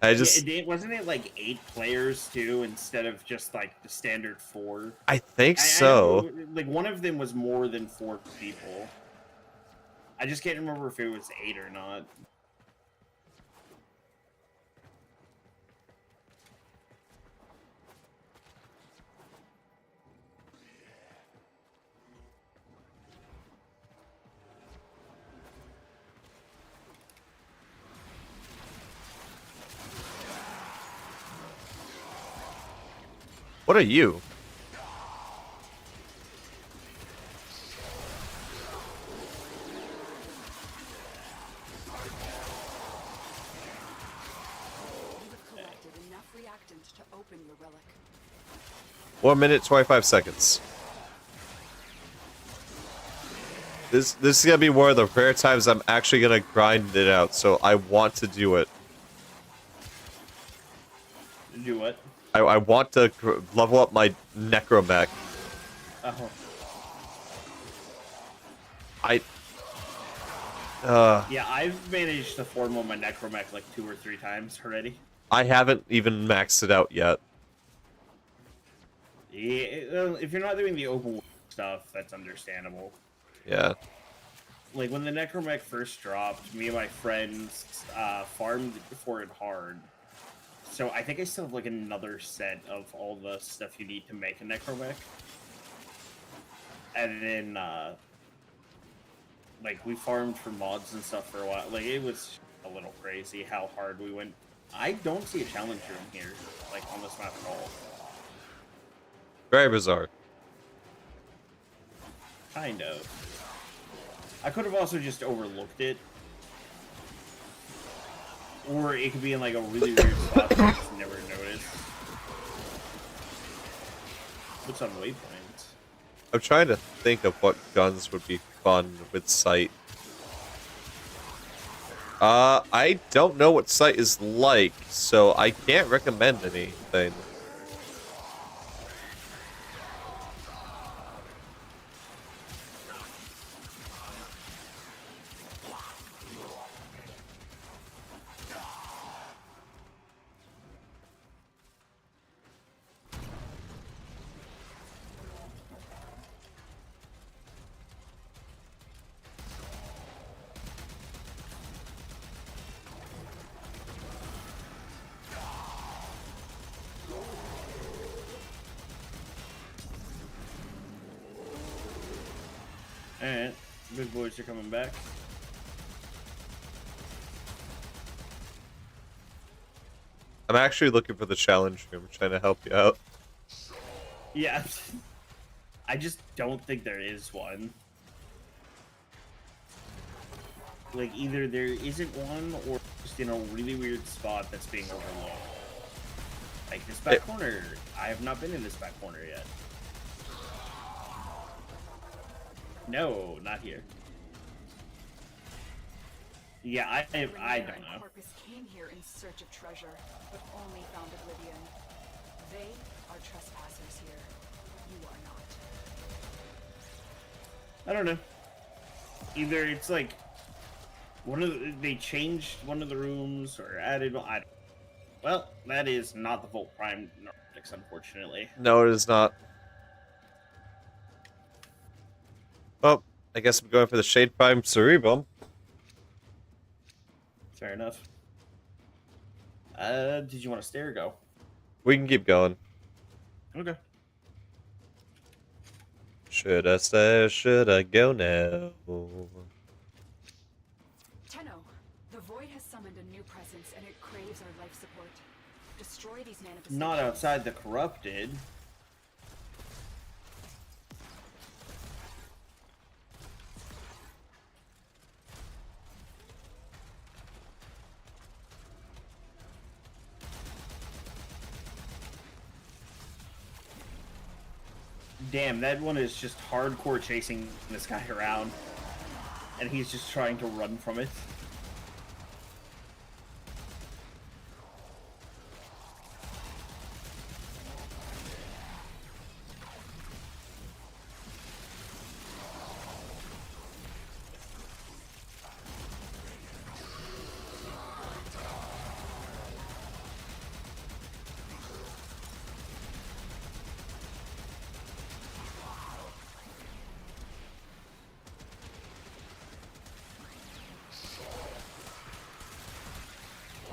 I just Wasn't it like 8 players too, instead of just like the standard 4? I think I so. don't know, like one of them was more than 4 people. I just can't remember if it was 8 or not. What are you? Collected enough reactant to open your relic. 1 minute 25 seconds. This is gonna be one of the rare times I'm actually gonna grind it out, so I want to do it. Do what? I want to level up my necromech. Oh. Yeah, I've managed to form on my necromech like 2 or 3 times already. I haven't even maxed it out yet. Yeah, if you're not doing the open world stuff, that's understandable. Yeah. Like when the necromech first dropped, me and my friends farmed for it hard. So I think I still have like another set of all the stuff you need to make a necromech. And then like we farmed for mods and stuff for a while. Like it was a little crazy how hard we went. I don't see a challenge room here, like on this map at all. Very bizarre. Kind of. I could have also just overlooked it. Or it could be in like a really weird spot that I just never noticed. What's on waypoints? I'm trying to think of what guns would be fun with sight. I don't know what sight is like, so I can't recommend anything. Alright, big boys are coming back. I'm actually looking for the challenge room, trying to help you out. Yeah. I just don't think there is one. Like, either there isn't one, or just in a really weird spot that's being overlooked. Like, this back corner. I have not been in this back corner yet. No, not here. Yeah, I don't know. Corpus came here in search of treasure, but only found Oblivion. They are trespassers here. You are not. I don't know. Either it's like they changed one of the rooms or added. I don't. Well, that is not the Volt Prime narcotics, unfortunately. No, it is not. Well, I guess I'm going for the Shade Prime Cerebrum. Fair enough. Did you want to stay or go? We can keep going. Okay. Should I stay or should I go now? Tenno, the Void has summoned a new presence and it craves our life support. Destroy these manifestations. Not outside the corrupted. Damn, that one is just hardcore chasing this guy around. And he's just trying to run from it.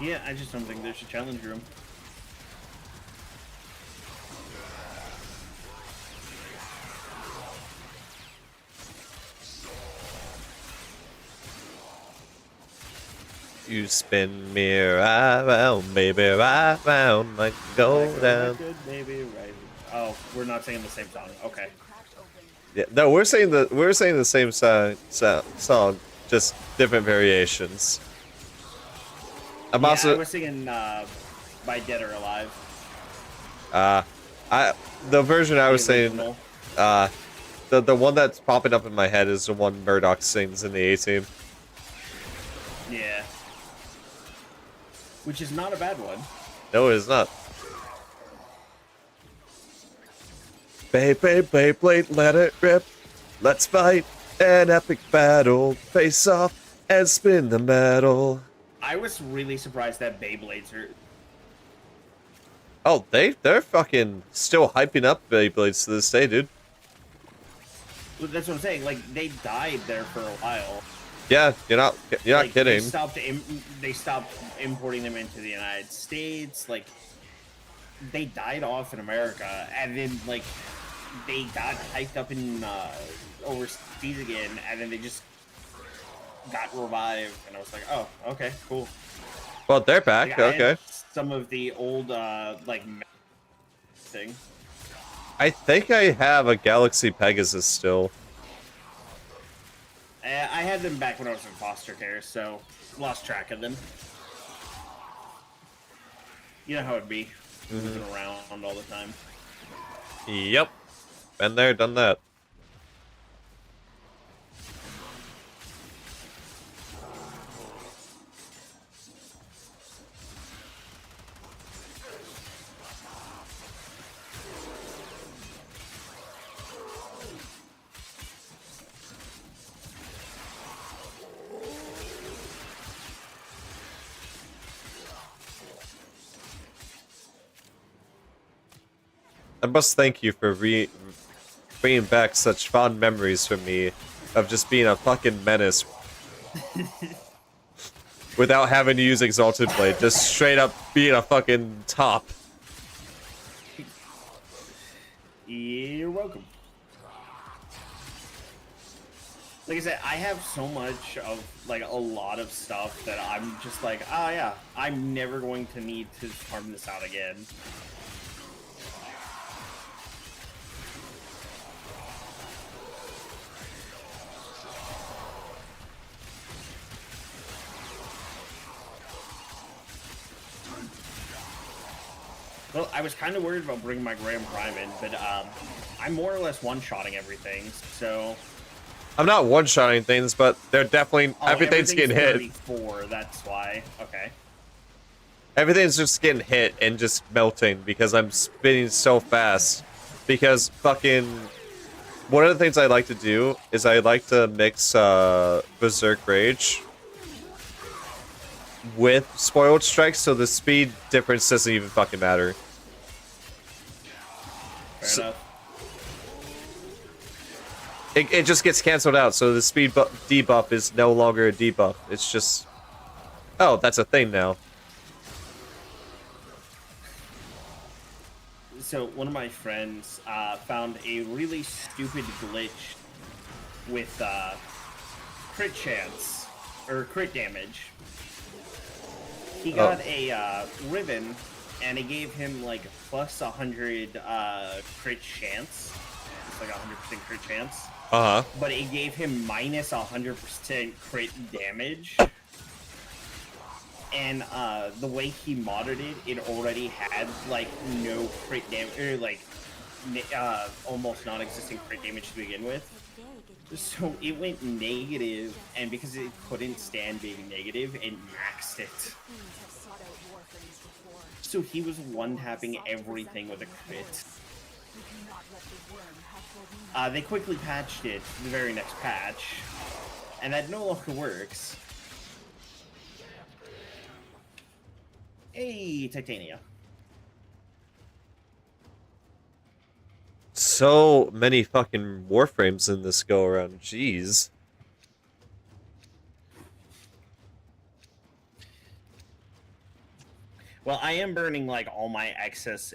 Yeah, I just don't think there's a challenge room. You spin me right round, baby, right round, like go down. Good, maybe, right. Oh, we're not singing the same song. Okay. Cracked open. Yeah, no, we're saying the same song, just different variations. I'm Yeah, also I was singing by Dead or Alive. the version I was The saying, original. the one that's popping up in my head is the one Murdoch sings in the A-Team. Yeah. Which is not a bad one. No, it is not. Beyblade, let it rip. Let's fight an epic battle. Face off and spin the metal. I was really surprised that Beyblades are... Oh, they're fucking still hyping up Beyblades to this day, dude. That's what I'm saying. Like, they died there for a while. Yeah, you're not Like, kidding. They stopped importing them into the United States. Like, they died off in America, and then like they got hyped up in overseas again, and then they just got revived. And I was like, oh, okay, cool. Well, they're back. Like, I had Okay. some of the old like thing. I think I have a Galaxy Pegasus still. I had them back when I was in foster care, so lost track of them. You know how it'd be, moving around all the time. Yep. Been there, done that. I must thank you for bringing back such fond memories for me of just being a fucking menace without having to use Exalted Blade, just straight up being a fucking top. You're welcome. Like I said, I have so much of, like, a lot of stuff that I'm just like, oh yeah, I'm never going to need to farm this out again. Well, I was kind of worried about bringing my Graham Prime in, but I'm more or less one-shotting everything, so... I'm not one-shotting things, but they're definitely... Oh, everything's getting hit. 34, that's why. Okay. Everything's just getting hit and just melting because I'm spinning so fast. Because fucking... One of the things I like to do is I like to mix Berserk Rage with Spoiled Strike, so the speed difference doesn't even fucking matter. Fair enough. It just gets canceled out, so the speed debuff is no longer a debuff. It's just... Oh, that's a thing now. So, one of my friends found a really stupid glitch with crit chance, or crit damage. He got a ribbon, and it gave him like plus 100 crit chance. It's like 100% crit chance. Uh-huh. But it gave him minus 100% crit damage. And the way he modded it, it already had like no crit damage, or like almost non-existent crit damage to begin with. Very good care. So it went negative, and because it couldn't stand being negative, it maxed it. Queens have sought out warframes before. So he was one-tapping everything with a crit. We cannot let the worm have full meaning. They quickly patched it to the very next patch, and that no longer works. Hey, Titania. So many fucking warframes in this go around. Jeez. Well, I am burning like all my excess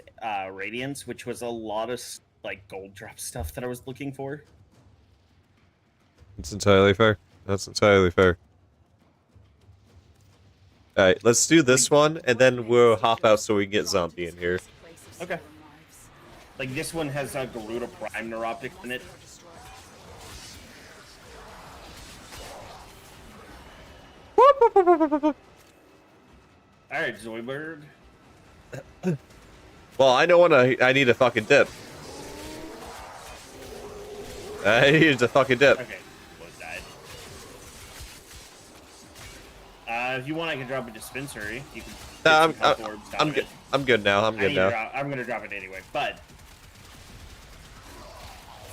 radiance, which was a lot of like gold drop stuff that I was looking for. That's entirely fair. That's entirely fair. Alright, let's do this one, and then we'll hop out so we can get zombie in here. Okay. Like this one has a Garuda Prime Neuroptic in it. Alright, Zoidberg. Well, I know when I need a fucking dip. I need a fucking dip. Okay, was died. If you want, I can drop a dispensary. You can. Nah, get some health orbs out I'm of good. it. I'm good now. I'm I good need to now. drop- I'm gonna drop it anyway, but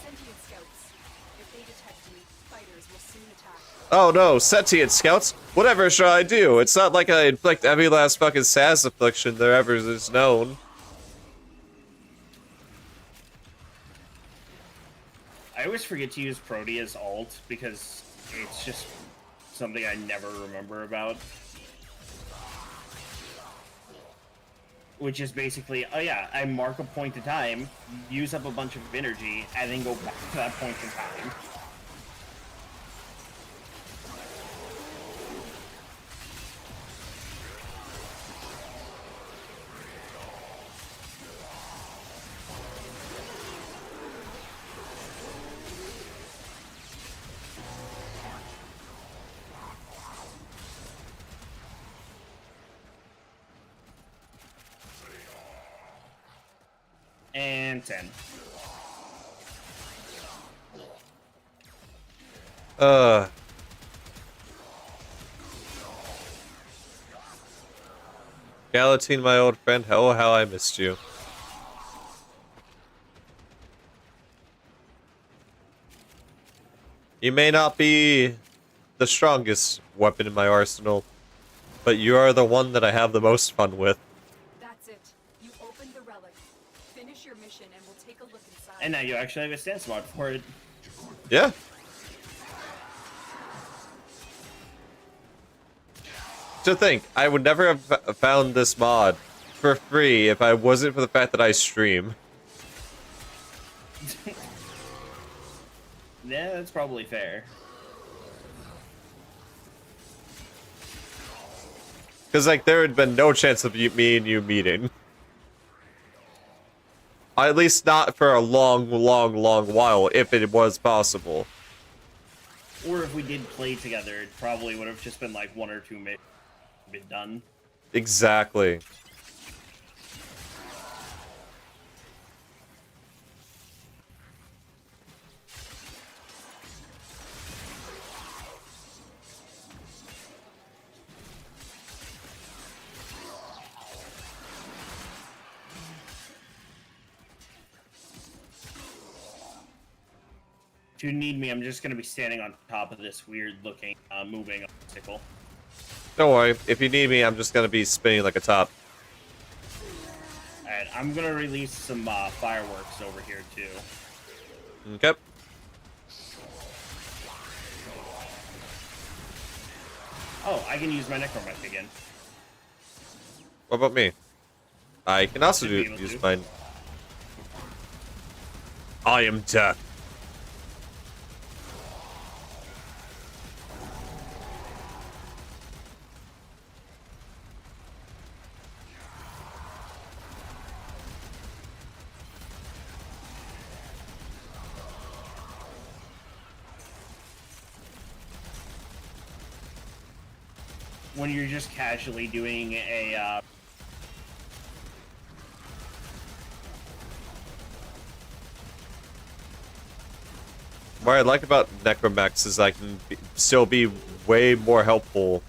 Sentient scouts. If they detect you, fighters will soon attack. Oh no, sentient scouts. Whatever shall I do? It's not like I inflict every last fucking SAS affliction there ever is known. I always forget to use Protea's ult because it's just something I never remember about. Which is basically, oh yeah, I mark a point in time, use up a bunch of energy, and then go back to that point in time. And 10. Galatine, my old friend, oh how I missed you. You may not be the strongest weapon in my arsenal, but you are the one that I have the most fun with. That's it. You opened the relic. Finish your mission and we'll take a look inside. And now you actually have a stance mod for it. Yeah. To think, I would never have found this mod for free if I wasn't for the fact that I stream. Yeah, that's probably fair. Because, like, there had been no chance of me and you meeting. At least not for a long, long, long while, if it was possible. Or if we did play together, it probably would have just been like 1 or 2 missions been done. Exactly. If you need me, I'm just going to be standing on top of this weird-looking, moving obstacle. Don't worry, if you need me, I'm just gonna be spinning like a top. Alright, I'm going to release some fireworks over here, too. Okay. Oh, I can use my Necromech again. What about me? I can also Should be able use to. mine. I am death. When you're just casually doing a, . What I like about Necromex is I can still be way more helpful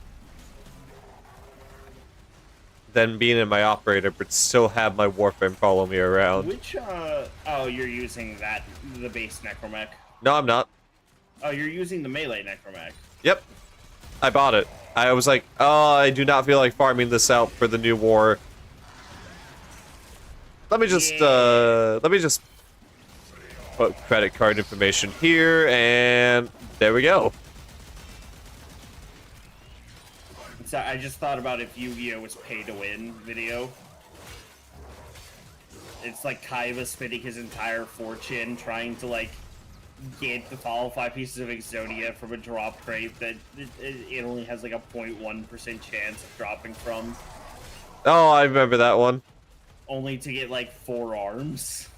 than being in my operator, but still have my Warframe follow me around. Which, oh, you're using the base Necromech. No, I'm not. Oh, you're using the melee Necromech. Yep. I bought it. I was like, oh, I do not feel like farming this out for the new war. Let me just put credit card information here, and there we go. So I just thought about if Yu-Gi-Oh was pay to win video. It's like Kaiba spending his entire fortune trying to like get the follow 5 pieces of Exodia from a drop crate that it only has like a 0.1% chance of dropping from. Oh, I remember that one. Only to get like 4 arms.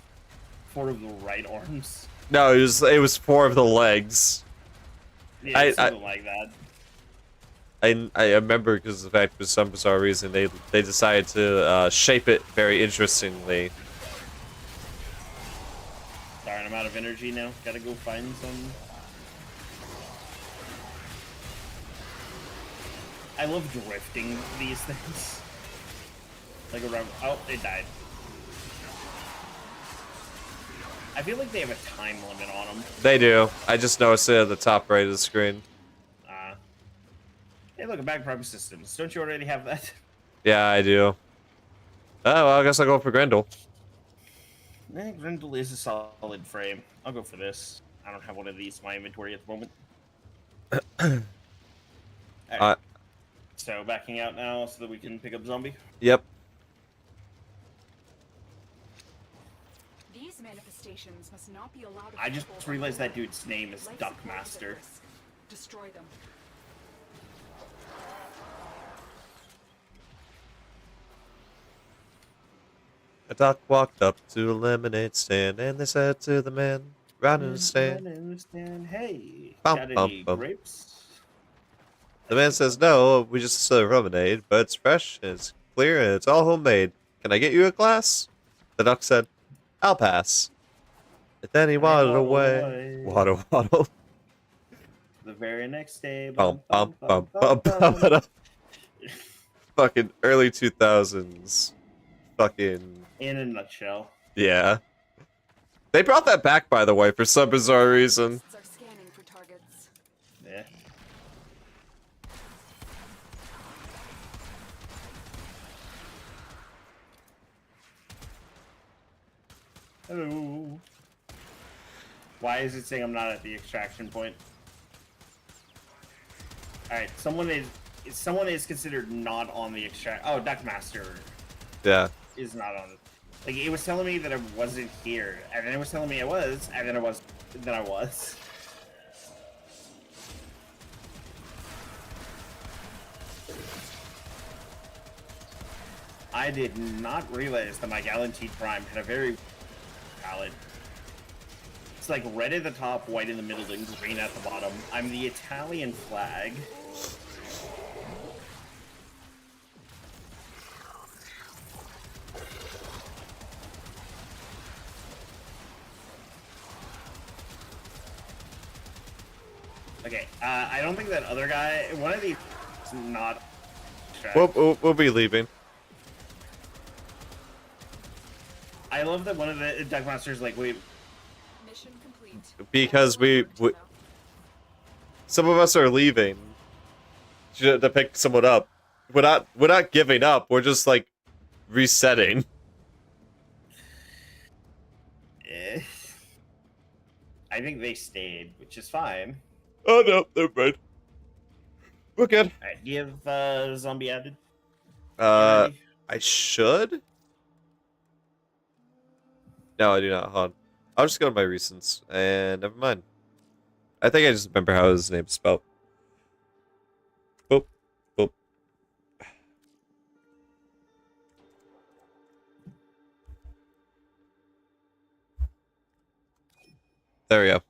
4 of the right arms. No, it was 4 of the legs. Yeah, something like that. I remember because of the fact, for some bizarre reason, they decided to shape it very interestingly. Sorry, I'm out of energy now. Gotta go find some. I love drifting these things. Like around. Oh, it died. I feel like they have a time limit on them. They do. I just noticed it at the top right of the screen. Hey, look, a backprop systems. Don't you already have that? Yeah, I do. Oh, well, I guess I'll go for Grendel. Grendel is a solid frame. I'll go for this. I don't have one of these in my inventory at the moment. Alright. So, backing out now so that we can pick up zombie? Yep. These manifestations must not be allowed. I just realized that dude's name is Duckmaster. Destroy them. A duck walked up to a lemonade stand, and they said to the man, "Round in the stand." Hey, Bum, got bum, any bum. grapes? The man says, "No, we just serve lemonade, but it's fresh, and it's clear, and it's all homemade. Can I get you a glass?" The duck said, "I'll pass." And then he waddled away. Waddle, waddle. The very next day. Bum, bum, bum, bum, bum, bum. Fucking early 2000s. Fucking... In a nutshell. Yeah. They brought that back, by the way, for some bizarre reason. Are scanning for targets. Yeah. Hello. Why is it saying I'm not at the extraction point? Alright, someone is considered not on the extract. Oh, Duckmaster Yeah. is not on. Like, it was telling me that I wasn't here, and then it was telling me I was, and then I was. I did not realize that my Galantine Prime had a very palette. It's like red at the top, white in the middle, and green at the bottom. I'm the Italian flag. Okay, I don't think that other guy, one of these is not... We'll be leaving. I love that one of the Duckmasters like, wait, Mission complete. Because we some of us are leaving to pick someone up. We're not giving up. We're just like resetting. eh. I think they stayed, which is fine. Oh no, never mind. We're good. Alright, do you have zombie added? I should. No, I do not. Hold on. I'll just go to my recents and never mind. I think I just remember how his name's spelled. Boop, boop. There we go.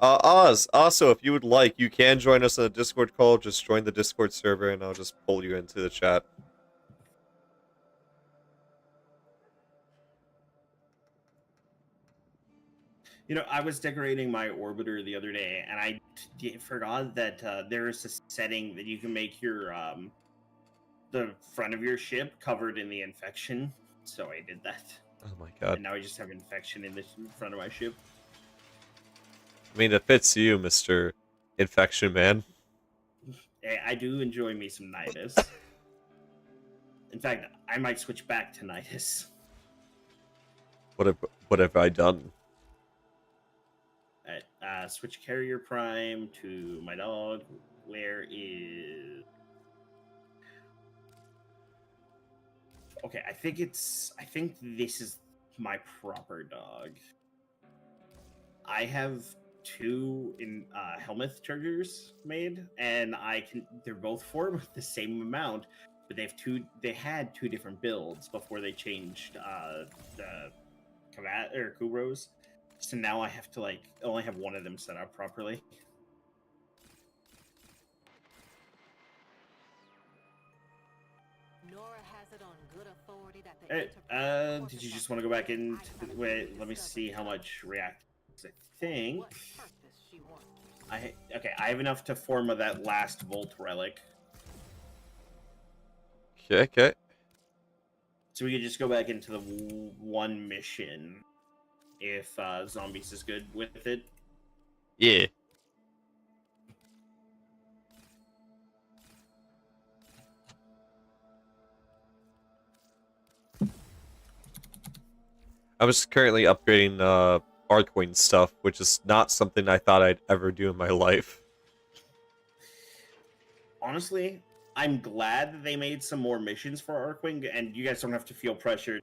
Oz, also, if you would like, you can join us on the Discord call. Just join the Discord server and I'll just pull you into the chat. You know, I was decorating my orbiter the other day, and I forgot that there is a setting that you can make your the front of your ship covered in the infection. So I did that, Oh my god. and now I just have infection in the front of my ship. I mean, it fits you, Mr. Infection Man. I do enjoy me some Nidus. In fact, I might switch back to Nidus. What have I done? Switch carrier prime to my dog. Where is? Okay, I think this is my proper dog. I have two in Helmuth chargers made, and they're both for the same amount, but they had two different builds before they changed the Kavat or Kubros. So now I have to only have one of them set up properly. Nora has it on good authority that the Hey, did you just want to go back in? Wait, let me see how much react. I think What purpose she wants. I have enough to form that last Volt relic, Okay. so we could just go back into the one mission if Zombies is good with it. Yeah. I was currently upgrading Arcoin stuff, which is not something I thought I'd ever do in my life. Honestly, I'm glad that they made some more missions for Arkwing, and you guys don't have to feel pressured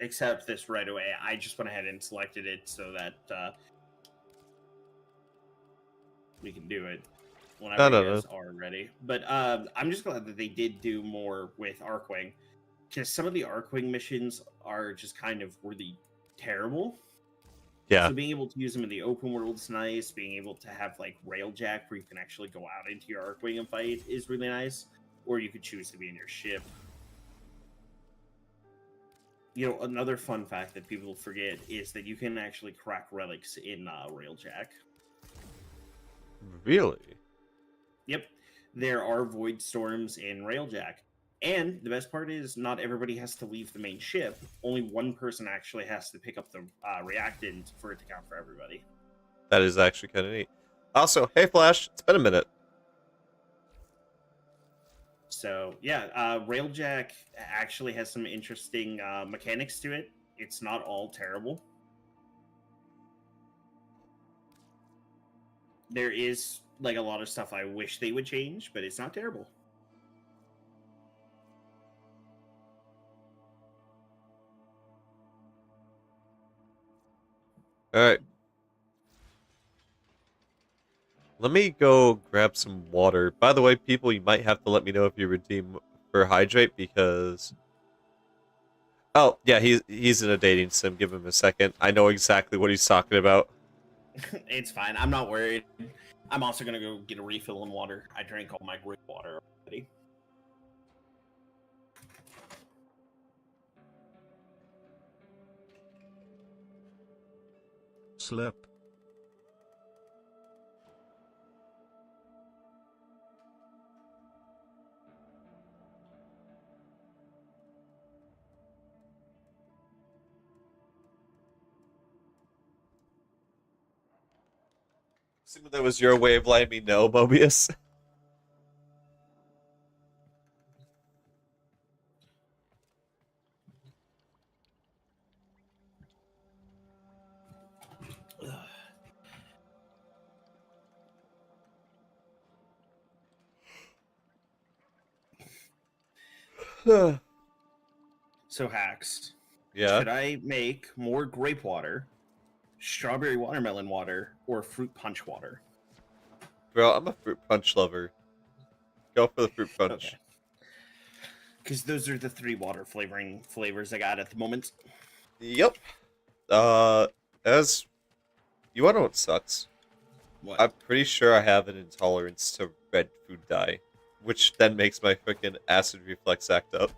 accept this right away. I just went ahead and selected it so that we can do it whenever you guys are ready. But I'm just glad that they did do more with Arkwing, because some of the Arkwing missions are just kind of really terrible. Yeah. So being able to use them in the open world is nice. Being able to have Railjack where you can actually go out into your Arkwing and fight is really nice. Or you could choose to be in your ship. You know, another fun fact that people forget is that you can actually crack relics in Railjack. Really? Yep. There are void storms in Railjack. And the best part is not everybody has to leave the main ship. Only one person actually has to pick up the reactant for it to count for everybody. That is actually kind of neat. Also, hey Flash, it's been a minute. So yeah, Railjack actually has some interesting mechanics to it. It's not all terrible. There is a lot of stuff I wish they would change, but it's not terrible. Alright. Let me go grab some water. By the way, people, you might have to let me know if you redeem for hydrate because... Oh, yeah, he's in a dating sim. Give him a second. I know exactly what he's talking about. It's fine. I'm not worried. I'm also going to go get a refill in water. I drank all my great water already. Slip. Assuming that was your way of letting me know, Mobius. So hacks. Yeah. Should I make more grape water, strawberry watermelon water, or fruit punch water? Bro, I'm a fruit punch lover. Go for the fruit punch. Okay. Because those are the 3 water flavors I got at the moment. Yep. As you want to know what sucks? What? I'm pretty sure I have an intolerance to red food dye, which then makes my freaking acid reflex act up.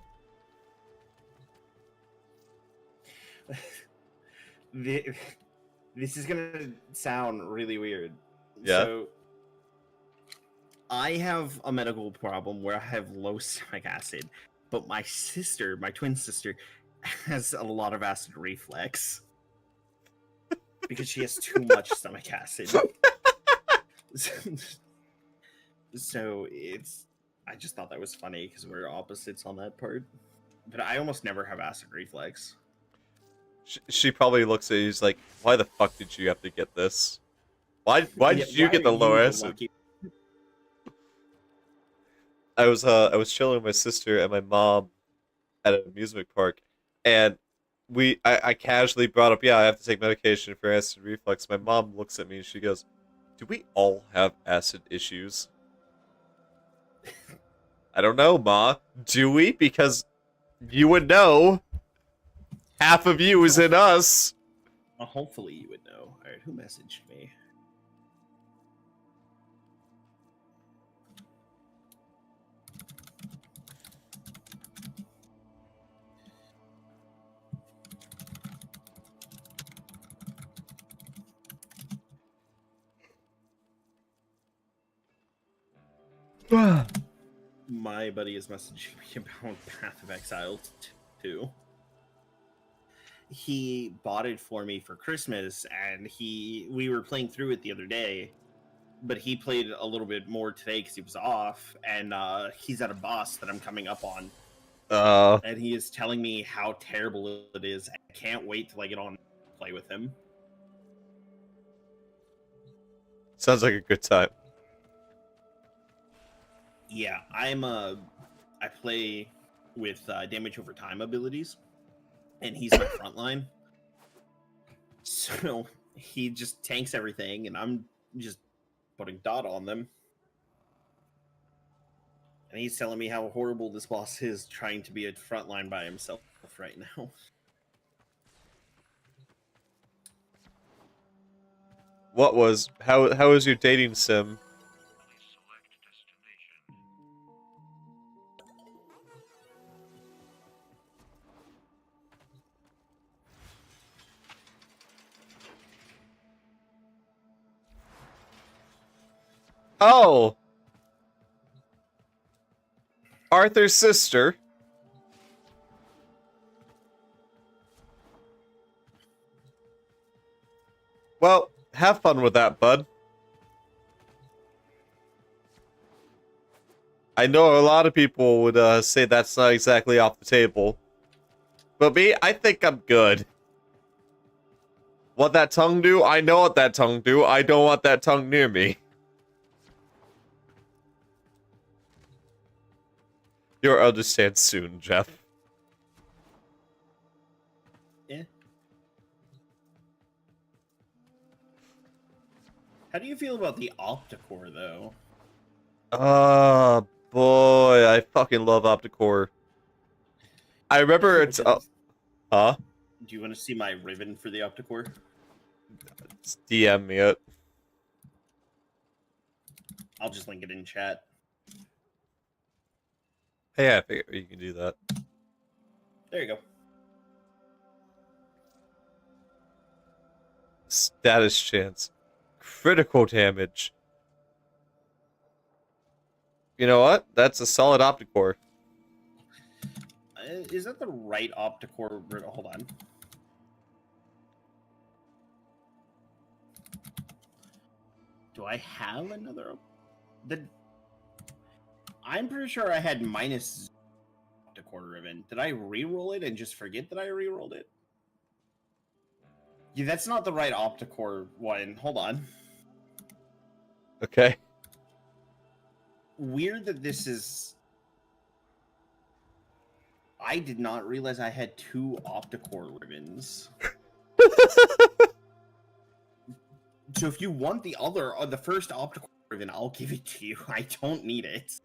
The This is gonna sound really weird. Yeah. So I have a medical problem where I have low stomach acid, but my sister, my twin sister, has a lot of acid reflux because she has too much stomach acid. So it's. I just thought that was funny because we're opposites on that part. But I almost never have acid reflux. She probably looks at you, he's like, why the fuck did you have to get this? Why did you get the low acid? lucky- I was chilling with my sister and my mom at an amusement park, and I casually brought up, yeah, I have to take medication for acid reflux. My mom looks at me and she goes, do we all have acid issues? I don't know, Ma. Do we? Because you would know. Half of you is in us. Well, hopefully you would know. All right, who messaged me? My buddy is messaging me about Path of Exile 2. He bought it for me for Christmas, and we were playing through it the other day, but he played a little bit more today because he was off, and he's at a boss that I'm coming up on, and he is telling me how terrible it is. I can't wait till I get on and play with him. Sounds like a good time. Yeah, I play with damage over time abilities, and he's my frontline. So he just tanks everything, and I'm just putting dot on them. And he's telling me how horrible this boss is, trying to be a frontline by himself right now. How was your dating sim? Oh! Arthur's sister. Well, have fun with that, bud. I know a lot of people would say that's not exactly off the table. But me, I think I'm good. What that tongue do? I know what that tongue do. I don't want that tongue near me. You'll understand soon, Jeff. Yeah. How do you feel about the Opticore, though? Oh, boy. I fucking love Opticore. I remember it's... huh? Do you want to see my ribbon for the Opticore? Just DM me it. I'll just link it in chat. Hey, I figure you can do that. There you go. Status chance. Critical damage. You know what? That's a solid Opticore. Is that the right Opticore? Hold on. Do I have another? I'm pretty sure I had minus Opticore ribbon. Did I re-roll it and just forget that I re-rolled it? Yeah, that's not the right Opticore one. Hold on. Okay. Weird that this is... I did not realize I had two Opticore ribbons. So if you want the other, the first Opticore ribbon, I'll give it to you. I don't need it.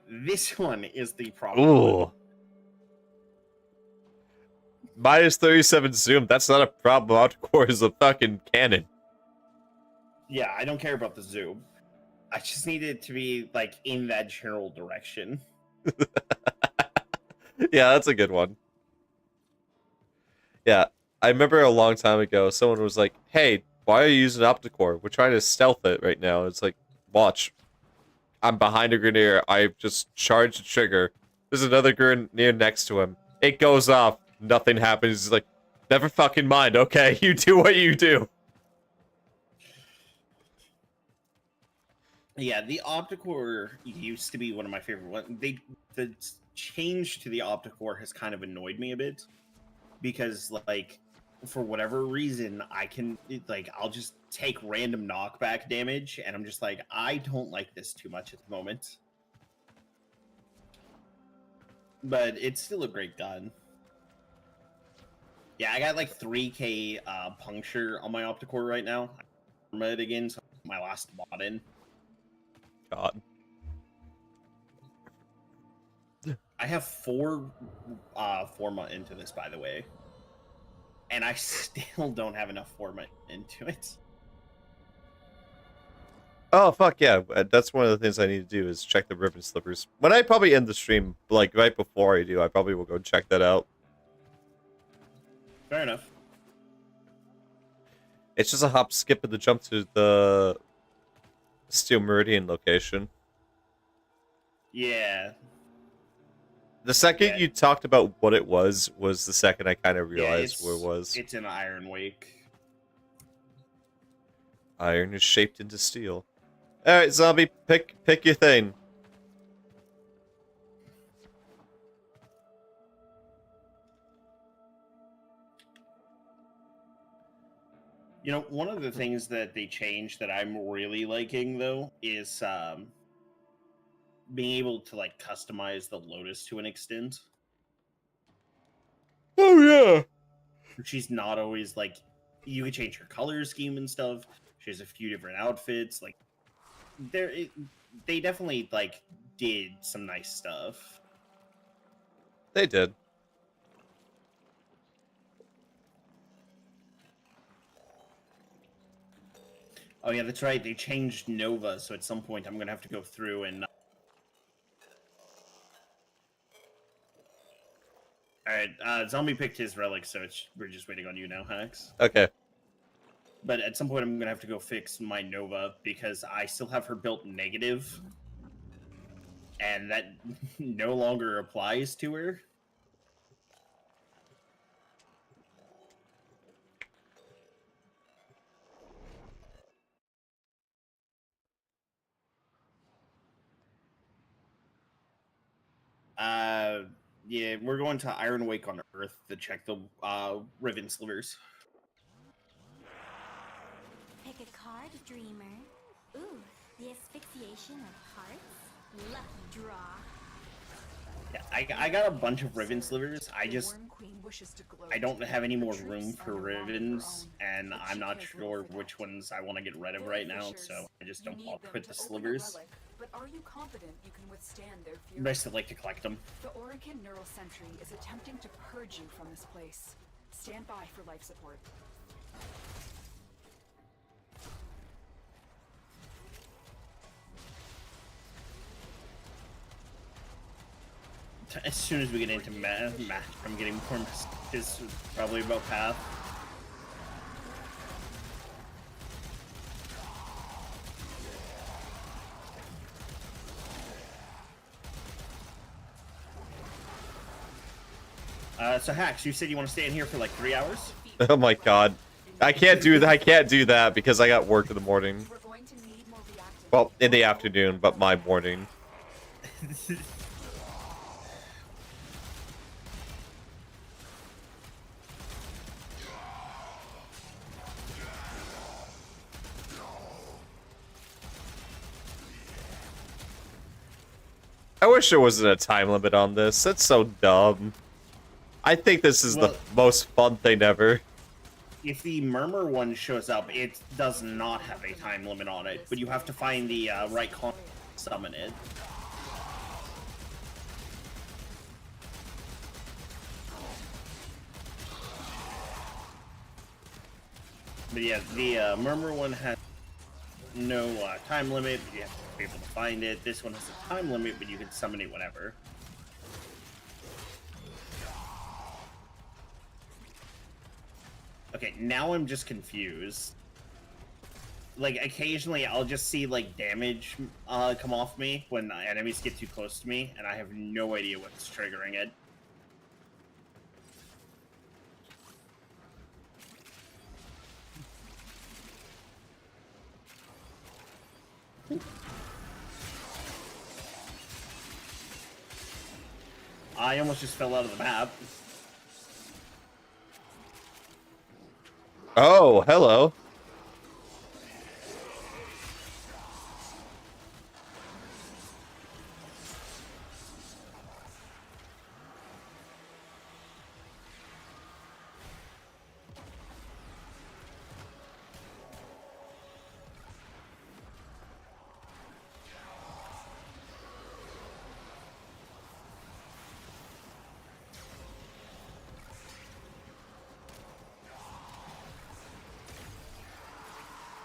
This one is the problem. Ooh. Minus 37 zoom. That's not a problem. Opticore is a fucking cannon. Yeah, I don't care about the zoom. I just need it to be, like, in that general direction. Yeah, that's a good one. Yeah, I remember a long time ago, someone was like, "Hey, why are you using Opticore? We're trying to stealth it right now." It's like, watch. I'm behind a grenadier. I just charged the trigger. There's another grenadier next to him. It goes off. Nothing happens. He's like, never fucking mind. Okay, you do what you do. Yeah, the Opticore used to be one of my favorite ones. The change to the Opticore has kind of annoyed me a bit because, like, for whatever reason, I'll just take random knockback damage, and I'm just like, I don't like this too much at the moment. But it's still a great gun. Yeah, I got like 3k puncture on my Opticore right now. I'm it again, so my last mod in. God. I have 4 Forma into this, by the way. And I still don't have enough Forma into it. Oh, fuck yeah. That's one of the things I need to do is check the Riven Slippers. When I probably end the stream, like right before I do, I probably will go check that out. Fair enough. It's just a hop, skip, and the jump to the Steel Meridian location. Yeah. The second Yeah. you talked about what it was the second I kind of Yeah, realized what it was. It's an Iron Wake. Iron is shaped into steel. Alright, zombie, pick your thing. You know, one of the things that they changed that I'm really liking, though, is being able to, like, customize the Lotus to an extent. Oh yeah. She's not always, like, you can change her color scheme and stuff. She has a few different outfits. Like, they definitely, like, did some nice stuff. They did. Oh yeah, that's right. They changed Nova, so at some point I'm gonna have to go through and. All right, Zombie picked his relic, so we're just waiting on you now, Hax. Okay. But at some point I'm gonna have to go fix my Nova because I still have her built negative, and that no longer applies to her. Yeah, we're going to Iron Wake on Earth to check the Riven Slivers. Pick a card, dreamer. Ooh, the asphyxiation of hearts. Lucky draw. Yeah, I got a bunch of Riven Slivers. I don't have any more room for Rivens, and I'm not sure which ones I want to get rid of right now, so I just don't bother with the Slivers. But are you confident you can withstand their fury? I still like to collect them. The Orican Neural Sentry is attempting to purge you from this place. Stand by for life support. As soon as we get into match, I'm getting more is probably about path. So Hax, you said you want to stay in here for like 3 hours? Oh my god. I can't do that. I can't do that because I got work in the morning. We're going to need more reactive. Well, in the afternoon, but my morning. I wish there wasn't a time limit on this. That's so dumb. I think this is the most fun thing ever. If the Murmur one shows up, it does not have a time limit on it, but you have to find the right con to summon it. But yeah, the Murmur one has no time limit, but you have to be able to find it. This one has a time limit, but you can summon it whenever. Okay, now I'm just confused. Like, occasionally I'll just see, like, damage come off me when enemies get too close to me, and I have no idea what's triggering it. I almost just fell out of the map. Oh, hello.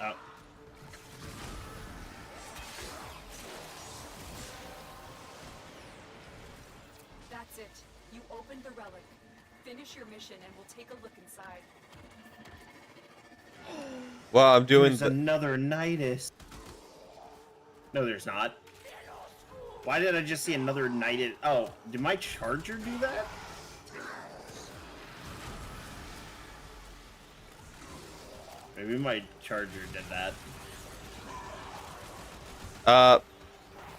Oh. That's it. You opened the relic. Finish your mission and we'll take a look inside. Well, I'm doing There's the... another Nidus. No, there's not. Why did I just see another Nidus? Oh, did my charger do that? Maybe my charger did that.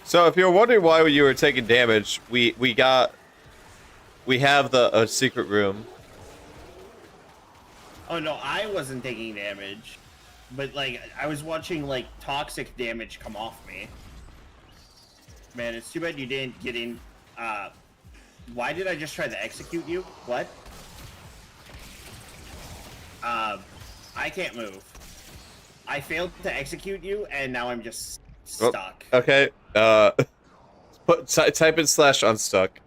So if you're wondering why you were taking damage, we have the secret room. Oh no, I wasn't taking damage. But like I was watching like toxic damage come off me. Man, it's too bad you didn't get in. Why did I just try to execute you? What? I can't move. I failed to execute you, and now I'm just stuck. Okay. Type in / unstuck.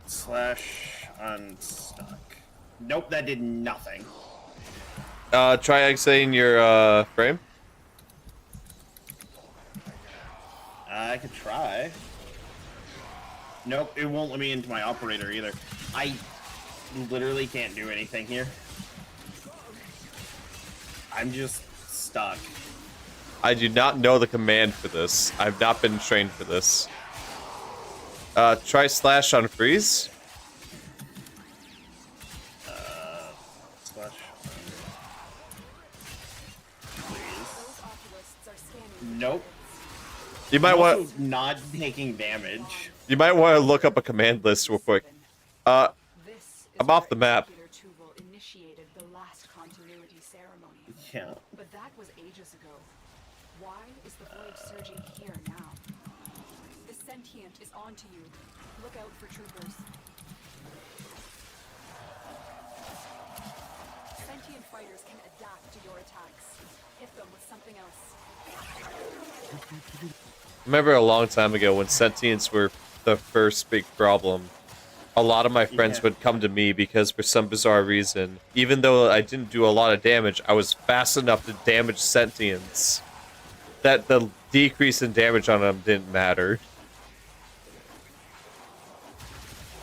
Slash unstuck. Nope, that did nothing. Try exiting your frame. I could try. Nope, it won't let me into my operator either. I literally can't do anything here. I'm just stuck. I do not know the command for this. I've not been trained for this. Try / unfreeze. Slash. Those oculists are scanning. Nope. You might I'm want also not taking damage. you might want to look up a command list real quick. This is I'm off the where map. Executor Tubal initiated the last continuity ceremony. Yeah. But that was ages ago. Why is the void surging here now? The sentient is onto you. Look out for troopers. Sentient fighters can adapt to your attacks. Hit them with something else. Remember a long time ago when sentients were the first big problem. A lot of my friends Yeah. would come to me because for some bizarre reason, even though I didn't do a lot of damage, I was fast enough to damage sentients that the decrease in damage on them didn't matter.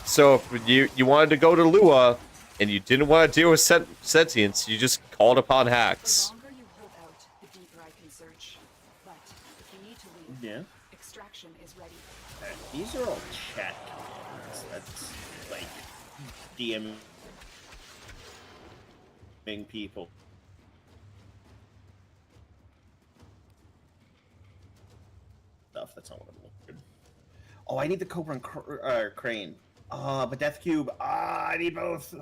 So if you wanted to go to Lua and you didn't want to deal with sentients, you just called upon The hacks. longer you hold out, the deeper I can search. But if you need to leave, Yeah. extraction is ready. These are all chat comments. That's like DMing people. Stuff. That's not what I'm looking. Oh, I need the Cobra and Crane. But Death Cube. I need both.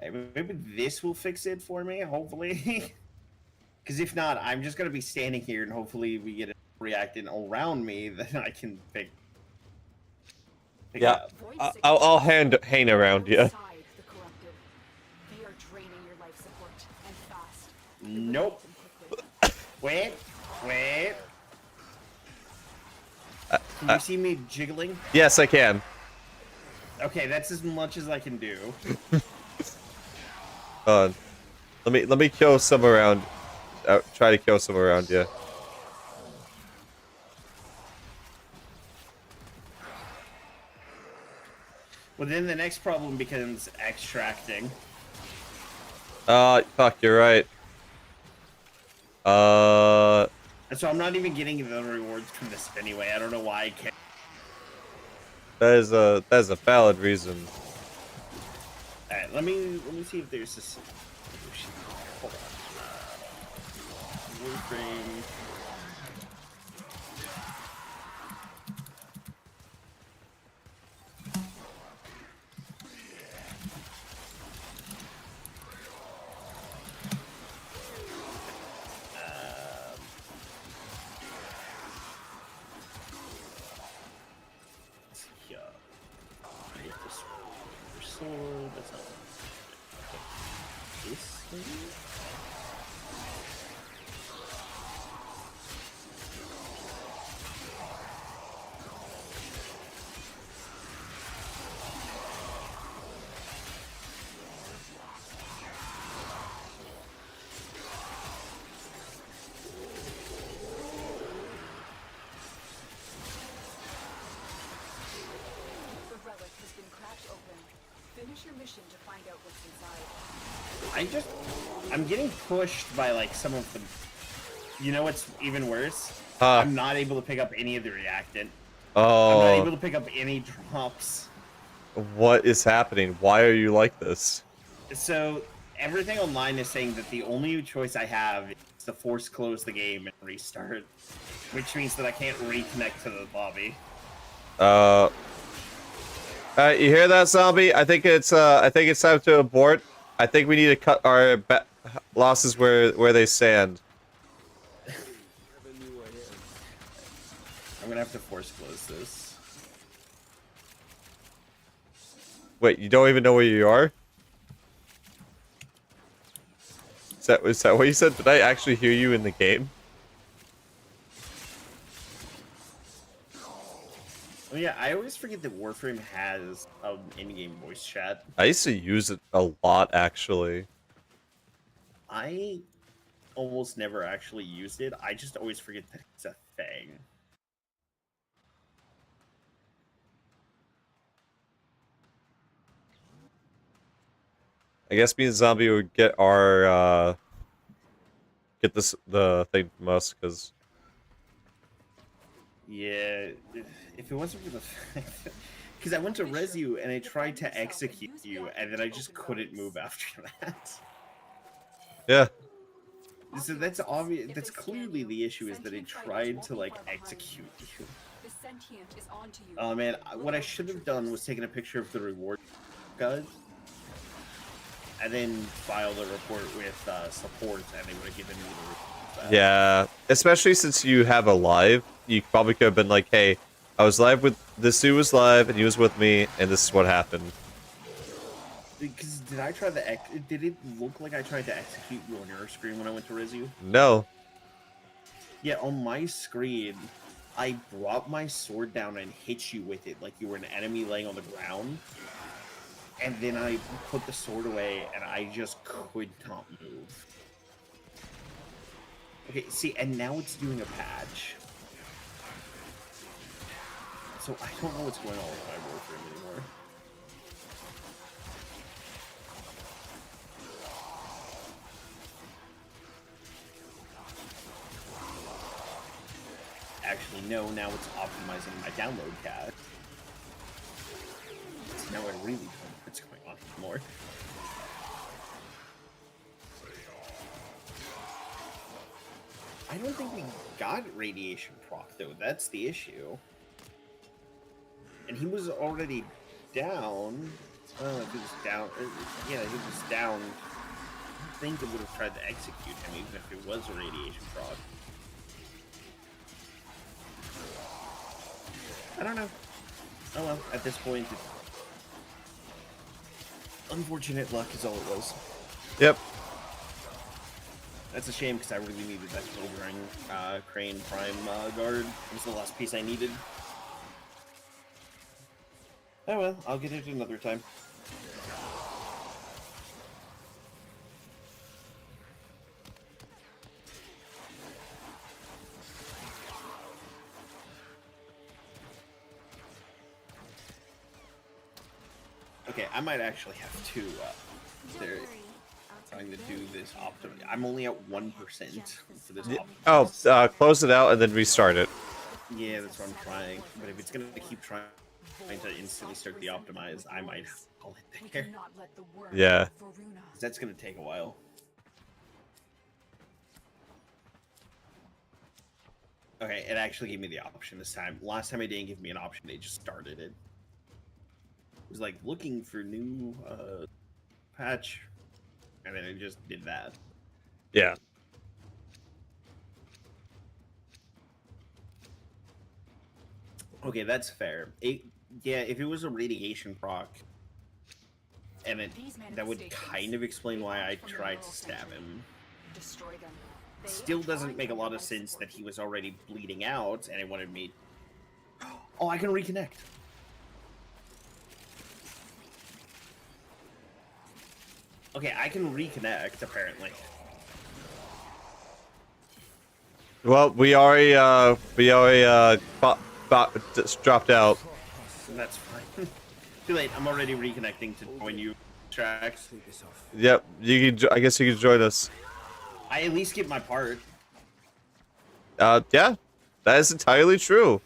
Hey, maybe this will fix it for me. Hopefully. Because if not, I'm just gonna be standing here, and hopefully we get it reacting around me that I can pick Yeah. up. Void I'll hang around you. outside the corrupted. They are draining your life support and fast. Nope. Eliminate them quickly. Wait. Can you see me jiggling? Yes, I can. Okay, that's as much as I can do. Hold on. Let me kill some around. Try to kill some around you. Well, then the next problem becomes extracting. Fuck, you're right. So I'm not even getting the rewards from this anyway. I don't know why I can't. That is a valid reason. Alright, let me see if there's this. Hold on. Warframe. Yeah. I get this sword. That's not. Okay. This thing? The relic has been cracked open. Finish your mission to find out what's inside. I'm getting pushed by like some of the. You know what's even worse? Huh. I'm not able to pick up any of the reactant. I'm not able Oh, to pick up any drops. what is happening? Why are you like this? So everything online is saying that the only choice I have is to force close the game and restart, which means that I can't reconnect to the lobby. You hear that, zombie? I think it's time to abort. I think we need to cut our losses where they stand. I'm gonna have to force close this. Wait, you don't even know where you are? Is that what you said? Did I actually hear you in the game? Oh yeah, I always forget that Warframe has an in-game voice chat. I used to use it a lot, actually. I almost never actually used it. I just always forget that it's a thing. I guess me and Zombie would get our, get the thing from us, because... Yeah, if it wasn't for the fact that... Because I went to res you and I tried to execute you, and then I just couldn't move after that. Yeah. So that's obvious. That's clearly the issue, is that it tried to, like, execute you. The sentient is onto you. Oh man, what I should have done was taken a picture of the reward guide, and then filed a report with support, and they would have given me the report back. Yeah, especially since you have a live, you probably could have been like, hey, I was live with, this dude was live, and he was with me, and this is what happened. Because did I try to did it look like I tried to execute you on your screen when I went to res you? No. Yeah, on my screen, I brought my sword down and hit you with it like you were an enemy laying on the ground. And then I put the sword away, and I just could not move. Okay, see, and now it's doing a patch. So I don't know what's going on with my Warframe anymore. Actually, no, now it's optimizing my download cache. So now I really don't know what's going on anymore. I don't think we got radiation proc though, that's the issue. And he was already down. I don't know if he was down. Yeah, he was down. I think it would have tried to execute him even if it was a radiation proc. I don't know. Oh well, at this point, unfortunate luck is all it was. Yep. That's a shame because I really needed that Goldring Crane Prime guard. It was the last piece I needed. Oh well, I'll get it another time. Okay, I might actually have to. Don't There, worry. I'll trying to take do care of this you. optim. I'm only at 1% for this Yeah. optim. Oh, close it out and then restart it. Yeah, that's what I'm trying. But if it's gonna keep trying to instantly start the optimize, I might have to call We it there. cannot let the worm Yeah. of Varuna. That's gonna take a while. Okay, it actually gave me the option this time. Last time it didn't give me an option, they just started it. It was like looking for new patch, and then it just did that. Yeah. Okay, that's fair. Yeah, if it was a radiation proc, and that would kind of explain why I tried to stab him. Destroy them. They Still are doesn't trying make a to lot of life sense support that he was already bleeding out, and it wanted me. Oh, I can reconnect. Okay, I can reconnect apparently. Well, we already just dropped out. That's fine. Too late. I'm already reconnecting to join you. Tracks. Yep, you can. I guess you can join us. I at least get my part. Yeah, that is entirely true.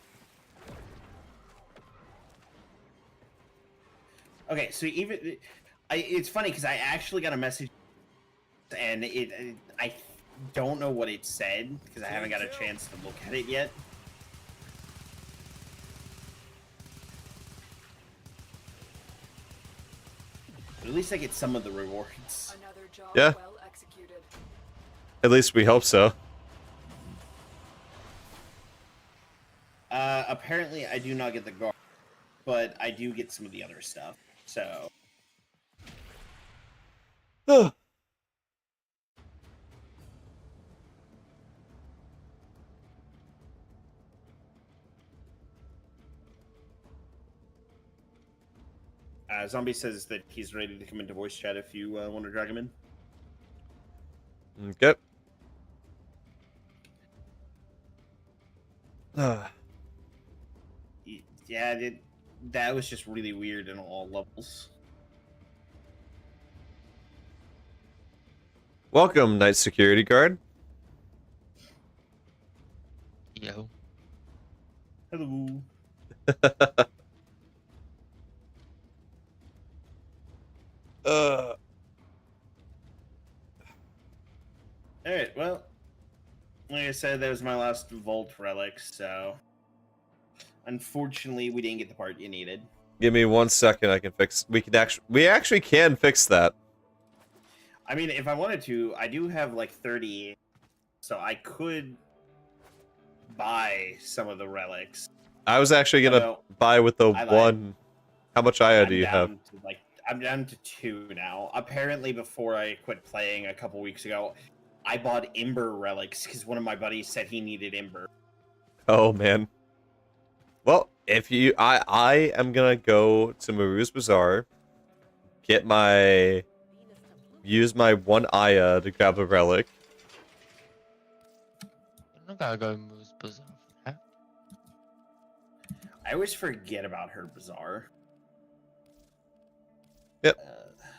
Okay, so even it's funny because I actually got a message, and I don't know what it said because I haven't got a chance to look at it yet. But at least I get some of the rewards. Another job Yeah. well executed. At least we hope so. Apparently I do not get the guard, but I do get some of the other stuff. So Zombie says that he's ready to come into voice chat if you want to drag him in. Okay. Yeah, that was just really weird in all levels. Welcome, night security guard. Yo. Hello. Alright, well, like I said, that was my last Vault relic, so unfortunately we didn't get the part you needed. Give me 1 second. I can fix. We actually can fix that. I mean, if I wanted to, I do have like 30, so I could buy some of the relics. I was actually gonna Although, buy with the I lied. one. How much IO do you have? I'm down to 2 now. Apparently, before I quit playing a couple weeks ago, I bought Ember relics because one of my buddies said he needed Ember. Oh man. Well, if you, I am gonna go to Maru's Bazaar, get my, use my one Aya to grab a relic. I'm not gonna go Moose Bazaar. Huh? I always forget about her bazaar. Yep.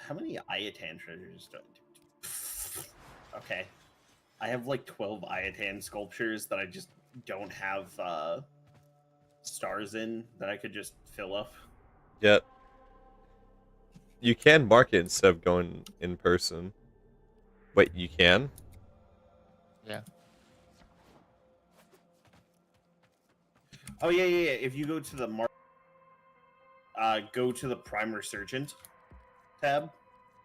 How many Ayatan treasures do I do? Okay. I have like 12 Ayatan sculptures that I just don't have stars in that I could just fill up. Yep. You can mark it instead of going in person. Wait, you can? Yeah. Oh yeah. If you go to the go to the Prime Resurgent tab.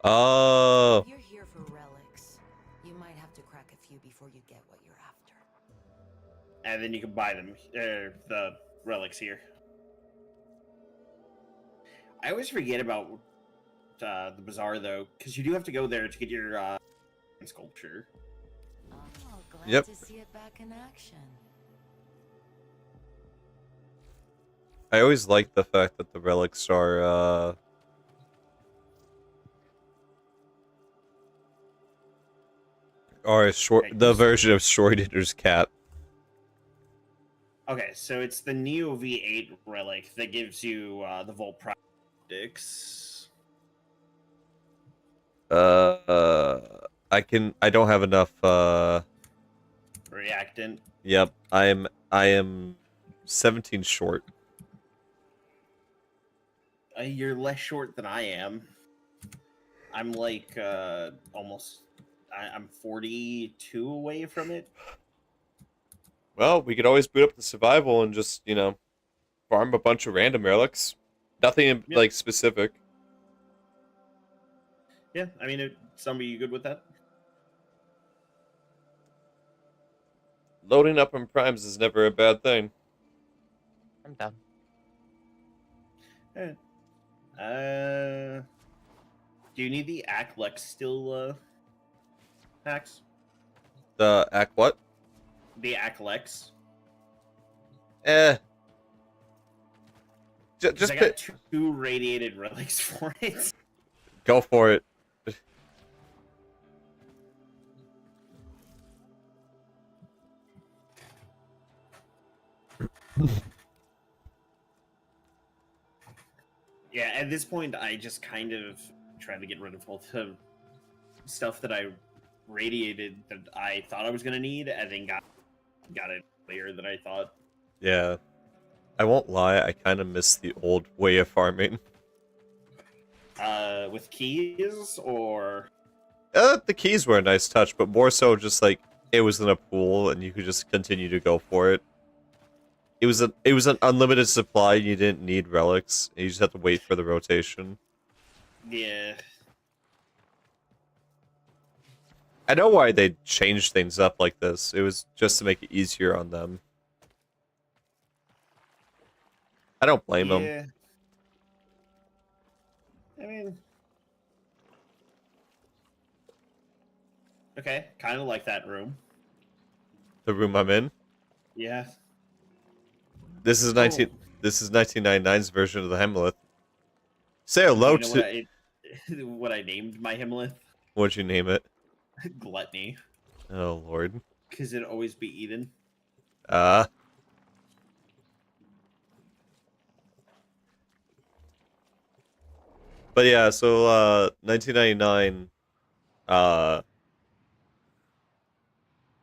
Oh. If you're here for relics, you might have to crack a few before you get what you're after. And then you can buy them, the relics here. I always forget about the bazaar though, because you do have to go there to get your sculpture. Oh, glad Yep. to see it back in action. I always like the fact that the relics are a short, Okay, the version of Schrodinger's cat. Okay, so it's the Neo V8 relic that gives you the Volt Projects. I don't have enough. Reactant. Yep. I am 17 short. You're less short than I am. I'm like almost. I'm 42 away from it. Well, we could always boot up the survival and just, farm a bunch of random relics. Nothing Yep. like specific. Yeah, I mean, somebody you good with that? Loading up on primes is never a bad thing. I'm down. Alright. Do you need the Aklex still, Hacks? The act what? The Aklex? Eh. 'Cause Just I got two radiated relics for it. go for it. Yeah, at this point, I just kind of trying to get rid of all the stuff that I radiated that I thought I was gonna need, and then got it later than I thought. Yeah. I won't lie, I kind of miss the old way of farming. With keys or The keys were a nice touch, but more so just like it was in a pool and you could just continue to go for it. It was an unlimited supply. You didn't need relics. You just had to wait for the rotation. yeah. I know why they changed things up like this. It was just to make it easier on them. I don't blame them. Yeah. I mean, okay, kind of like that room. The room I'm in. Yeah. This is Oh. This is 1999's version of the Hemlith. Say hello You know to. what I named my Himlith? What'd you name it? Gluttony, Oh lord. because it'd always be eaten. But yeah, so 1999.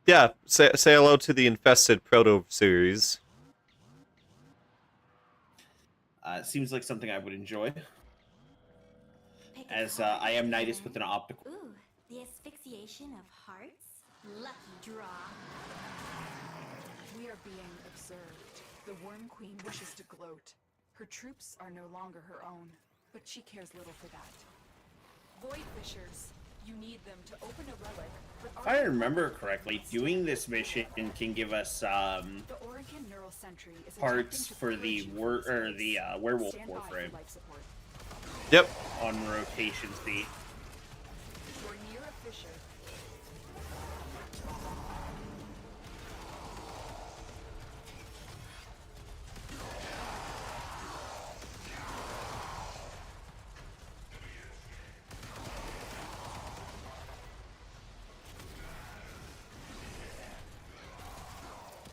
Yeah, say hello to the Infested Proto series. Seems like something I would enjoy, Pick a as card, I am Nidus dreamer. with an optical. Ooh, the asphyxiation of hearts? Lucky draw. We are being observed. The Worm Queen wishes to gloat. Her troops are no longer her own, but she cares little for that. Void Fishers, you need them to open a relic. But If I remember correctly, doing this mission can give us The Oregon Neural Sentry is parts attempting to for the pillage you from space. werewolf Stand by for warframe life support. Yep. on rotation speed. You're near a fissure.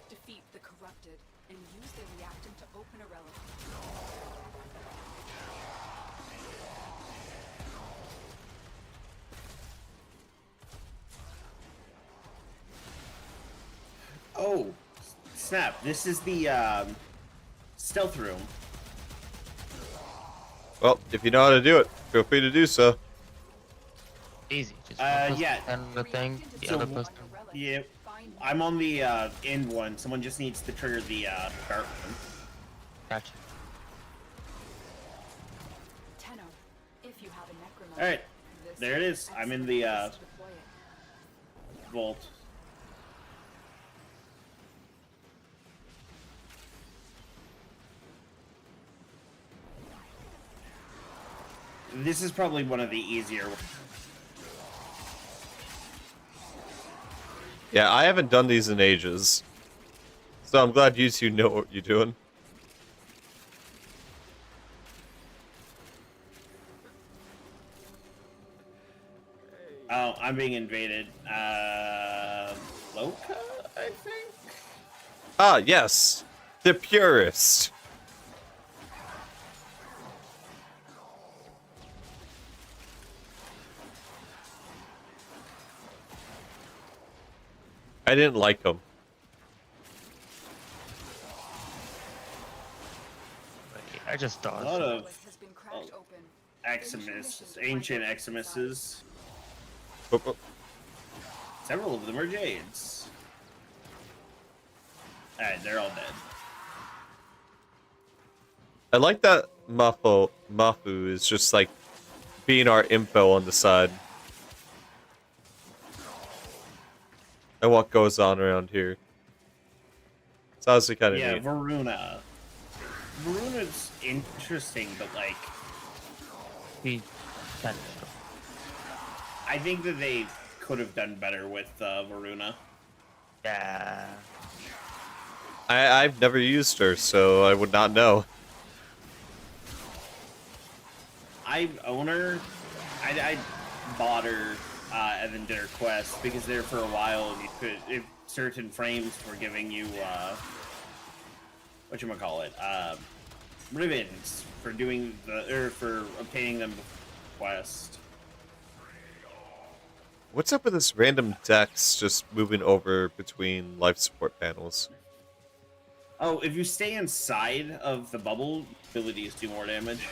Defeat the corrupted and use their reactant to open a relic. Oh, snap! This is the stealth room. Well, if you know how to do it, feel free to do so. Easy. Just yeah. and the thing, the So other wh- person. Yeah, I'm on the end one. Someone just needs to trigger the dart one. Gotcha. Tenno, if you have a necromancer. All right, this there it is. I'm in the excellent place to deploy it. vault. This is probably one of the easier ones. Yeah, I haven't done these in ages. So I'm glad you two know what you're doing. Oh, I'm being invaded. Loka, I think? Ah, yes. The Purist. I didn't like him. I just A thought. lot of Relic has been cracked open. Eximus, ancient Eximuses. Oh, oh. Several of them are Jades. Alright, they're all dead. I like that Mafu is just like being our info on the side. And what goes on around here. It's honestly kind of Yeah, neat. Varuna. Varuna's interesting, but like, He kind of. I think that they could have done better with Varuna. Yeah. I've never used her, so I would not know. I own her. I bought her and then did her quest because there for a while you could, if certain frames were giving you whatchamacallit, ribbons for doing for obtaining them before the quest. What's up with this random Dex just moving over between life support panels? Oh, if you stay inside of the bubble, abilities do more damage.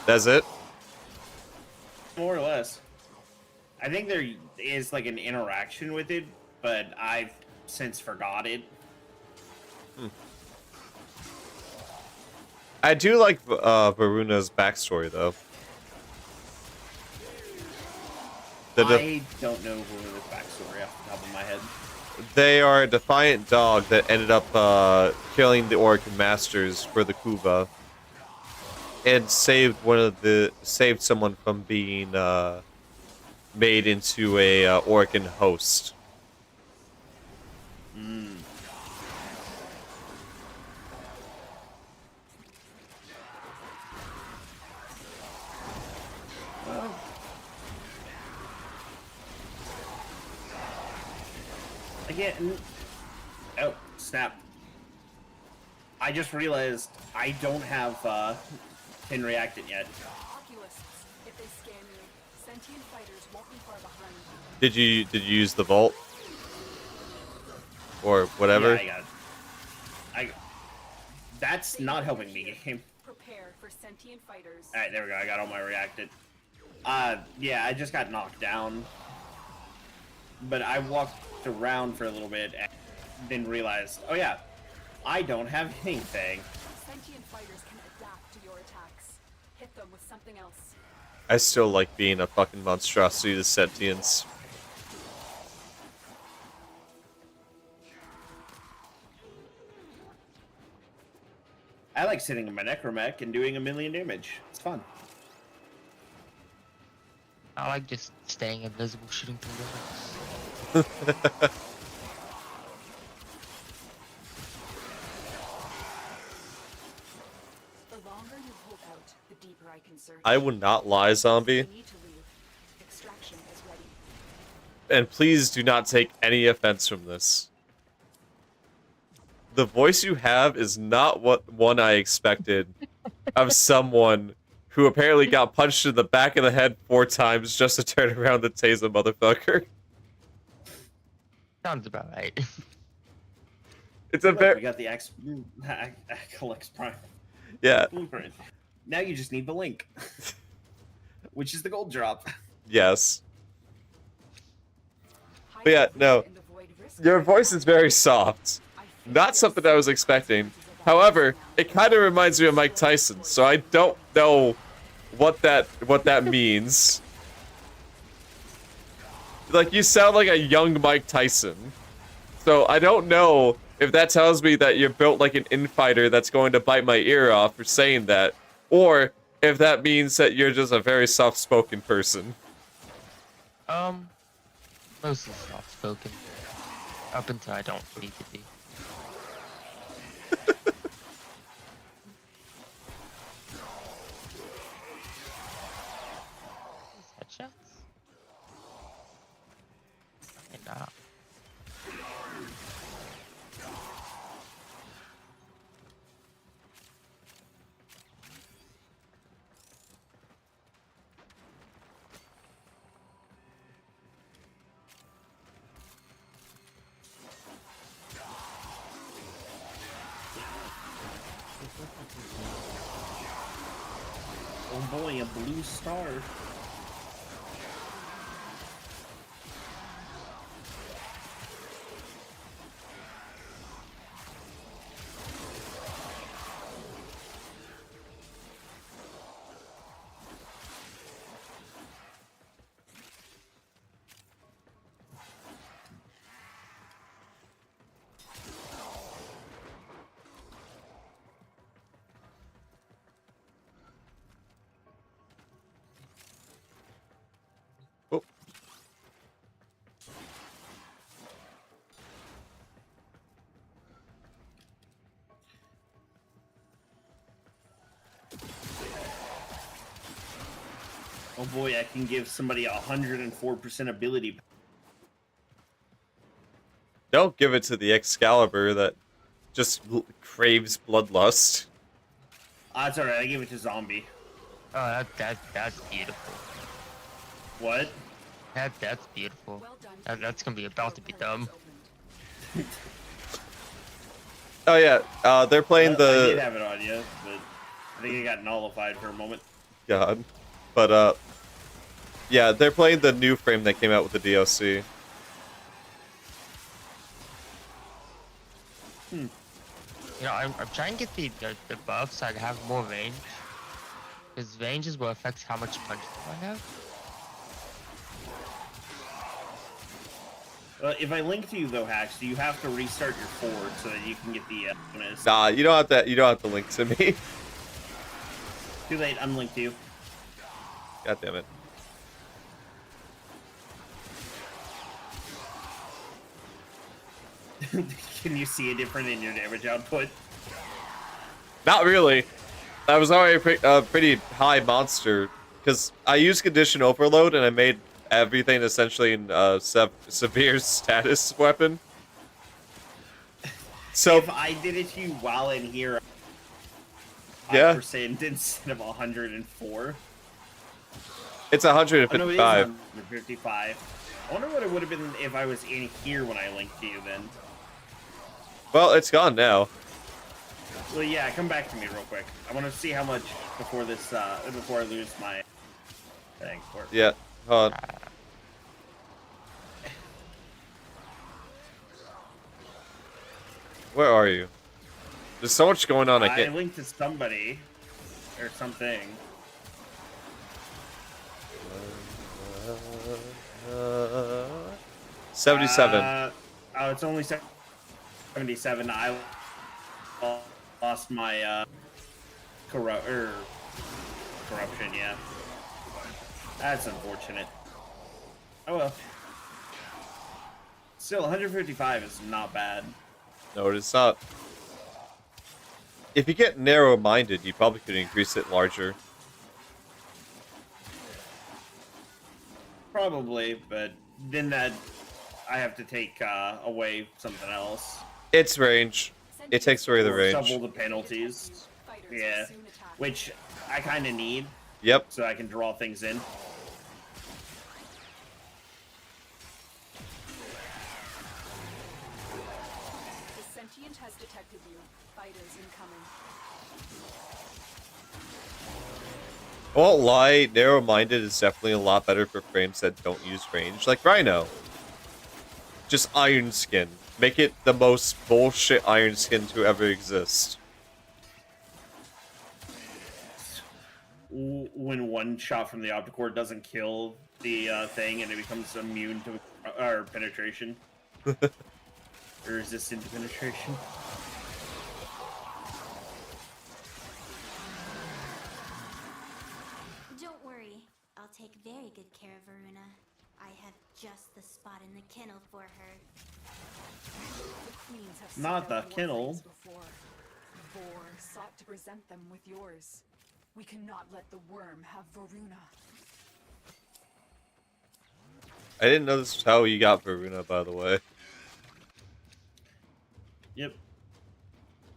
That's it? More or less. I think there is like an interaction with it, but I've since forgot it. I do like Varuna's backstory, though. I don't know Varuna's backstory off the top of my head. They are a defiant dog that ended up killing the Orc Masters for the Kuva, and saved someone from being made into a Orcan host. Well, again, oh snap! I just realized I don't have pin reactant yet. Oculists, if they scan you, sentient fighters won't be far behind. Did you use the vault or whatever? Yeah, I got it. That's not helping me, game. Prepare for sentient fighters. All right, there we go. I got all my reactant. Yeah, I just got knocked down, but I walked around for a little bit and then realized, oh yeah, I don't have anything. Sentient fighters can adapt to your attacks. Hit them with something else. I still like being a fucking monstrosity to sentience. I like sitting in my necromech and doing 1,000,000 damage. It's fun. I like just staying invisible, shooting through windows. The longer you hold out, the deeper I can search. I would not lie, zombie. You need to leave. Extraction is ready. And please do not take any offense from this. The voice you have is not what one I expected of someone who apparently got punched in the back of the head 4 times just to turn around and tase a motherfucker. Sounds about right. It's a Look, very... we got the X Prime Yeah, blueprint. Now you just need the link, which is the gold drop. yes. But yeah, no. Your voice is very soft. Not something I was expecting. However, it kind of reminds me of Mike Tyson, so I don't know what that means. Like, you sound like a young Mike Tyson. So I don't know if that tells me that you're built like an infighter that's going to bite my ear off for saying that, or if that means that you're just a very soft-spoken person. Mostly soft-spoken. Up until I don't need to be. Headshots? And not. blue star. Oh. Oh boy, I can give somebody 104% ability. Don't give it to the Excalibur that just craves bloodlust. It's alright, I give it to zombie. Oh, that's beautiful. What? That's beautiful. Well done. That's gonna be about to be dumb. Oh yeah, they're playing I did the have it on you, but I think it got nullified for a moment. God, but yeah, they're playing the new frame that came out with the DLC. You know, I'm trying to get the buff so I can have more range. Because range is what affects how much punch I have. If I link to you though, Hax, you have to restart your forward so that you can get the bonus. Nah, you don't have to link to me. Too late, I'm linked to you. God damn it. Can you see a difference in your damage output? Not really. I was already a pretty high monster because I used condition overload and I made everything essentially in severe status weapon. So If I did it to you while in here, Yeah. 5% instead of 104. it's Oh, no, it is 155. 155. I wonder what it would have been if I was in here when I linked to you then. Well, it's gone now. Well, yeah, come back to me real quick. I want to see how much before this, before I lose my thing. Yeah. Hold on. Where are you? There's so much going on. I I can't. linked to somebody or something. 77. Oh, it's only 77. I lost my corruption. Yeah, that's unfortunate. Oh well. Still, 155 is not bad. No, it is not. If you get narrow-minded, you probably could increase it larger. Probably, but then that I have to take away something else. It's range. It takes away the Or range. double the penalties. Yeah, which I kind of need Yep. so I can draw things in. The sentient has detected you. Fighters incoming. I won't lie, narrow-minded is definitely a lot better for frames that don't use range. Like Rhino. Just Iron Skin. Make it the most bullshit Iron Skin to ever exist. When one shot from the Opticore doesn't kill the thing and it becomes immune to penetration. Or resistant to penetration. Don't worry, I'll take very good care of Varuna. I have just the spot in the kennel for her. The queens have Not sent out the kennel. warplanes before. Vor sought to present them with yours. We cannot let the worm have Varuna. I didn't know this was how you got Varuna, by the way. Yep.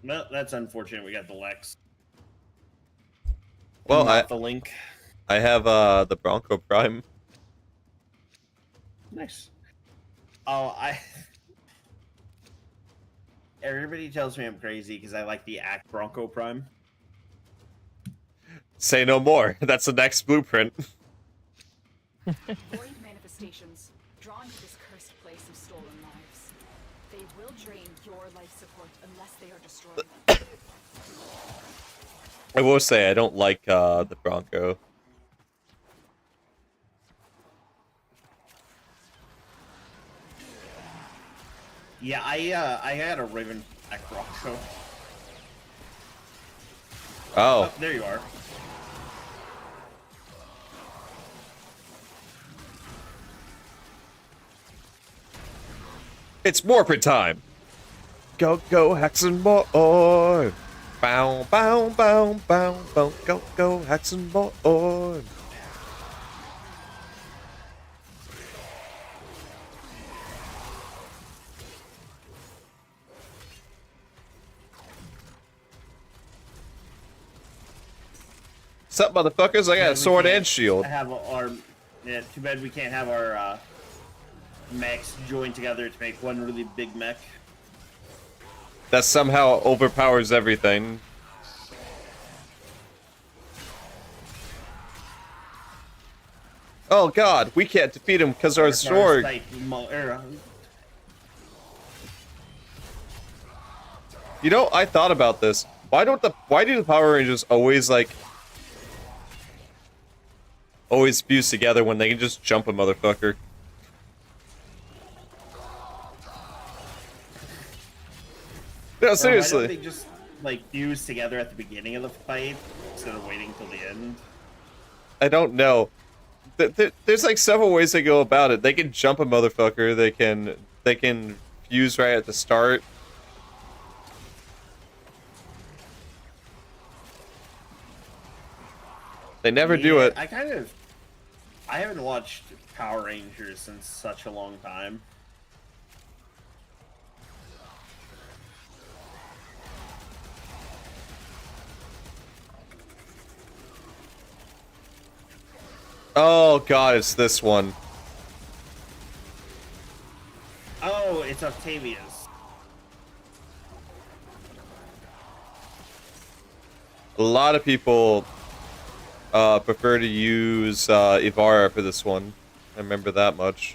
Well, that's unfortunate. We got the Lex. Well, Not the Link. I have the Bronco Prime. Nice. Oh, Everybody tells me I'm crazy because I like the Act Bronco Prime. Say no more. That's the next blueprint. Void manifestations, drawn to this cursed place of stolen lives. They will drain your life support unless they are destroyed. I will say I don't like the Bronco. Yeah, I had a Raven Black Bronco. Oh, There you are. it's Morphin time. Go, go, Haxon boy. Bow, bow, bow, bow, bow. Go, go, Haxon boy. What's up, motherfuckers? I got a sword and shield. Have our, yeah, too bad we can't have our mechs join together to make one really big mech. That somehow overpowers everything. Oh god, we can't defeat him because our sword. You know, I thought about this. Why do the Power Rangers always fuse together when they can just jump a motherfucker? No, seriously. Why don't they just fuse together at the beginning of the fight instead of waiting till the end? I don't know. There's like several ways they go about it. They can jump a motherfucker. They can fuse right at the start. They never do it. I haven't watched Power Rangers since such a long time. Oh god, it's this one. Oh, it's Octavius. A lot of people prefer to use Ivara for this one. I remember that much.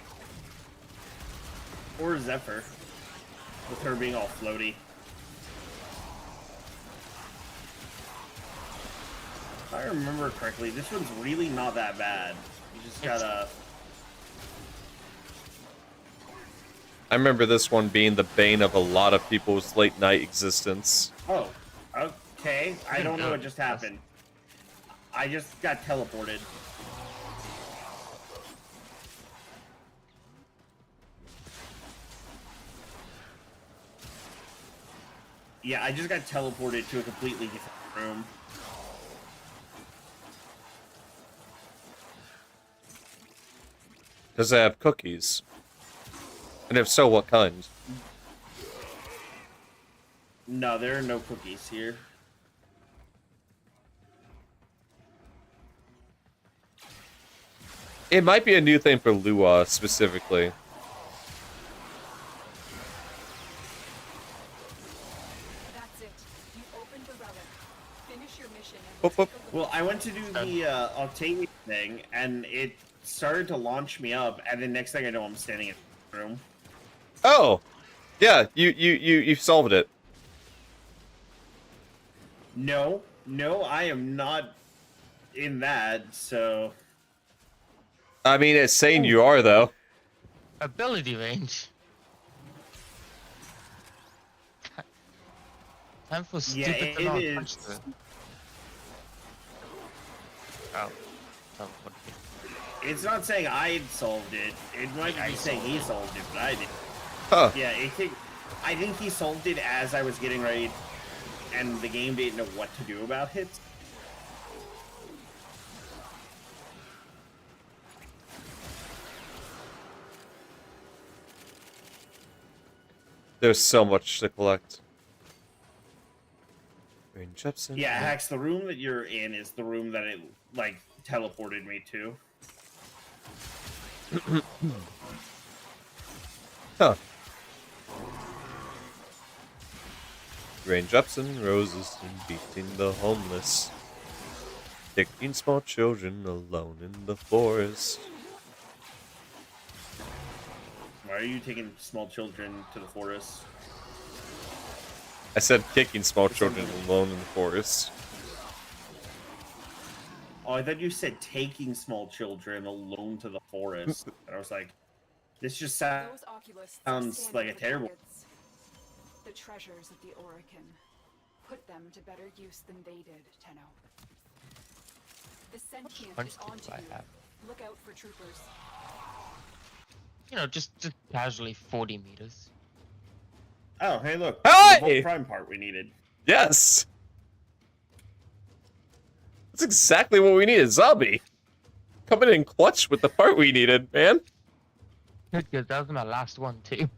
Or Zephyr. With her being all floaty. If I remember correctly, this one's really not that bad. You just gotta... I remember this one being the bane of a lot of people's late night existence. Oh, okay. I don't know what just happened. I just got teleported. Yeah, I just got teleported to a completely different room. Does it have cookies? And if so, what kind? No, there are no cookies here. It might be a new thing for Lua, specifically. That's it. You opened the relic. Finish your mission and Boop, boop. Well, I went to do the Octavius thing, and it started to launch me up, and the next thing I know, I'm standing in the room. Oh! Yeah, you solved it. No, I am not in that, so... I mean, it's saying you are, though. Ability range. Time for stupid Yeah, to not it punch is. the... Oh. Oh, what? It's not saying I solved it. It might be saying he solved it, but I didn't. Huh. Yeah, I think he solved it as I was getting ready, and the game didn't know what to do about it. There's so much to collect. Rain Jepson. Yeah, Hax, the room that you're in is the room that it, teleported me to. Huh. Rain Jepson, roses, and beating the homeless. Taking small children alone in the forest. Why are you taking small children to the forest? I said kicking small children alone in the forest. Oh, I thought you said taking small children alone to the forest. And I was like, this just Those oculists sounds stand like a for terrible. targets. The treasures of the Orokin. Put them to better use than they did, Tenno. The sentient Punch is do onto I you. have? Look out for troopers. You know, just casually 40 meters. Oh, hey, look. Hey! The Volt Prime part we needed. Yes! That's exactly what we needed, zombie. Coming in clutch with the part we needed, man. Good, because that was my last one, too.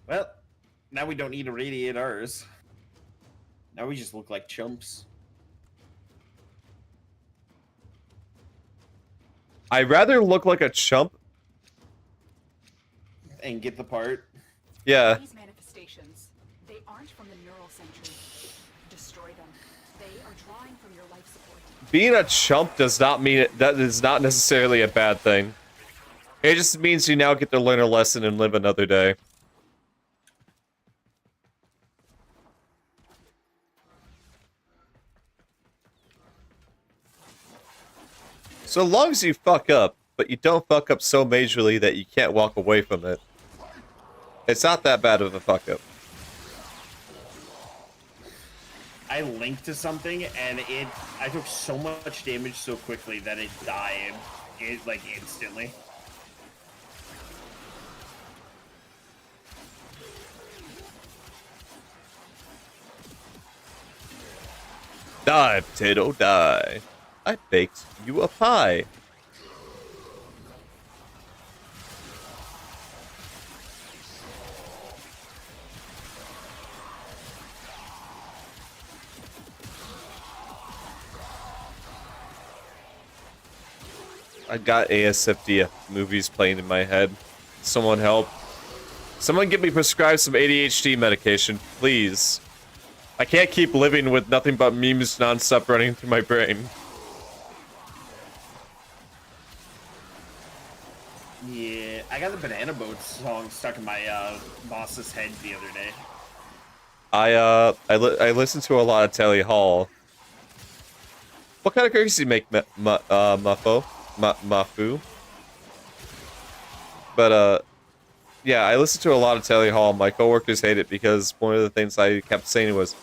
Well, now we don't need to radiate ours. Now we just look like chumps. I'd rather look like a chump. And get the part. Yeah. These manifestations, they aren't from the neural century. Destroy them. They are drawing from your life support. Being a chump does not mean it. That is not necessarily a bad thing. It just means you now get to learn a lesson and live another day. So long as you fuck up, but you don't fuck up so majorly that you can't walk away from it. It's not that bad of a fuck up. I linked to something and I took so much damage so quickly that it died like instantly. Die, potato, die. I baked you a pie. I got ASFD movies playing in my head. Someone help. Someone get me prescribed some ADHD medication, please. I can't keep living with nothing but memes nonstop running through my brain. Yeah, I got the Banana Boat song stuck in my boss's head the other day. I listened to a lot of Telly Hall. What kind of cookies do you make, Mafu? But, yeah, I listened to a lot of Telly Hall. My coworkers hate it because one of the things I kept saying was,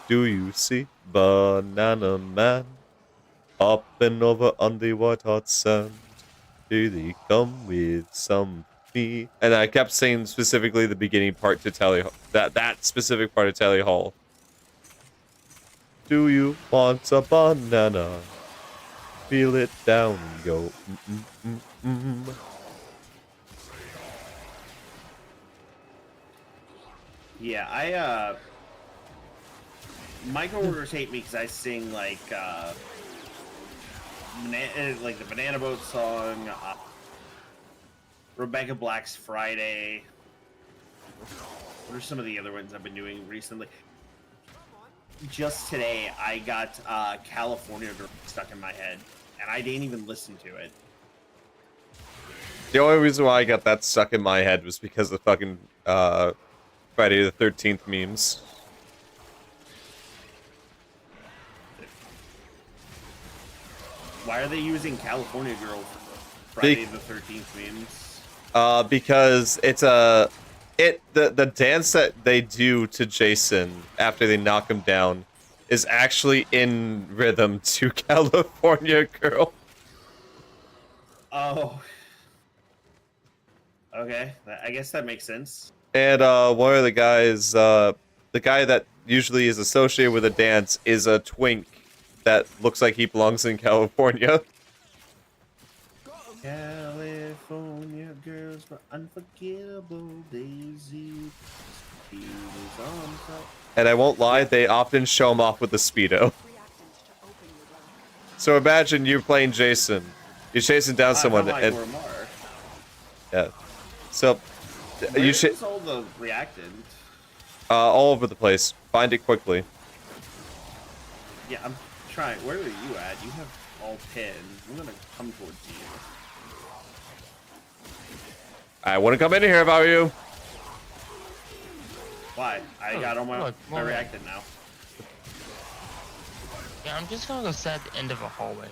"Do you see Banana Man up and over on the white hot sand? Here they come with some me." And I kept saying specifically the beginning part to Telly, that specific part of Telly Hall. Do you want a banana? Feel it down, yo. Yeah, my coworkers hate me because I sing like the Banana Boat song, Rebecca Black's Friday. What are some of the other ones I've been doing recently? Just today, I got California Girl stuck in my head, and I didn't even listen to it. The only reason why I got that stuck in my head was because of fucking Friday the 13th memes. Why are they using California Girl for Friday the 13th memes? Because it's the dance that they do to Jason after they knock him down is actually in rhythm to California Girl. Oh. Okay, I guess that makes sense. And one of the guys, the guy that usually is associated with a dance is a twink that looks like he belongs in California. California girls for unforgettable daisy. And I won't lie, they often show him off with the Speedo. So imagine you're playing Jason. You're chasing down someone and... Yeah. So... you should... all the reactant? All over the place. Find it quickly. Yeah, I'm trying. Where are you at? You have all 10. I'm gonna come towards you. I wouldn't come in here if I were you. Why? I Oh, got all my look, I more reacted now. Yeah, I'm just gonna go sit at the end of a hallway.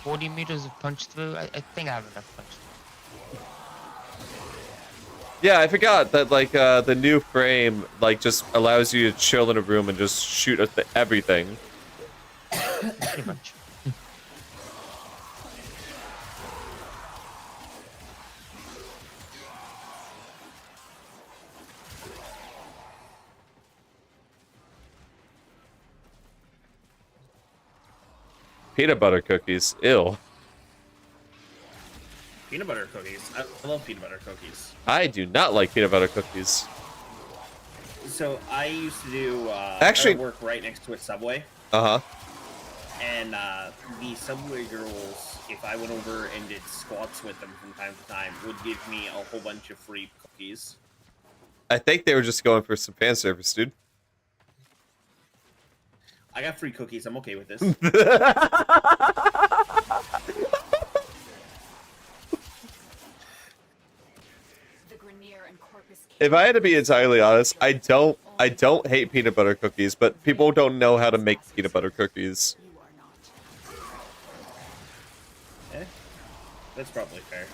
40 meters of punch through? I think I have enough punch through. Yeah, I forgot that like the new frame like just allows you to chill in a room and just shoot at everything. Pretty much. Peanut butter cookies, ill. Peanut butter cookies. I love peanut butter cookies. I do not like peanut butter cookies. So I used to do Actually- I work right next to a Subway, Uh huh. and the Subway girls, if I went over and did squats with them from time to time, would give me a whole bunch of free cookies. I think they were just going for some fan service, dude. I got free cookies. I'm okay with this. The Grenier and Corpus If I had to be entirely honest, I don't hate peanut butter cookies, but people don't know how to make peanut butter cookies. You are not. Eh, that's probably fair.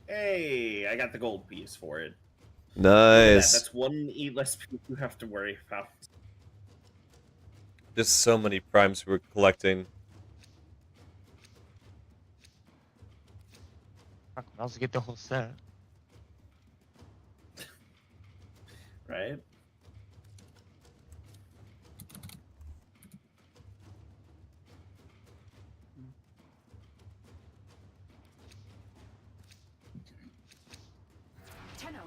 Hey, I got the gold piece for it. Look at that, Nice. that's one less piece you have to worry about. Just so many primes we're collecting. Fuck, I'll also get the whole set. Right? Tenno,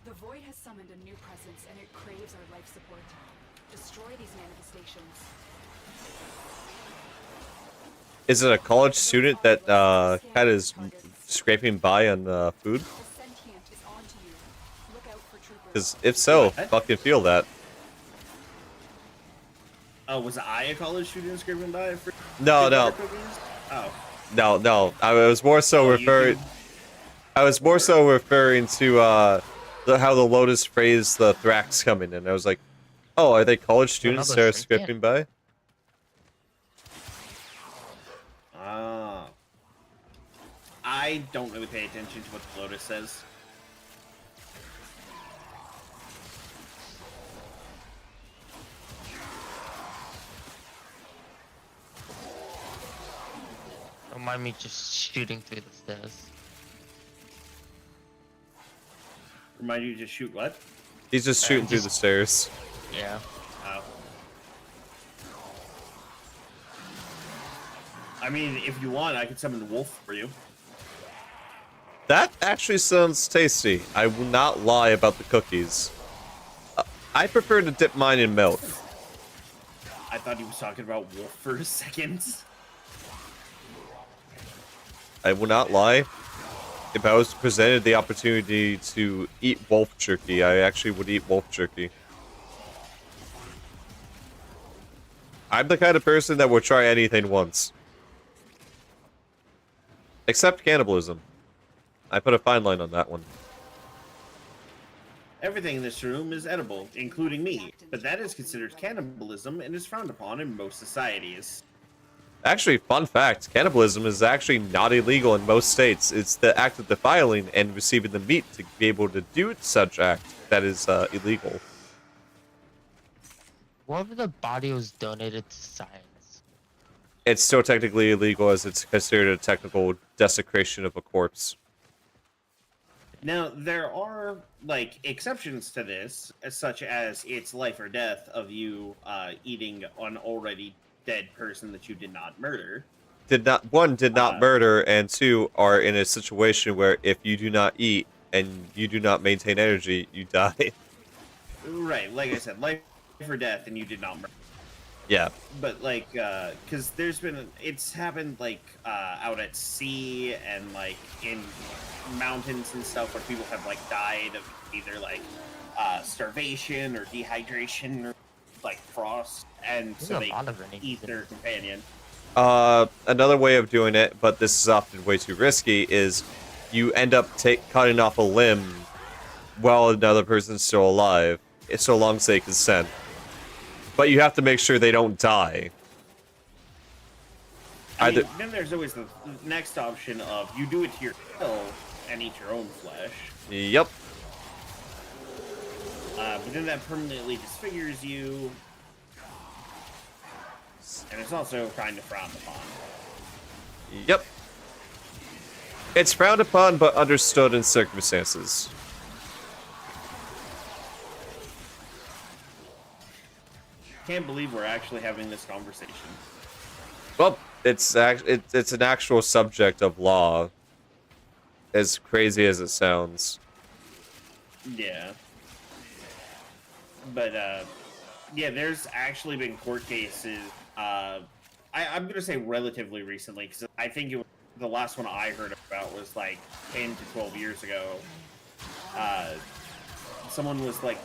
the Void has summoned a new presence and it craves our life support. Destroy these manifestations. Is it a college student that kind of is scraping by on food? The sentient is on to you. Look out for troopers. Because if so, What? fucking feel that. Oh, was I a college student scraping by for No, peanut no, butter cookies? Oh. no. I was more so Oh, you referring. do- I was more so referring to how the Lotus phrased the Thrax coming in. I was like, oh, are they college students that are Another thing, yeah. scraping by? Ah. I don't really pay attention to what the Lotus says. Don't mind me just shooting through the stairs. Remind you to just shoot what? He's just shooting through the stairs. Yeah. Oh. I mean, if you want, I could summon the wolf for you. That actually sounds tasty. I will not lie about the cookies. I prefer to dip mine in milk. I thought he was talking about wolf for a second. I will not lie. If I was presented the opportunity to eat wolf jerky, I actually would eat wolf jerky. I'm the kind of person that will try anything once. Except cannibalism. I put a fine line on that one. Everything in this room is edible, including me, but that is considered cannibalism and is frowned upon in most societies. Actually, fun fact, cannibalism is actually not illegal in most states. It's the act of defiling and receiving the meat to be able to do such act that is illegal. What if the body was donated to science? It's still technically illegal as it's considered a technical desecration of a corpse. Now, there are, like, exceptions to this, such as it's life or death of you eating an already dead person that you did not murder. Did not murder, and two are in a situation where if you do not eat and you do not maintain energy, you die. Right, like I said, life or death, and you did not murder. Yeah. But like, because it's happened like out at sea and like in mountains and stuff where people have like died of either like starvation or dehydration or like frost, and There's so a they lot of renegades eat in their this. companion. Another way of doing it, but this is often way too risky, is you end up cutting off a limb while another person's still alive, so long as they consent. But you have to make sure they don't die. I mean, Either then there's always the next option of you do it to your kill and eat your own flesh. Yep. But then that permanently disfigures you, and it's also kind of frowned upon. Yep. It's frowned upon, but understood in circumstances. Can't believe we're actually having this conversation. Well, it's an actual subject of law. As crazy as it sounds. Yeah. But, yeah, there's actually been court cases, I'm going to say relatively recently, because I think the last one I heard about was like 10 to 12 years ago. Someone was like,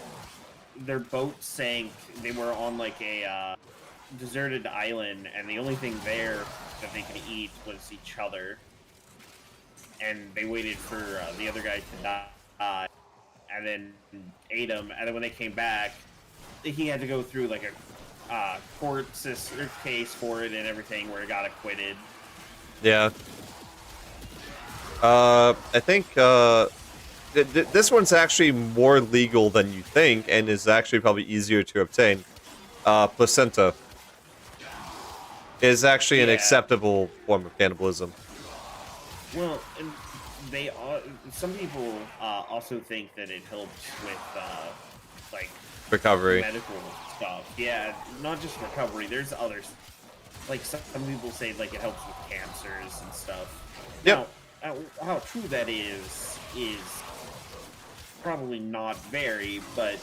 their boat sank. They were on like a deserted island, and the only thing there that they could eat was each other. And they waited for the other guy to die, and then ate him. And then when they came back, he had to go through like a court case for it and everything, where he got acquitted. Yeah. I think this one's actually more legal than you think, and is actually probably easier to obtain. Placenta is actually an Yeah. acceptable form of cannibalism. Well, and some people also think that it helps with like Recovery. medical stuff. Yeah, not just recovery. There's others. Like some people say, like it helps with cancers and stuff. Yep. Now, how true that is probably not very, but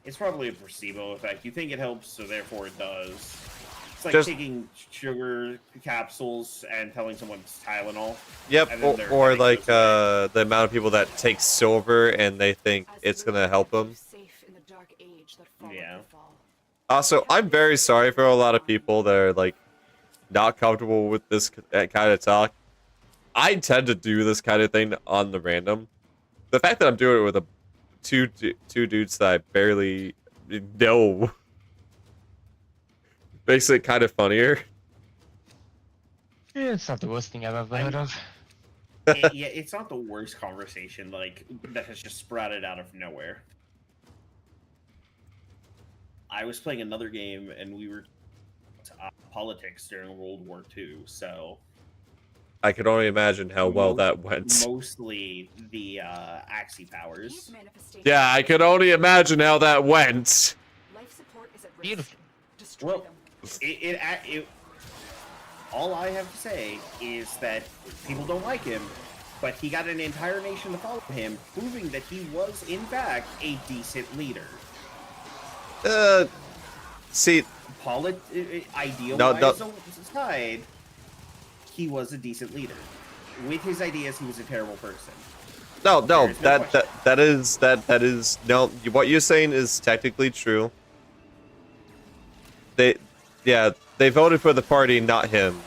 it's probably a placebo effect. You think it helps, so therefore it does. It's like taking sugar capsules and telling someone it's Tylenol. Yep, and then their or headache like goes away. the amount of people that take silver and they think it's gonna help them. Safe in the dark age that followed Yeah. the fall. Also, I'm very sorry for a lot of people that are like not comfortable with this kind of talk. I tend to do this kind of thing on the random. The fact that I'm doing it with two dudes that I barely know makes it kind of funnier. Yeah, it's not the worst thing I've ever heard of. Yeah, it's not the worst conversation like that has just sprouted out of nowhere. I was playing another game and we were politics during World War II, so I can only imagine how well that went. mostly the Axie These powers. manifestations. Yeah, I can only imagine how that went. Life support is at risk. Beautiful. Destroy Well, them. it all I have to say is that people don't like him, but he got an entire nation to follow him, proving that he was in fact a decent leader. See, Ideal-wise aside, he was a decent leader. With his ideas, he was a terrible person. no, There is no question. that is no. What you're saying is technically true. They voted for the party, not him.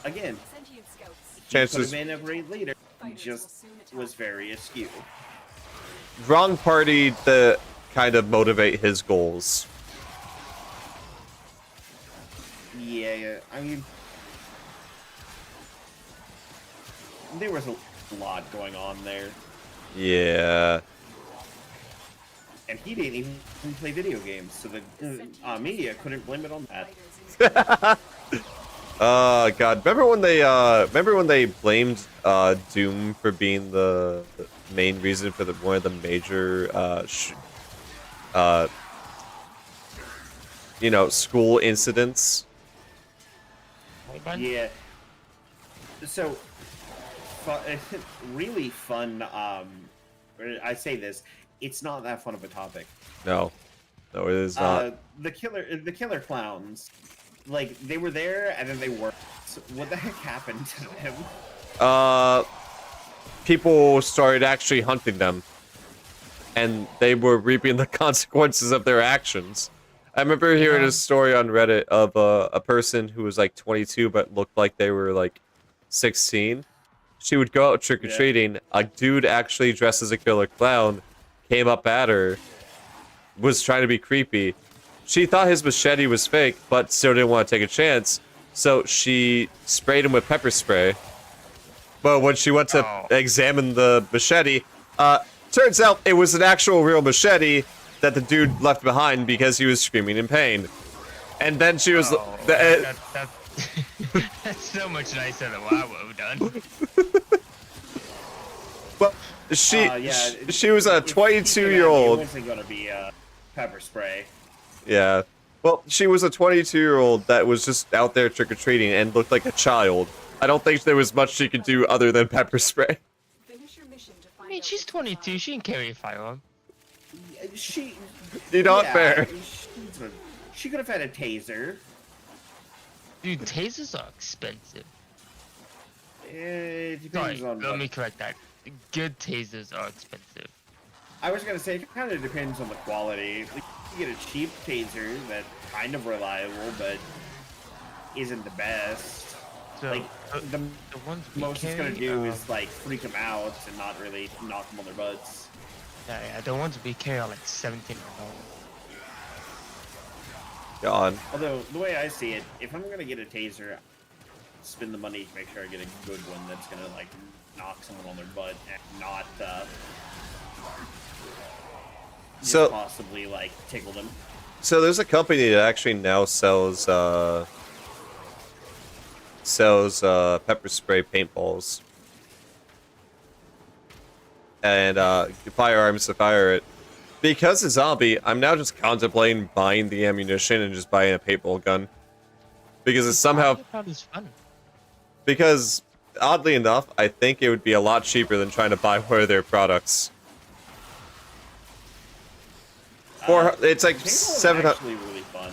Again, Sentient scouts. he could Chances have been a great leader. He Fighters just will soon attack. was very askew. wrong party to kind of motivate his goals. Yeah, I mean, there was a lot going on there, Yeah. and he didn't even play video games, so the media couldn't blame it on that. Fighters in God, remember when they blamed Doom for being the main reason for one of the major school incidents? Wait, bud. Yeah. So, really fun. I say this, it's not that fun of a topic. No. No, it is not. The killer clowns, like they were there and then they weren't. What the heck happened to them? People started actually hunting them, and they were reaping the consequences of their actions. I remember hearing a story on Reddit of a person who was like 22 but looked like they were like 16. She would go out trick-or-treating. A dude actually dressed as a killer clown came up at her, was trying to be creepy. She thought his machete was fake, but still didn't want to take a chance, so she sprayed him with pepper spray. But when she went to examine the machete, turns out it was an actual real machete that the dude left behind because he was screaming in pain. And then she was... That's so much nicer than what I would have done. Well, she was a 22-year-old. It wasn't gonna be pepper spray. Yeah. Well, she was a 22-year-old that was just out there trick-or-treating and looked like a child. I don't think there was much she could do other than pepper spray. Finish your mission to I find mean, out she's which 22. She can carry a firearm. You're not fair. She could have had a taser. Dude, tasers are expensive. It Sorry, depends on let what. me correct that. Good tasers are expensive. I was gonna say it kind of depends on the quality. Like, you get a cheap taser that's kind of reliable, but isn't the best. So, Like the ones we most it's gonna carry, do is like freak them out and not really knock them on their butts. yeah, the ones we carry are like $1,700. God. Although the way I see it, if I'm gonna get a taser, spend the money to make sure I get a good one that's gonna like knock someone on their butt and not just So- possibly like tickle them. So there's a company that actually now sells pepper spray paintballs and firearms to fire it. Because it's zombie, I'm now just contemplating buying the ammunition and just buying a paintball gun. Because it's somehow It's fun. because oddly enough, I think it would be a lot cheaper than trying to buy one of their products. It's like Paintball is 700. actually really fun.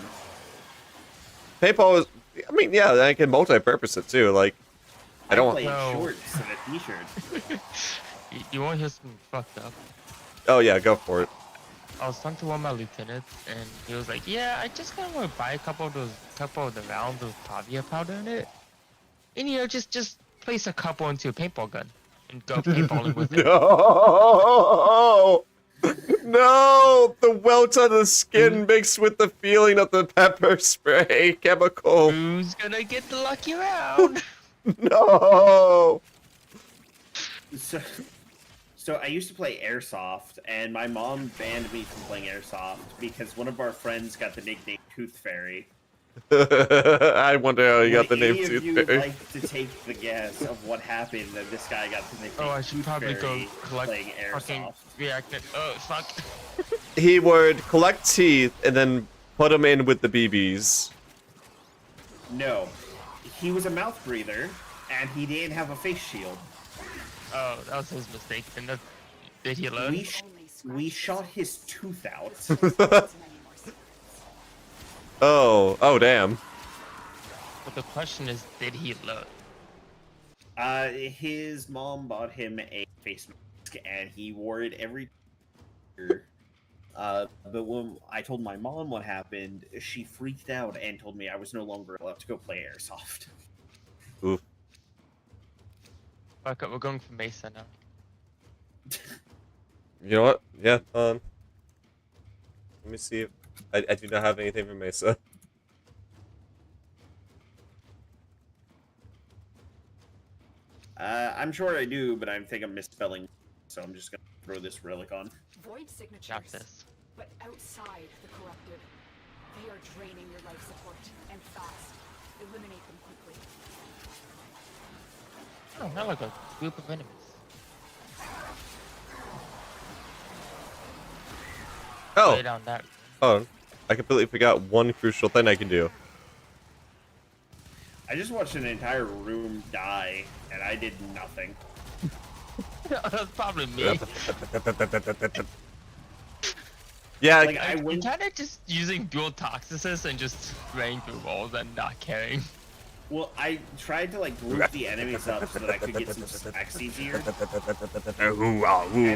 Paintball is. I mean, yeah, I can multi-purpose it too. Like, I don't play want. No. shorts and a t-shirt. You want to hear something fucked up? Oh yeah, go for it. I was talking to one of my lieutenants, and he was like, "Yeah, I just kind of want to buy a couple of the rounds of Pavia powder in it, and you know, just place a couple into a paintball gun and go paintballing with it." No, no, the welt on the skin mixed with the feeling of the pepper spray chemical. Who's gonna get the lucky round? No. So I used to play airsoft, and my mom banned me from playing airsoft because one of our friends got the nickname Tooth Fairy. I wonder how you got the Would name any of Tooth you Fairy. like to take the guess of what happened that this guy got the nickname Oh, I should Tooth probably go Fairy collect playing fucking airsoft? reactant. Oh fuck! He would collect teeth and then put them in with the BBs. No, he was a mouth breather, and he didn't have a face shield. Oh, that was his mistake. And that, did he learn? We shot his tooth out. Oh, damn. Oh. But the question is, did he learn? His mom bought him a face mask, and he wore it every year. But when I told my mom what happened, she freaked out and told me I was no longer allowed to go play airsoft. Oof. Fuck it, we're going for Mesa now. You know what? Yeah, let me see if I do not have anything from Mesa. I'm sure I do, but I think I'm misspelling, so I'm just gonna throw this relic on. Void signatures, Got this. but outside the corrupted. They are draining your life support, and fast. Eliminate them quickly. Oh, not like a group of enemies. Oh, Lay down that. oh, I completely forgot one crucial thing I can do. I just watched an entire room die, and I did nothing. That's probably me. Yeah, Like I You went. kind of just using dual toxicus and just spraying through walls and not caring. Well, I tried to like group the enemies up so that I could get some stacks easier. And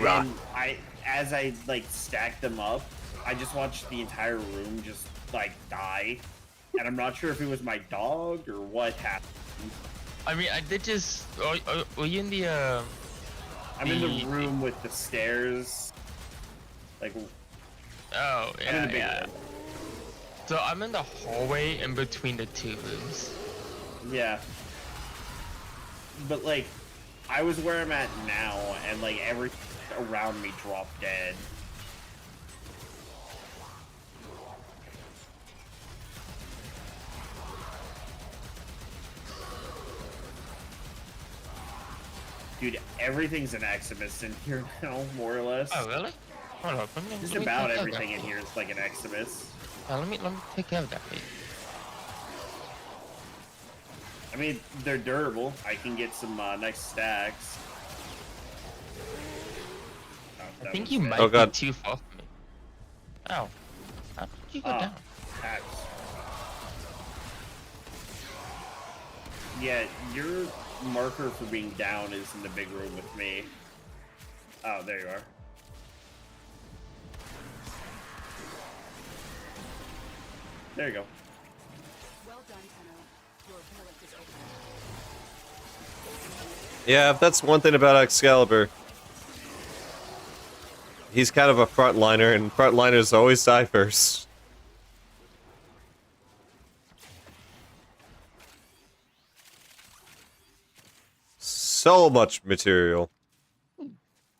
then as I like stacked them up, I just watched the entire room just like die, and I'm not sure if it was my dog or what happened. I mean, I did just. Were you in the? I'm in the room with the stairs. Like, Oh I'm in the yeah, big yeah. room. So I'm in the hallway in between the two rooms. Yeah. But like, I was where I'm at now, and like everything around me dropped dead. Dude, everything's an Eximus in here now, more or less. Oh really? Hold up, let me. Just let me about take care of everything that. in here is like an Eximus. Let me take care of that, please. I mean, they're durable. I can get some nice stacks. Oh, I that think was you it. might Oh, be God. too far from me. Oh, how did you go Oh, down? axe. Yeah, your marker for being down is in the big room with me. Oh, there you are. There you go. Well done, Tenno. Your relic is open. Yeah, that's one thing about Excalibur. He's kind of a frontliner, and frontliners always die first. So much material.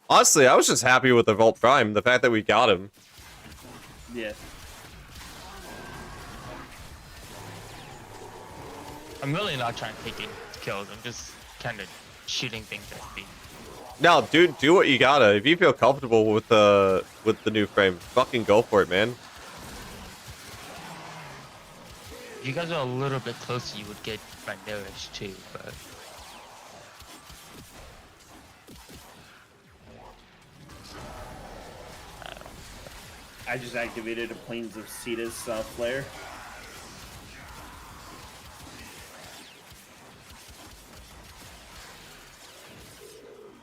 Honestly, I was just happy with the Vault Prime, the fact that we got him. Yeah. I'm really not trying to take any kills. I'm just kind of shooting things at speed. No, dude, do what you gotta. If you feel comfortable with the new frame, fucking go for it, man. If you guys are a little bit closer, you would get my nourish too, but. I just activated a Plains of Cetus flare.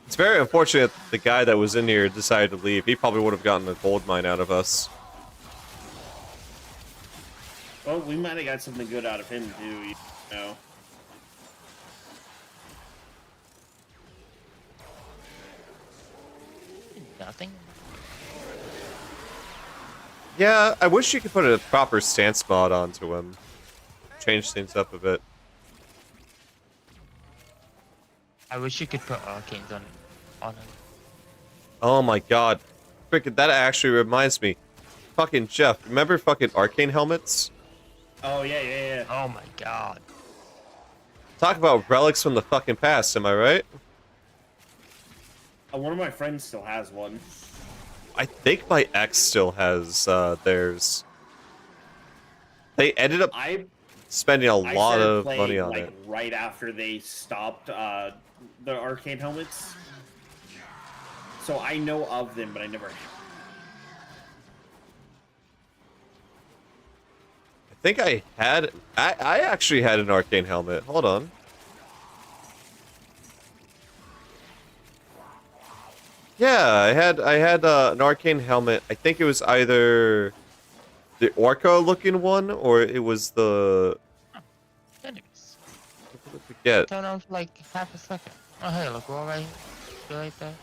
It's very unfortunate the guy that was in here decided to leave. He probably would have gotten a gold mine out of us. Well, we might have got something good out of him too, you know. Nothing? Yeah, I wish you could put a proper stance mod onto him. Change things up a bit. I wish you could put arcanes on him. Oh my god. Frickin' that actually reminds me. Fucking Jeff, remember fucking arcane helmets? Oh yeah, yeah, yeah. Oh my god. Talk about relics from the fucking past, am I right? One of my friends still has one. I think my ex still has theirs. They ended up I spending a I lot started of playing, money on like, it. right after they stopped the arcane helmets. So I know of them, but I never. I think I had... I actually had an arcane helmet. Hold on. Yeah, I had an arcane helmet. I think it was either the Orca looking one or it was the... Enemies. I forget. Turn on for like half a second. Oh hey, look, we're all right. You're right there.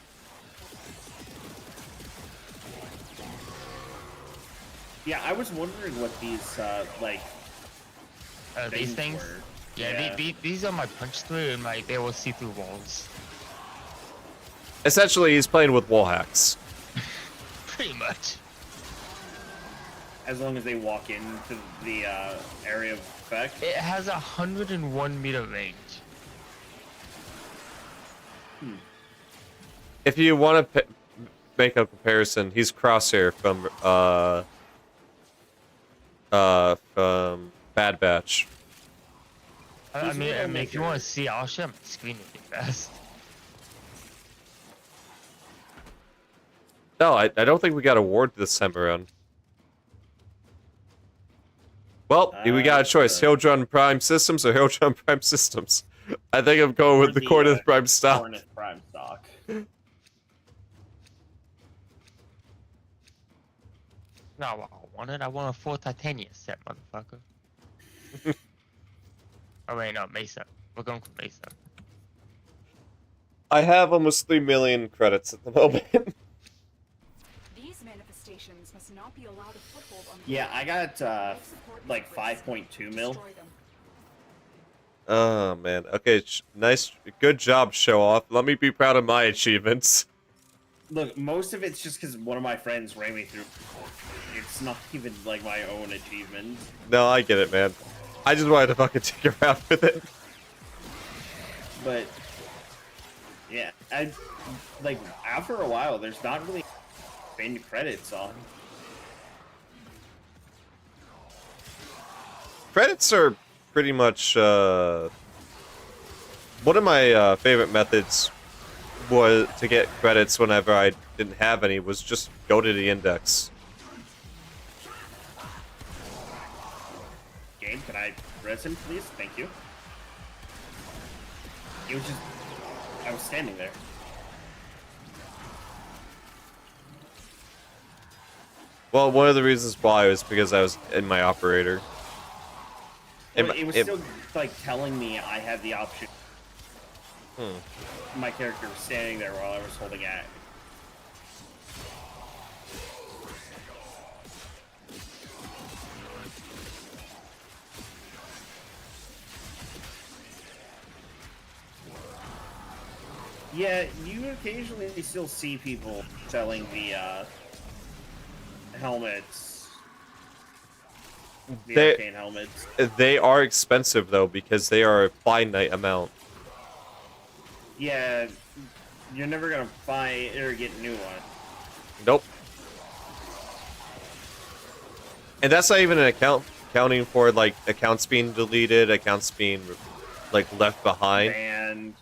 Yeah, I was wondering what these like These things? were. Yeah, these are my punch through and they will see through walls. Essentially, he's playing with wall hacks. Pretty much. As long as they walk into the area of effect. It has 101 meter range. If you want to make a comparison, he's Crosshair from Bad Batch. I Who's mean, Widowmaker? if you want to see, I'll share my screen with you fast. No, I don't think we got a ward this time around. Well, we got a choice: Hildron Prime Systems or Hildron Prime Systems. I think I'm going with the Cornith Prime stock. Cornith Prime stock. No, I wanted. I want a full titanium set, motherfucker. Oh wait, no, Mesa. We're going for Mesa. I have almost 3 million credits at the moment. These manifestations must not be allowed a foothold on the Yeah, I got Support like efforts. 5.2 mil. Destroy them. Oh man. Okay, nice, good job, show off. Let me be proud of my achievements. Look, most of it's just because one of my friends ran me through. It's not even like my own achievement. No, I get it, man. I just wanted to fucking take around with it. But yeah, I like after a while, there's not really been credits on. Credits are pretty much one of my favorite methods was to get credits whenever I didn't have any was just go to the index. Game, can I res him, please? Thank you. It was just I was standing there. Well, one of the reasons why was because I was in my operator. Well, it was still like telling me I had the option. My character was standing there while I was holding at. Yeah, you occasionally still see people selling the helmets. The arcane helmets. They are expensive though because they are a finite amount. Yeah, you're never gonna buy or get a new one. Nope. And that's not even an accounting for like accounts being deleted, accounts being like left behind. And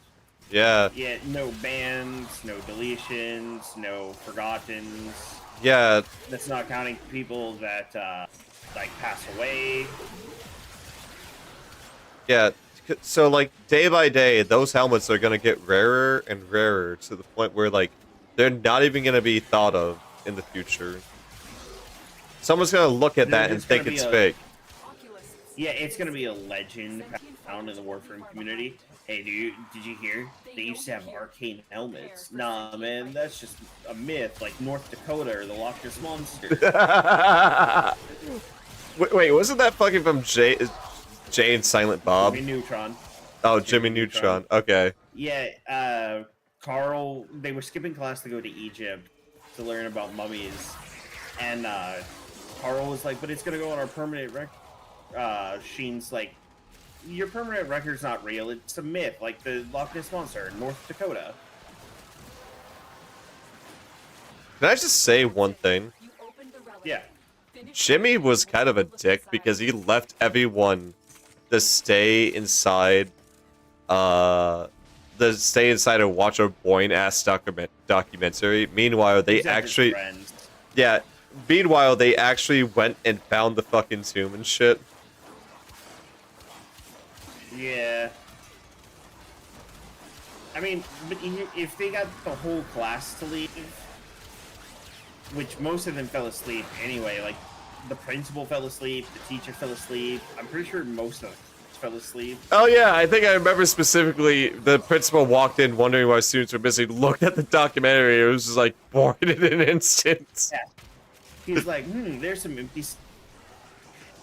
Yeah. yeah, no bans, no deletions, no forgottens. Yeah. That's not counting people that like pass away. Yeah. So like day by day, those helmets are gonna get rarer and rarer to the point where like they're not even gonna be thought of in the future. Someone's gonna look at that and think it's fake. Yeah, it's gonna be a legend found in the Warframe community. Hey, did you hear? They used to have arcane helmets. Nah, man, that's just a myth, like North Dakota or the Loch Ness Monster. Wait, wasn't that fucking from Jay and Silent Bob? Jimmy Neutron. Oh, Jimmy Neutron. Okay. Yeah, Carl, they were skipping class to go to Egypt to learn about mummies. And Carl was like, but it's gonna go on our permanent record. Sheen's like, your permanent record's not real, it's a myth, like the Loch Ness Monster in North Dakota. Can I just say one thing? Yeah. Jimmy was kind of a dick because he left everyone to stay inside and watch a boring ass documentary. Meanwhile, they actually went and found the fucking tomb and shit. Yeah. I mean, but if they got the whole class to leave, which most of them fell asleep anyway, like the principal fell asleep, the teacher fell asleep. I'm pretty sure most of them fell asleep. Oh yeah, I think I remember specifically the principal walked in wondering why students were missing, looked at the documentary, it was just like bored in an instant. Yeah. He's like, there's some empty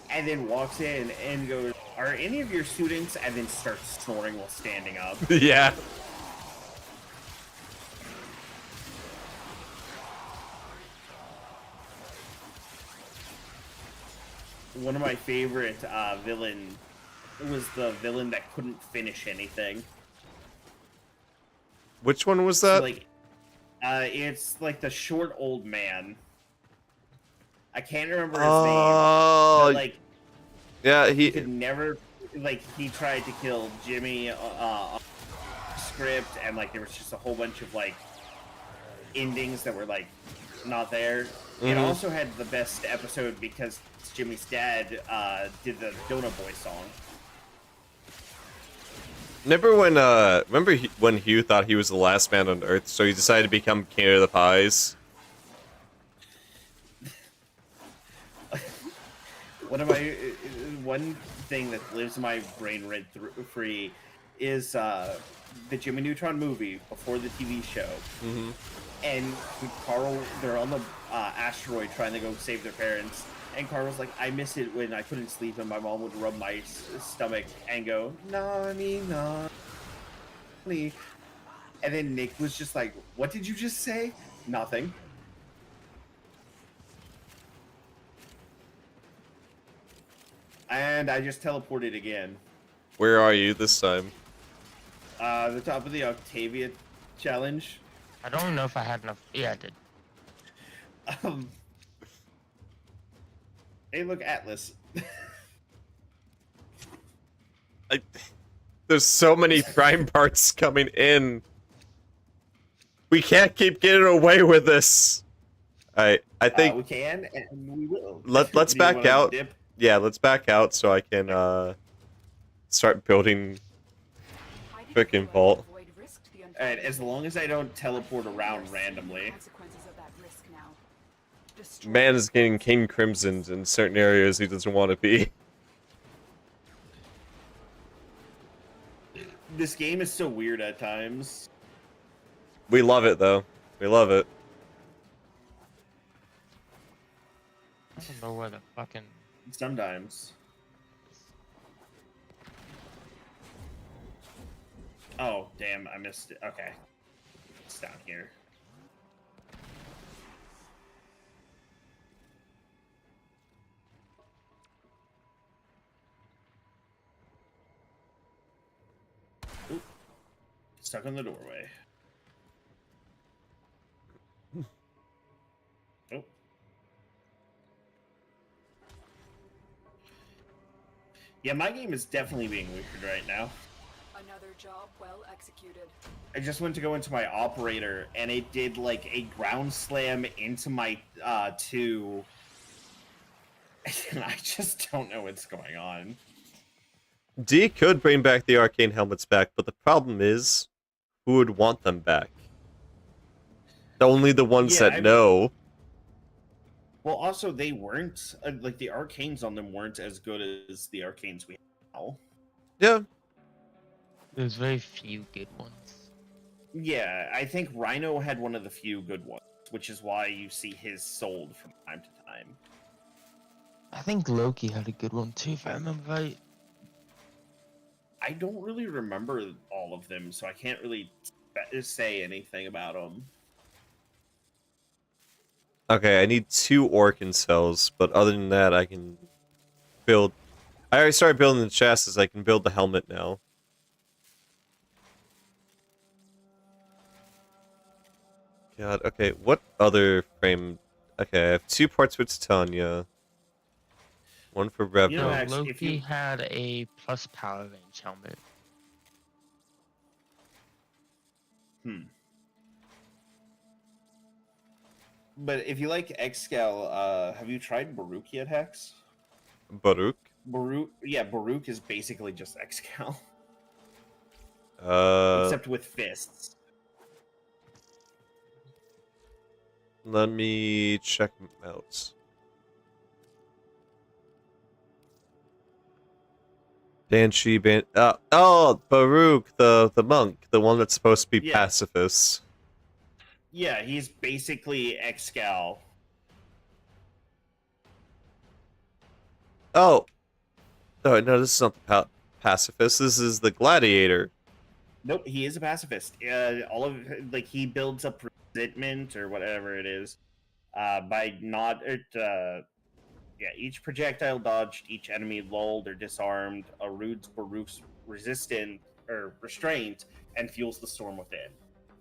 and then walks in and goes, are any of your students? And then starts snoring while standing up. Yeah. One of my favorite villain was the villain that couldn't finish anything. Which one was that? So, like, it's like the short old man. I can't remember his name. But, like, yeah, he could never, like, he tried to kill Jimmy script, and like there was just a whole bunch of like endings that were like not there. It Mhm. also had the best episode because Jimmy's dad did the Donut Boy song. Remember when Hugh thought he was the last man on Earth, so he decided to become King of the Pies? One thing that lives in my brain rent free is the Jimmy Neutron movie before the TV show. Mm-hmm. And Carl, they're on the asteroid trying to go save their parents. And Carl's like, I miss it when I couldn't sleep and my mom would rub my stomach and go, Nani, Nani. And then Nick was just like, what did you just say? Nothing. And I just teleported again. Where are you this time? The top of the Octavia challenge. I don't know if I had enough. Yeah, I did. Um, hey, look, Atlas. There's so many prime parts coming in. We can't keep getting away with this. I think we can, and we will. let's Do you back wanna out. dip? Yeah, let's back out so I can start building. Hiding Frickin' in the vault. void risked the Alright, as long as I don't teleport around There's randomly. consequences of that risk now. Destroy Man is getting King Crimsoned in certain areas he doesn't want to be. This game is so weird at times. We love it though. We love it. I don't know where the fucking. Sometimes. Oh, damn, I missed it. Okay. It's down here. Oop. Stuck in the doorway. Oh. Yeah, my game is definitely being weird right now. another job well executed. I just went to go into my operator and it did like a ground slam into my 2. And I just don't know what's going on. D could bring back the arcane helmets back, but the problem is, who would want them back? Only the ones Yeah, that know. Well, also they weren't like the arcanes on them weren't as good as the arcanes we have now. Yeah. There's very few good ones. Yeah, I think Rhino had one of the few good ones, which is why you see his sold from time to time. I think Loki had a good one too, if I remember right. I don't really remember all of them, so I can't really say anything about them. Okay, I need 2 Orkin cells, but other than that, I can build... I already started building the chassis, I can build the helmet now. God, okay, what other frame... Okay, I have 2 parts for Titania. 1 for Rev. You know, No, Max, if Loki you- had a plus power range helmet. But if you like Xscal, have you tried Baruch yet, Hex? Baruch. Baruch is basically just Xscal, Uh, except with fists. let me check them out. Banshee, Baruch, the monk, the one that's supposed to be Yeah. pacifist. Yeah, he's basically Xscal. Oh, no, this is not the pacifist. This is the gladiator. Nope, he is a pacifist. All of like he builds up resentment or whatever it is, by not each projectile dodged, each enemy lulled or disarmed, erodes Baruch's resistant or restraint, and fuels the storm within.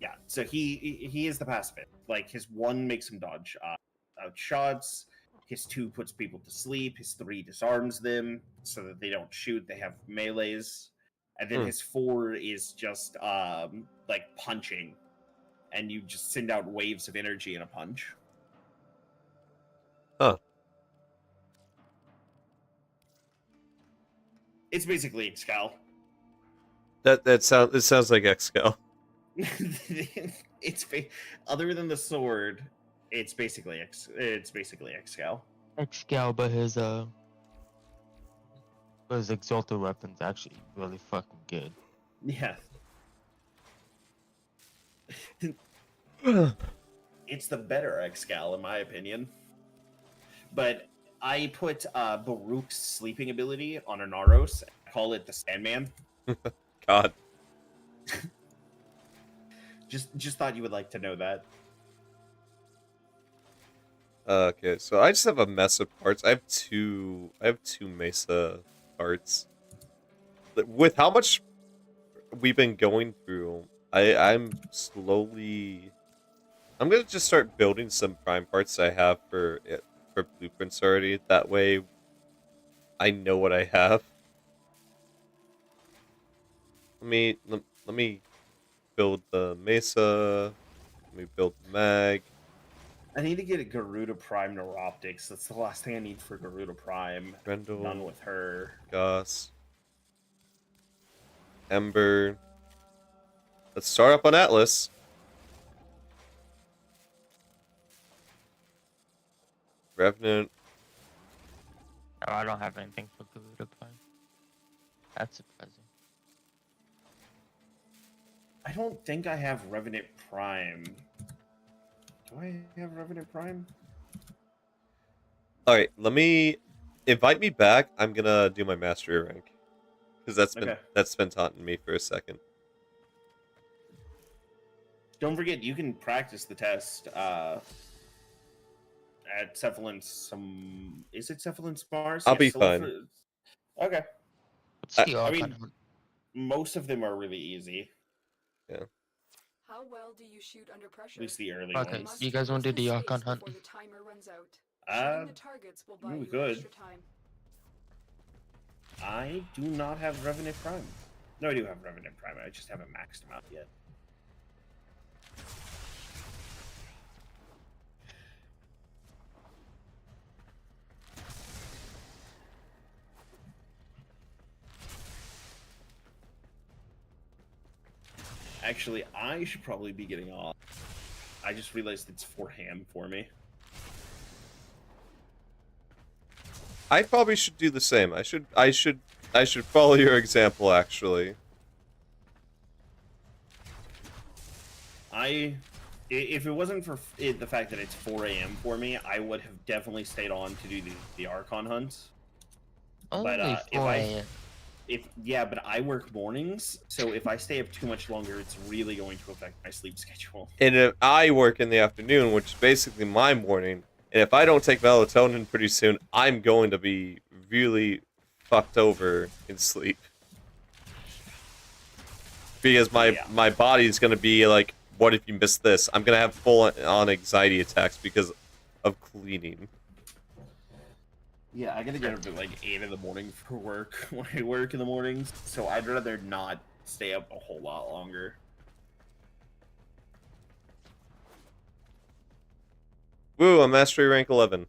Yeah, so he is the pacifist. Like his 1 makes him dodge out shots. His 2 puts people to sleep. His 3 disarms them so that they don't shoot. They have melees. And then his 4 is just like punching, and you just send out waves of energy in a punch. It's basically Excal. It sounds like Excal. Other than the sword, it's basically Excal. Excalibur, his exalted weapon's actually really fucking good. Yeah. It's the better Excal in my opinion. But I put Baruch's sleeping ability on Anaros. I call it the Sandman. God. Just thought you would like to know that. Okay, so I just have a mess of parts. I have two Mesa parts. With how much we've been going through, I'm gonna just start building some prime parts I have for blueprints already. That way I know what I have. Let me build the Mesa. Let me build the Mag. I need to get a Garuda Prime Neuroptics. That's the last thing I need for Garuda Prime. Grendel. Done with her. Goss. Ember. Let's start up on Atlas. Revenant. Oh, I don't have anything for Garuda Prime. That's surprising. I don't think I have Revenant Prime. Do I have Revenant Prime? Alright, let me invite me back. I'm gonna do my mastery rank. Because that's been taunting me for a second. Don't forget, you can practice the test at Cephalon's. Is it Cephalon's Mars? I'll Yeah, be so look fine. Okay. What's the I Archon mean, hunt? most of them are really easy. How well do you shoot under pressure? At least the early Okay, ones. you guys want to do the Archon hunt? Before the timer runs out. Uh, Shooting the targets will buy we you could. extra time. I do not have Revenant Prime. No, I do have Revenant Prime. I just haven't maxed them out yet. Actually, I should probably be getting off. I just realized it's 4 ham for me. I probably should do the same. I should follow your example actually. If it wasn't for the fact that it's 4 a.m. for me, I would have definitely stayed on to do the Archon hunts. Only if 4 a.m. But I work mornings, so if I stay up too much longer, it's really going to affect my sleep schedule. And if I work in the afternoon, which is basically my morning, and if I don't take melatonin pretty soon, I'm going to be really fucked over in sleep. Because my body's going to be like, what if you miss this? I'm going to have full-on anxiety attacks because of cleaning. Yeah, I gotta get up at like 8 in the morning for work when I work in the mornings, so I'd rather not stay up a whole lot longer. Woo, I'm mastery rank 11.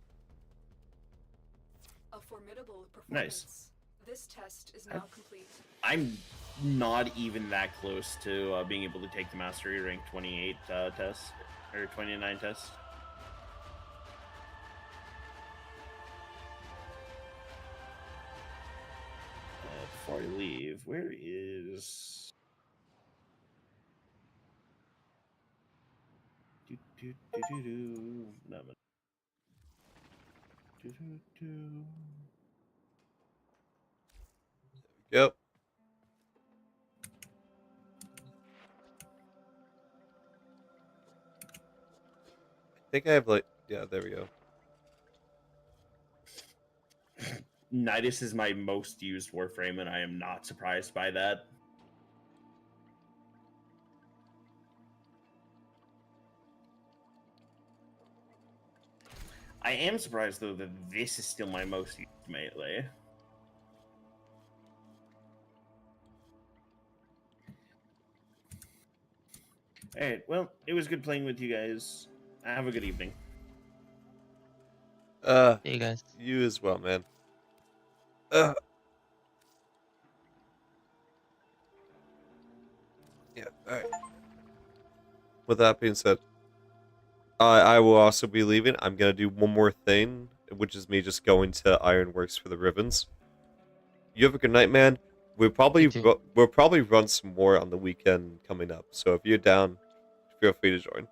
A formidable performance. Nice. This test is now complete. I'm not even that close to being able to take the mastery rank 28 test, or 29 test. Before I leave, where is... No, Yep. I think I have like, yeah, there we go. Nidus is my most used Warframe, and I am not surprised by that. I am surprised, though, that this is still my most used melee. Alright, well, it was good playing with you guys. Have a good evening. See you guys. You as well, man. Alright. With that being said, I will also be leaving. I'm gonna do one more thing, which is me just going to Ironworks for the ribbons. You have a good night, man. You too. We'll probably run some more on the weekend coming up. So if you're down, feel free to join.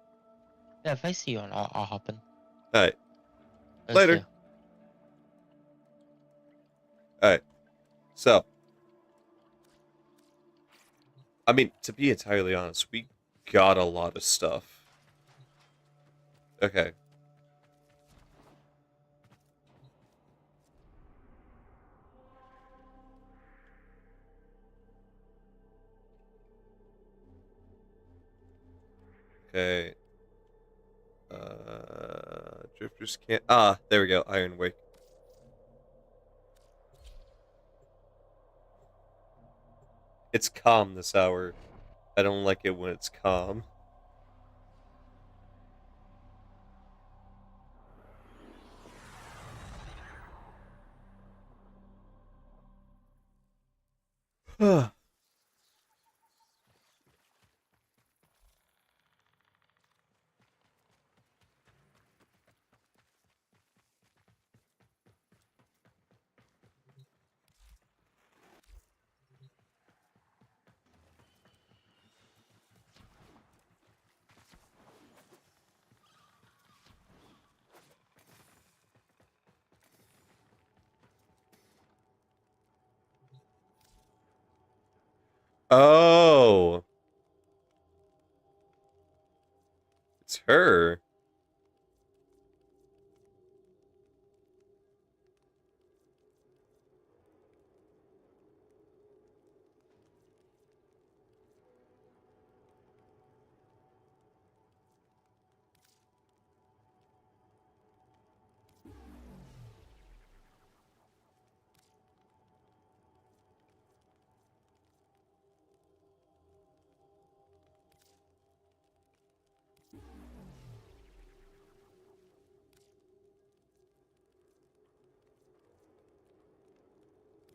Yeah, if I see you on, I'll hop in. Alright. Let's Later. go. Alright. So, I mean, to be entirely honest, we got a lot of stuff. Okay. Okay. Drifters can't. Ah, there we go. Iron Wake. It's calm this hour. I don't like it when it's calm. Oh, it's her.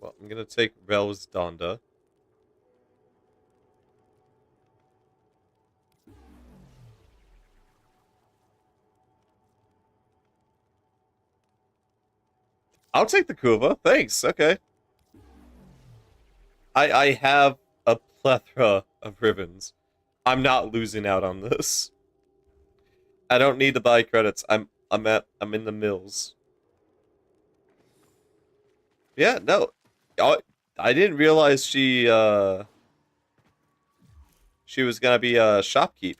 Well, I'm gonna take Rel's Donda. I'll take the Kuva. Thanks. Okay. I have a plethora of ribbons. I'm not losing out on this. I don't need to buy credits. I'm in the mills. Yeah, no. I didn't realize she was gonna be a shopkeep.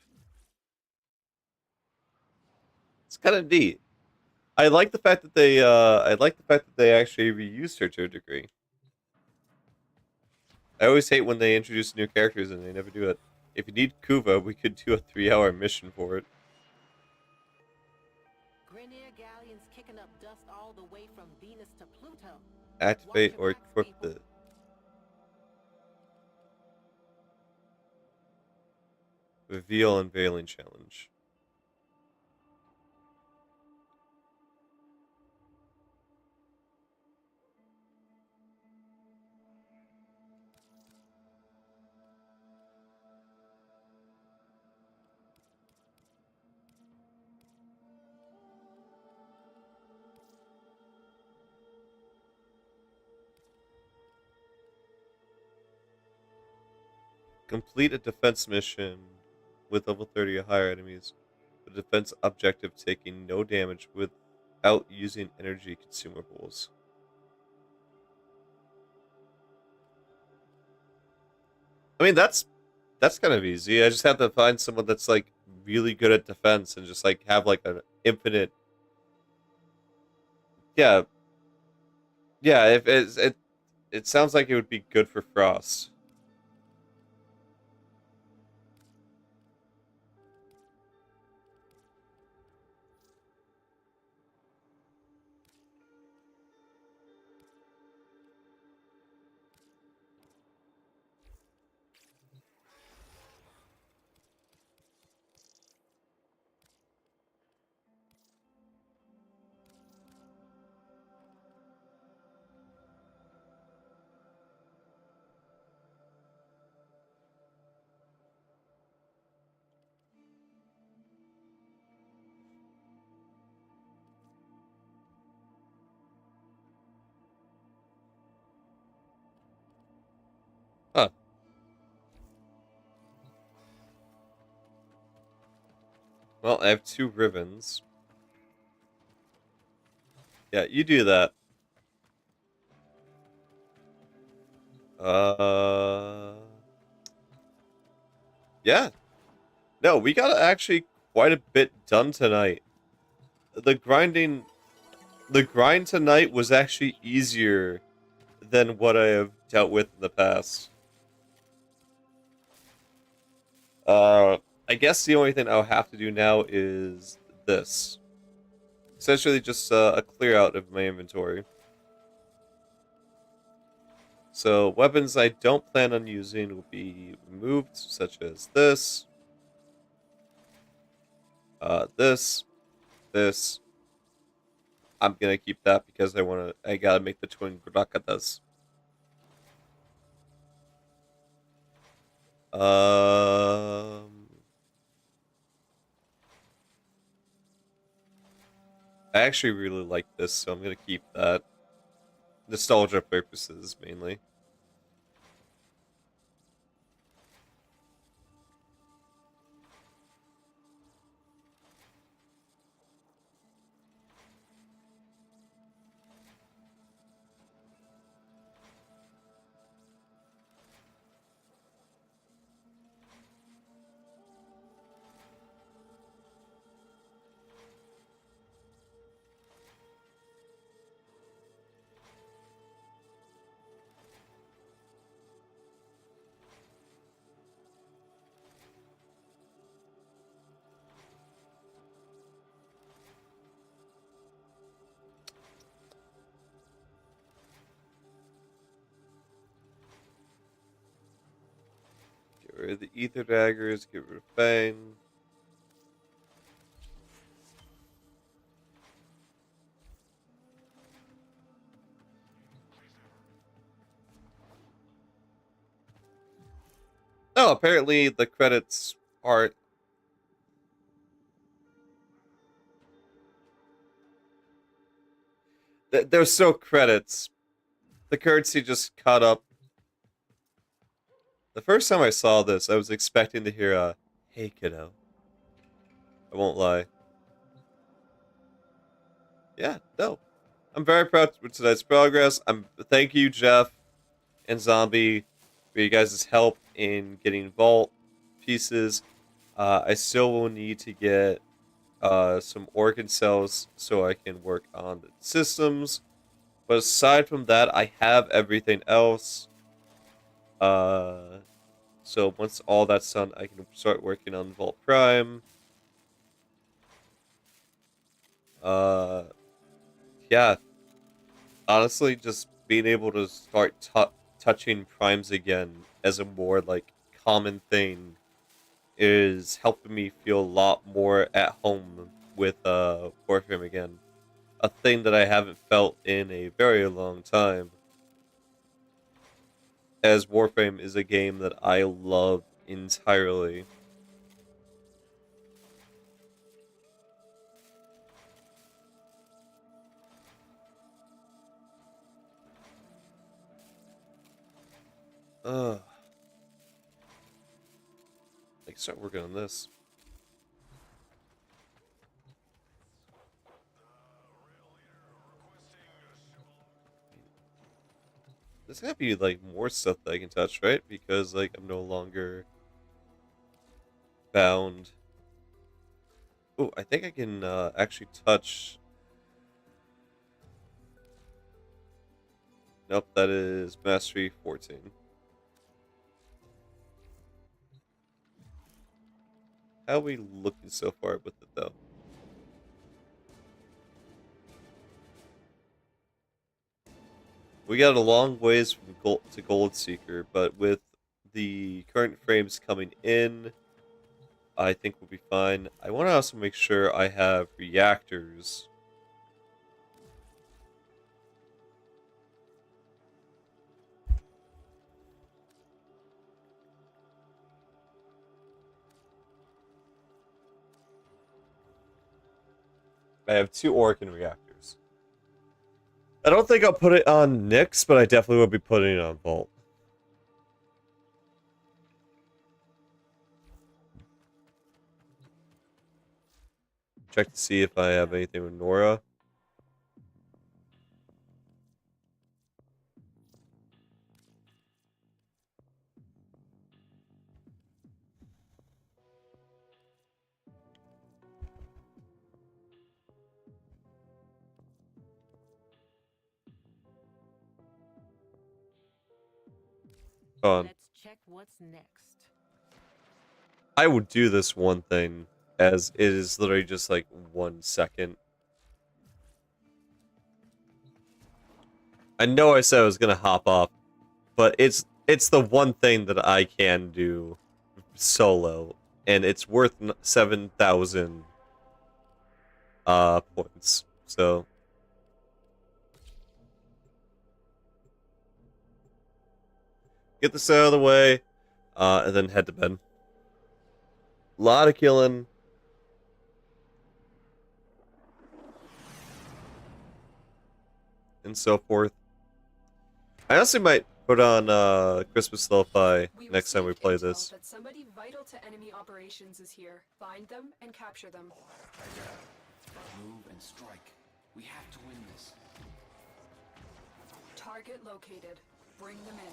It's kind of neat. I like the fact that they actually reused her to a degree. I always hate when they introduce new characters and they never do it. If you need Kuva, we could do a 3-hour mission for it. Grenier galleons kicking up dust all the way from Venus to Pluto. Activate or equip the... Reveal Unveiling Challenge. Complete a defense mission with level 30 or higher enemies. The defense objective taking no damage without using energy consumables. I mean, that's kind of easy. I just have to find someone that's like really good at defense and just like have like an infinite. Yeah, yeah. If it sounds like it would be good for Frost. Well, I have 2 ribbons. Yeah, you do that. Yeah. No, we got actually quite a bit done tonight. The grind tonight was actually easier than what I have dealt with in the past. I guess the only thing I'll have to do now is this. Essentially just a clear out of my inventory. So weapons I don't plan on using will be removed, such as this. This. I'm gonna keep that because I gotta make the twin grakatas. I actually really like this, so I'm gonna keep that. Nostalgia purposes, mainly. Get rid of the ether daggers, get rid of Fang. Oh, apparently the credits are... There's still credits. The currency just caught up. The first time I saw this, I was expecting to hear a, "Hey kiddo." I won't lie. Yeah, no. I'm very proud of tonight's progress. Thank you, Jeff and Zombie, for you guys' help in getting vault pieces. I still will need to get some organ cells so I can work on the systems. But aside from that, I have everything else. So once all that's done, I can start working on Vault Prime. Yeah. Honestly, just being able to start touching primes again as a more like common thing is helping me feel a lot more at home with Warframe again. A thing that I haven't felt in a very long time. As Warframe is a game that I love entirely. I can start working on this. There's gotta be like more stuff that I can touch, right? Because like I'm no longer bound. Oh, I think I can actually touch. Nope, that is Mastery 14. How are we looking so far with it though? We got a long ways from gold to Gold Seeker, but with the current frames coming in, I think we'll be fine. I want to also make sure I have reactors. I have 2 Orokin reactors. I don't think I'll put it on Nyx, but I definitely will be putting it on Vault. Check to see if I have anything with Nora. On. Let's check what's next. I would do this one thing as it is literally just like 1 second. I know I said I was gonna hop off, but it's the one thing that I can do solo, and it's worth 7,000 points. So get this out of the way, and then head to bed. A lot of killing. And so forth. I honestly might put on Christmas Lo-Fi next time we received play intel this. that somebody vital to enemy operations is here. Find them and capture them. Move and strike. We have to win this. Target located. Bring them in.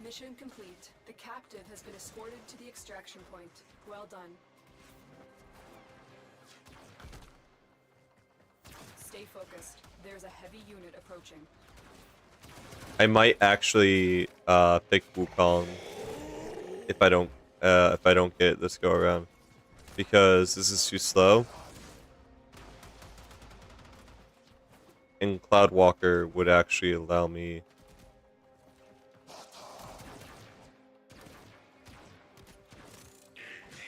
Mission complete. The captive has been escorted to the extraction point. Well done. Stay focused. There's a heavy unit approaching. I might actually pick Wukong if I don't get it this go around, because this is too slow. And Cloudwalker would actually allow me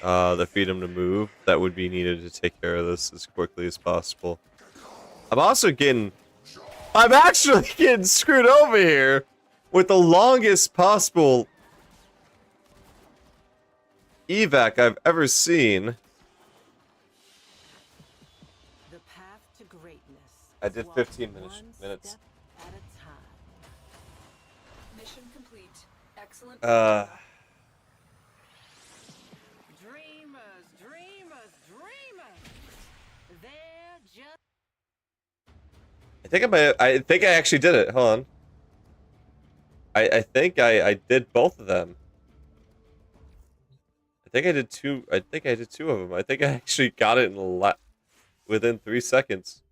the freedom to move that would be needed to take care of this as quickly as possible. I'm actually getting screwed over here with the longest possible evac I've ever seen. The path to greatness. I did Walk 15 one minutes. step at a time. Mission complete. Excellent. Dreamers, dreamers, dreamers. They're just I think I actually did it. Hold on. I think I did both of them. I think I did two of them. I think I actually got it within 3 seconds.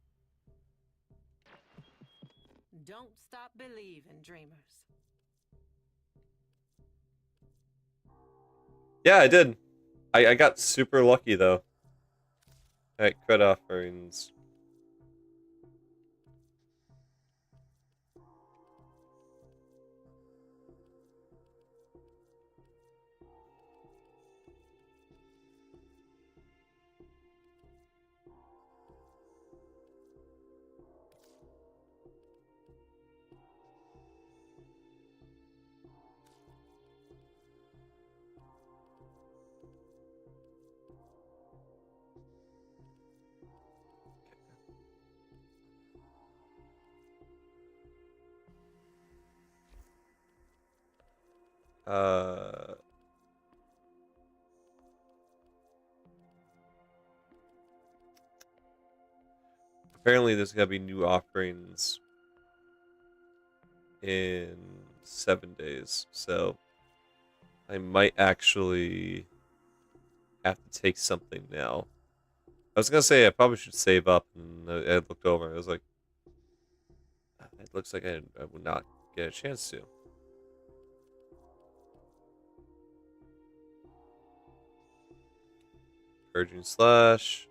don't stop believing, dreamers. Yeah, I did. I got super lucky though. Alright, credit offerings. Apparently there's gonna be new offerings in 7 days, so I might actually have to take something now. I was gonna say I probably should save up, and I looked over and I was like, it looks like I would not get a chance to. Purging Slash.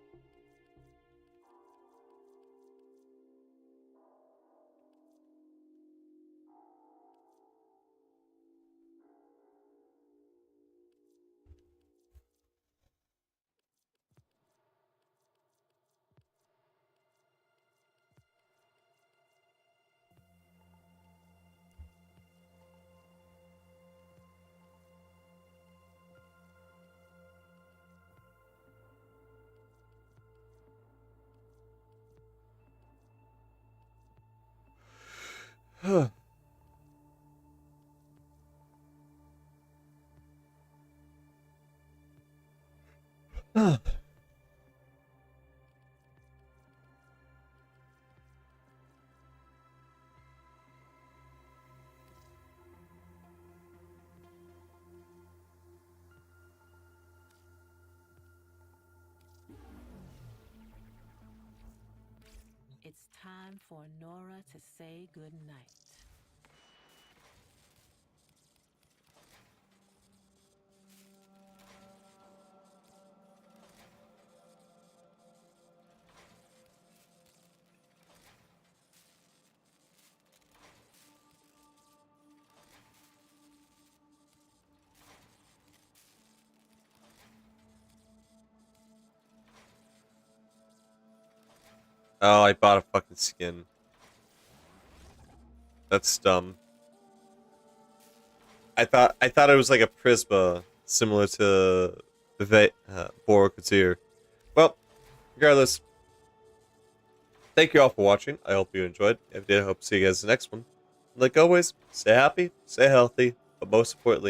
It's time for Nora to say goodnight. Oh, I bought a fucking skin. That's dumb. I thought it was like a Prisma, similar to Bora Couture. Well, regardless, thank you all for watching. I hope you enjoyed. If you did, I hope to see you guys in the next one. Like always, stay happy, stay healthy, but most importantly,